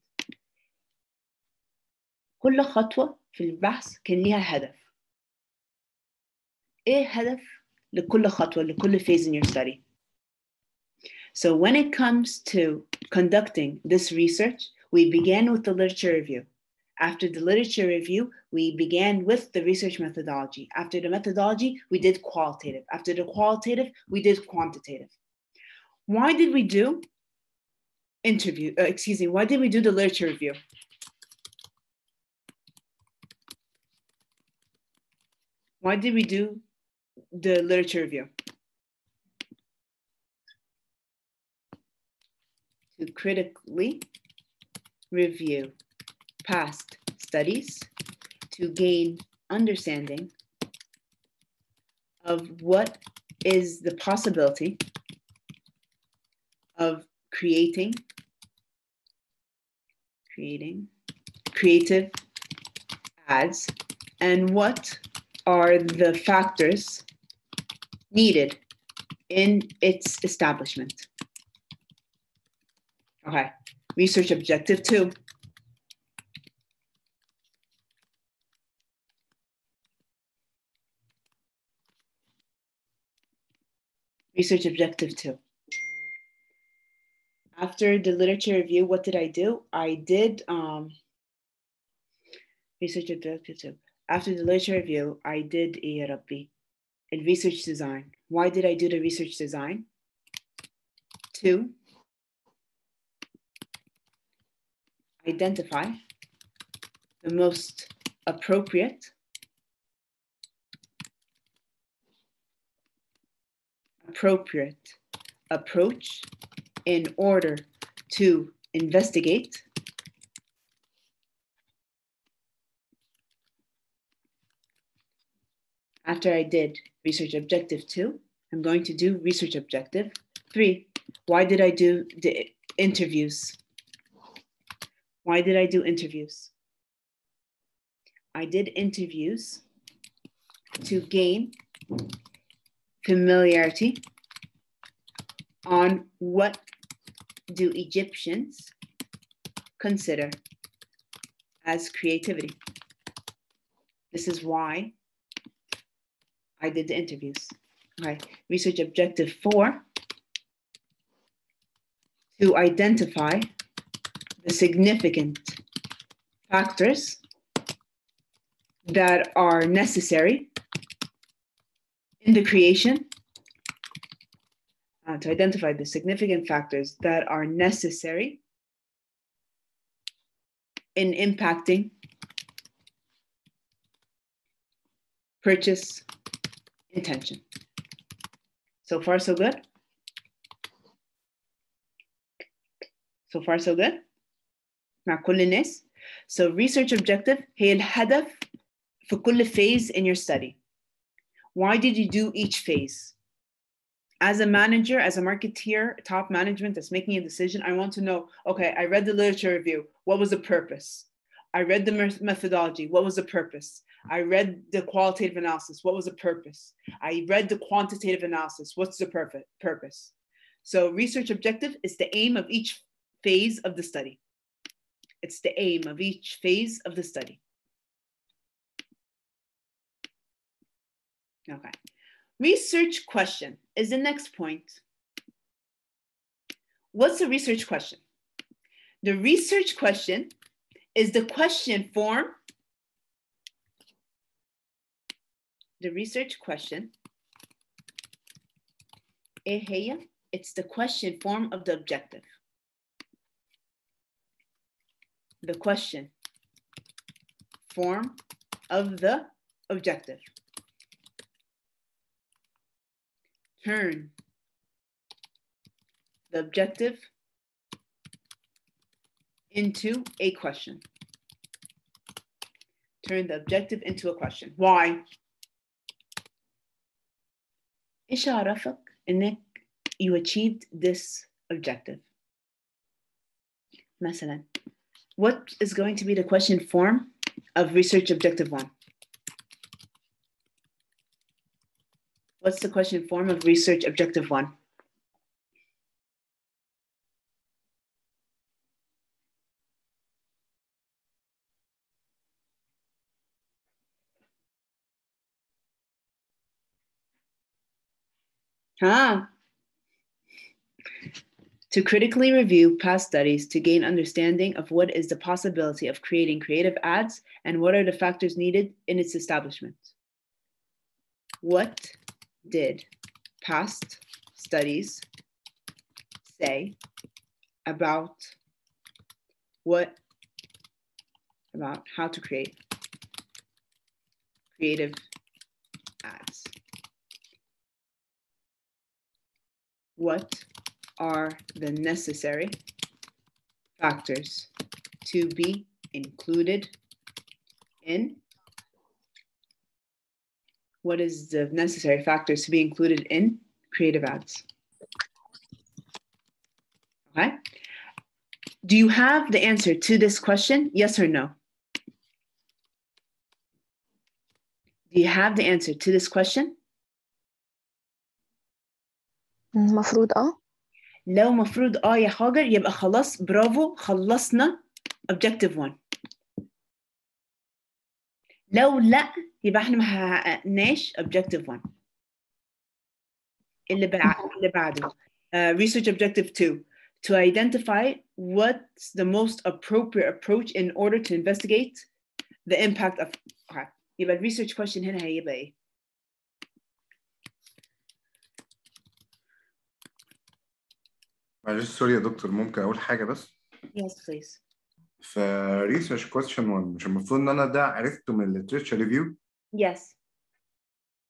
[SPEAKER 2] كل خطوة في البحث كان ليها هدف. إيه هدف لكل خطوة, لكل phase in your study? So when it comes to conducting this research, we began with the literature review. After the literature review, we began with the research methodology. After the methodology, we did qualitative. After the qualitative, we did quantitative. Why did we do why did we do the literature review? Why did we do the literature review? To critically review past studies to gain understanding of what is the possibility of creating creative ads, and what are the factors needed in its establishment. Okay, research objective 2. Research objective 2. After the literature review, what did I do? I did research objective 2. After the literature review, I did research design. Why did I do the research design? 2, identify the most appropriate approach in order to investigate After I did research objective 2, I'm going to do research objective 3. Why did I do the interviews? Why did I do interviews? I did interviews to gain familiarity on what do Egyptians consider as creativity. This is why I did the interviews. Okay. Research objective 4, to identify the significant factors that are necessary in the creation, to identify the significant factors that are necessary in impacting purchase intention. So far, so good? So far, so good? مع كل الناس. So research objective هي الهدف في كل phase in your study. Why did you do each phase? As a manager, as a marketeer, top management that's making a decision, I want to know, okay, I read the literature review. What was the purpose? I read the methodology. What was the purpose? I read the qualitative analysis. What was the purpose? I read the quantitative analysis. What's the purpose? So research objective is the aim of each phase of the study. It's the aim of each phase of the study. Okay. Research question is the next point. What's the research question? The research question is the question form. The research question, it's the question form of the objective. The question form of the objective. Turn the objective into a question. Turn the objective into a question. Why? إيش عرفك إنك you achieved this objective? مثلا, what is going to be the question form of research objective 1? What's the question form of research objective 1? To critically review past studies to gain understanding of what is the possibility of creating creative ads and what are the factors needed in its establishment. What did past studies say about how to create creative ads? What are the necessary factors to be included in? What is the necessary factors to be included in creative ads? Okay. Do you have the answer to this question? Yes or no? Do you have the answer to this question?
[SPEAKER 11] المفروض
[SPEAKER 2] لو مفروض يا حاجر يبقى خلاص برافو خلصنا objective 1. لو لا يبقى احنا ما حققناش objective 1. اللي بعده. Research objective 2. To identify what's the most appropriate approach in order to investigate the impact of. Okay. يبقى research question هنا هيبقى ايه؟
[SPEAKER 5] معلش سوري يا دكتور، ممكن اقول حاجه بس؟
[SPEAKER 2] Yes, please.
[SPEAKER 5] ف research question 1 مش المفروض ان انا ده عرفته من literature review؟
[SPEAKER 2] Yes.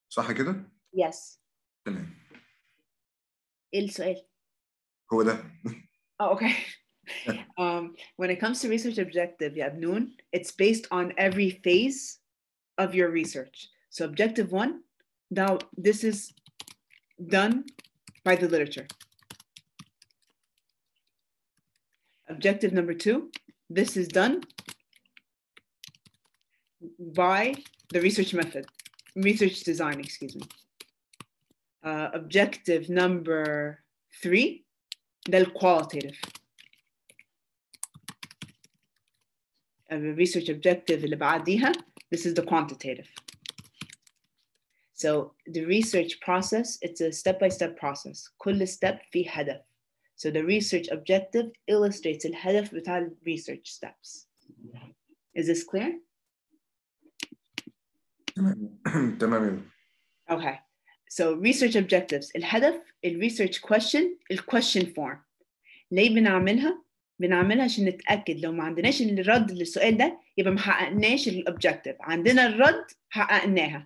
[SPEAKER 5] صح كده؟
[SPEAKER 2] Yes.
[SPEAKER 5] تمام.
[SPEAKER 2] ايه السؤال؟
[SPEAKER 5] هو ده.
[SPEAKER 2] Oh, okay. When it comes to research objective, يا بنون, it's based on every phase of your research. So objective 1, now this is done by the literature. Objective number 2, this is done by the research method, research design, excuse me. Objective number 3, the qualitative. Research objective اللي بعديها, this is the quantitative. So the research process, it's a step-by-step process. كل step فيه هدف. So the research objective illustrates الهدف بتاع research steps. Is this clear?
[SPEAKER 5] تمام.
[SPEAKER 2] Okay. So research objectives. الهدف, research question, question form. ليه بنعملها؟ بنعملها عشان نتأكد لو ما عندناش الرد للسؤال ده يبقى ما حققناش الobjective. عندنا الرد حققناها.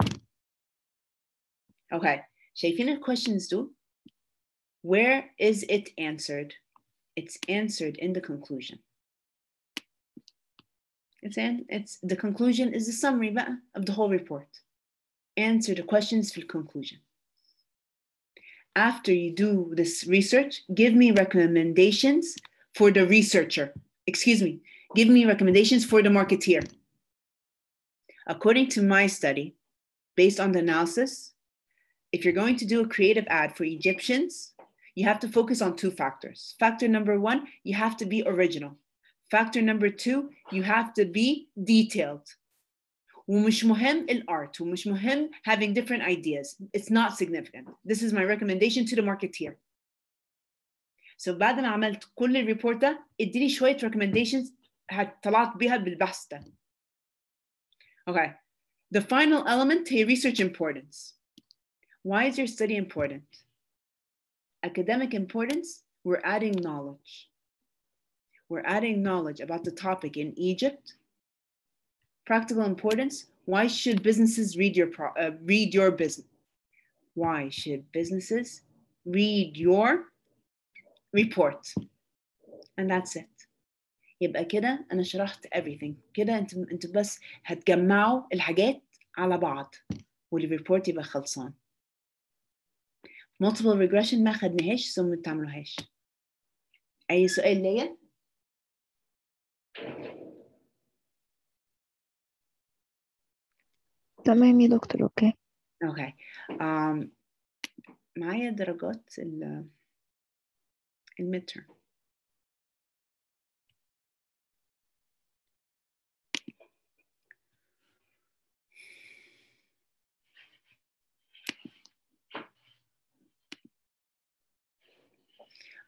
[SPEAKER 2] Okay. شايفين الquestions دول؟ Where is it answered? It's answered in the conclusion. It's the conclusion is the summary بقى of the whole report. Answer the questions في conclusion. After you do this research, give me recommendations for the researcher. Excuse me, give me recommendations for the marketeer. According to my study, based on the analysis, if you're going to do a creative ad for Egyptians, you have to focus on 2 factors. Factor number 1, you have to be original. Factor number 2, you have to be detailed. ومش مهم الart, ومش مهم having different ideas. It's not significant. This is my recommendation to the marketeer. So بعد ما عملت كل الريبورت ده, اديني شوية recommendations طلعت بيها بالبحث ده. Okay. The final element هي research importance. Why is your study important? Academic importance, we're adding knowledge. We're adding knowledge about the topic in Egypt. Practical importance, why should businesses read your business? Why should businesses read your report? And that's it. يبقى كده أنا شرحت everything. كده انتوا بس هتجمعوا الحاجات على بعض والريبورت يبقى خلصان. Multiple regression ما خدناهاش ثم ما تعملوهاش. أي سؤال ليا؟
[SPEAKER 11] تمام يا دكتور. اوكي.
[SPEAKER 2] Okay. معايا درجات الميدترم.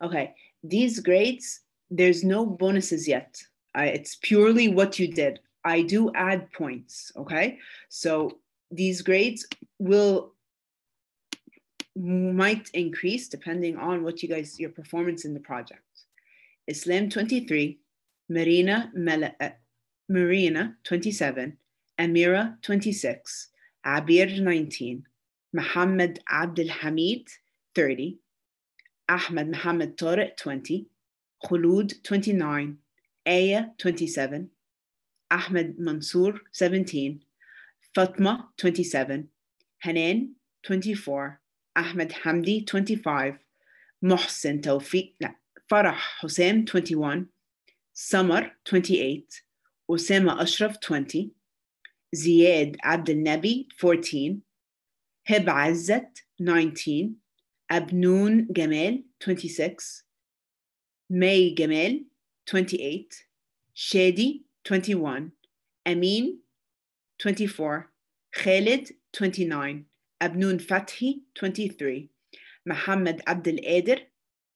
[SPEAKER 2] Okay, these grades, there's no bonuses yet. It's purely what you did. I do add points, okay? So these grades might increase depending on what your performance in the project. Islam 23, Marina 27, Amira 26, Abir 19, Muhammad Abdul Hamid 30, Ahmed Muhammad Tariq 20, Khulud 29, Aya 27, Ahmed Mansour 17, Fatma 27, Hanan 24, Ahmed Hamdi 25, Mohsen Tawfiq, Farah Hussein 21, Samar 28, Osama Ashraf 20, Ziyad Abdel Nabi 14, Hib Azzat 19, Abnoon Gamal 26, May Gamal 28, Shadi 21, Amin 24, Khalid 29, Abnoon Fathi 23, Muhammad Abdel Qadir,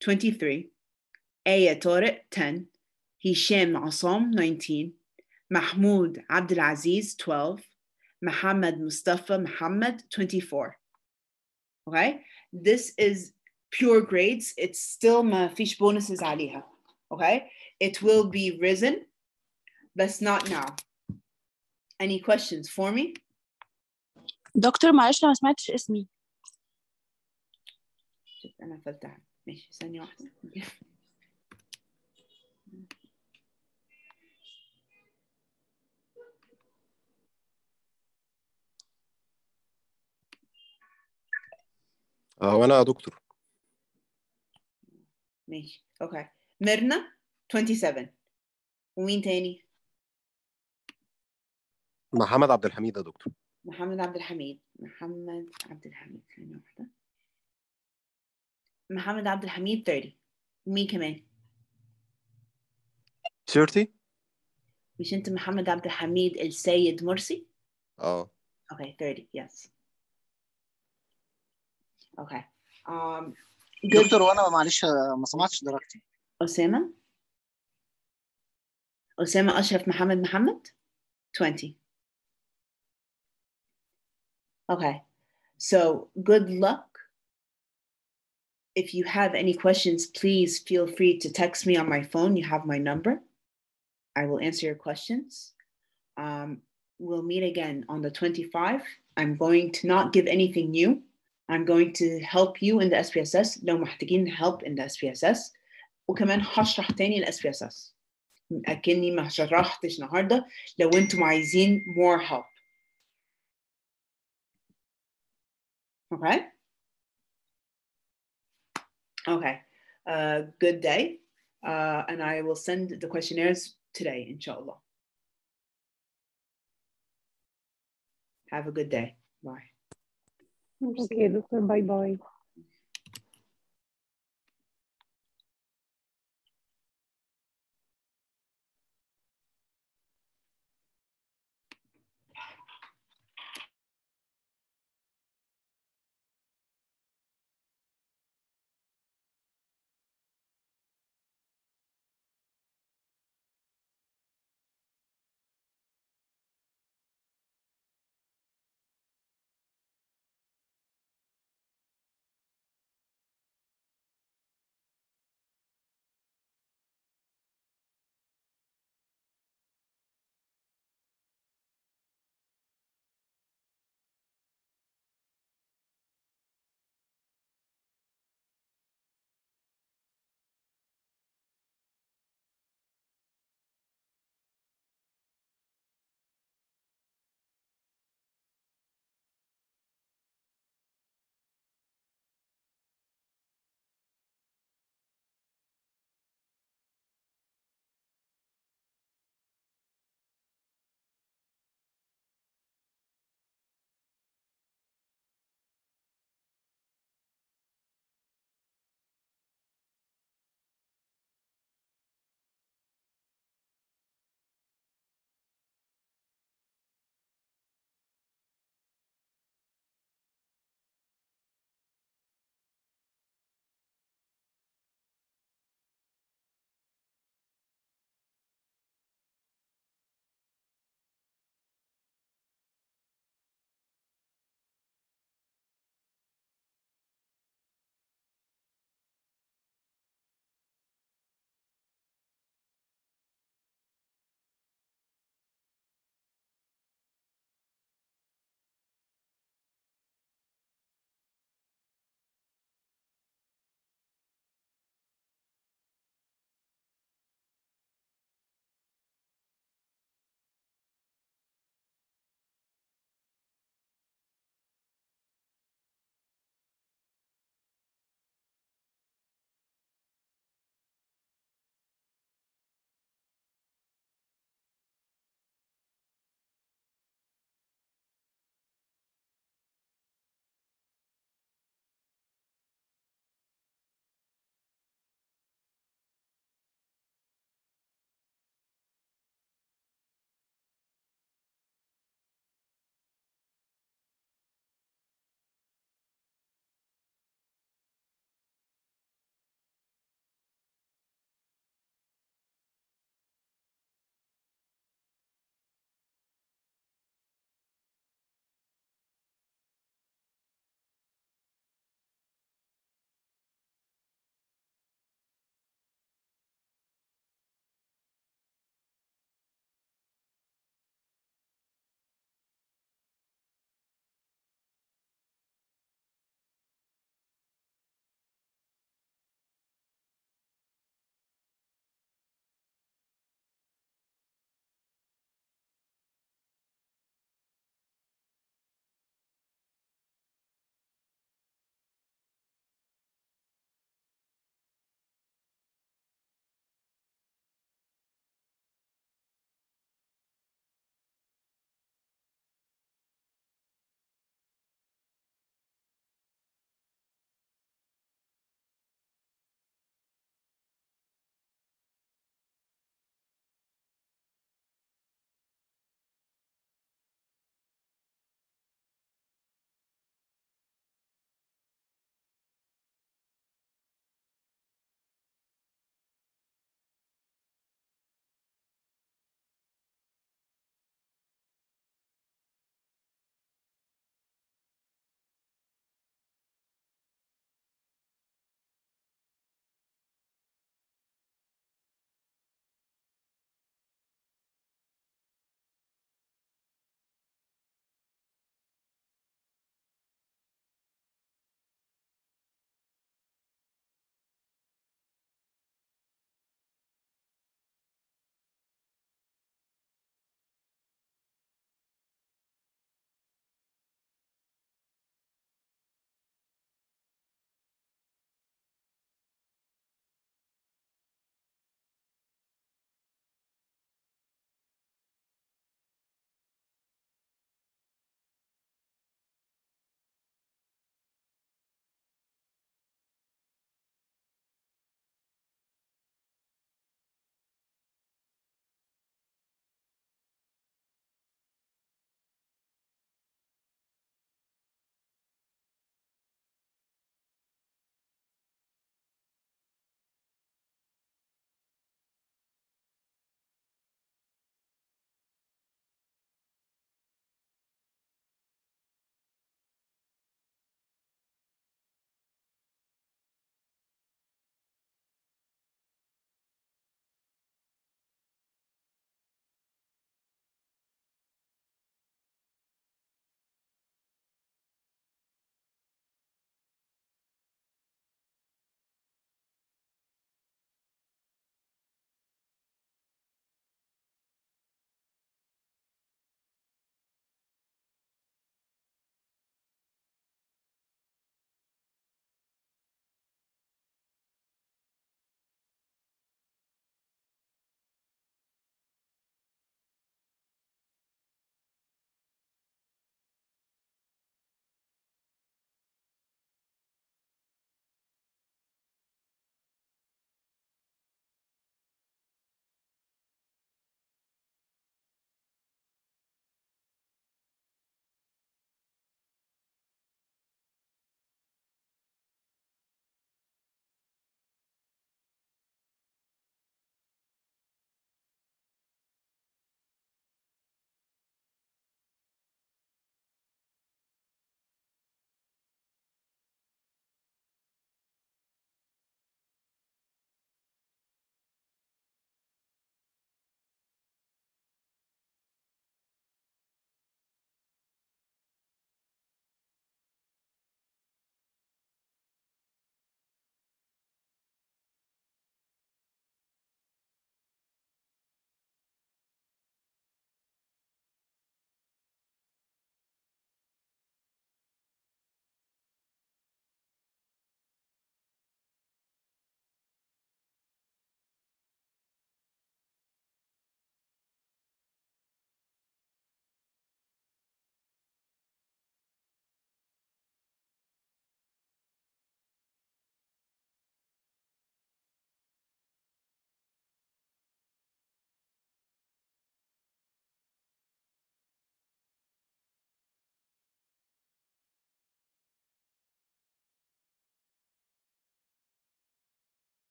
[SPEAKER 2] 23. Aya Tariq, 10. Hisham Asam, 19. Mahmoud Abdel Aziz, 12. Muhammad Mustafa Muhammad, 24. Okay, this is pure grades. It's still ما فيش bonuses عليها. Okay, it will be risen, but not now. Any questions for me?
[SPEAKER 12] دكتور معلش أنا ما سمعتش اسمي.
[SPEAKER 2] أنا فتحت. ماشي ثانية واحدة.
[SPEAKER 13] وانا يا دكتور.
[SPEAKER 2] ماشي اوكي. ميرنا 27. ومين تاني؟
[SPEAKER 13] محمد عبد الحميد يا دكتور.
[SPEAKER 2] محمد عبد الحميد. محمد عبد الحميد ثانية واحدة. محمد عبد الحميد 30. ومين كمان؟
[SPEAKER 13] 30.
[SPEAKER 2] مش انت محمد عبد الحميد السيد مرسي؟
[SPEAKER 13] اوكي
[SPEAKER 2] 30 yes. اوكي.
[SPEAKER 14] دكتور وانا معلش ما سمعتش درجتي.
[SPEAKER 2] أسامة أشرف محمد 20. Okay, so good luck. If you have any questions, please feel free to text me on my phone. You have my number. I will answer your questions. We'll meet again on the 25. I'm going to not give anything new. I'm going to help you in the SPSS. لو محتاجين help in the SPSS. وكمان هشرح تاني ال SPSS. أكني ما شرحتش النهارده لو انتم عايزين more help. Okay. Okay. Good day. And I will send the questionnaires today, inshallah. Have a good day. Bye.
[SPEAKER 3] Okay, doctor. Bye bye.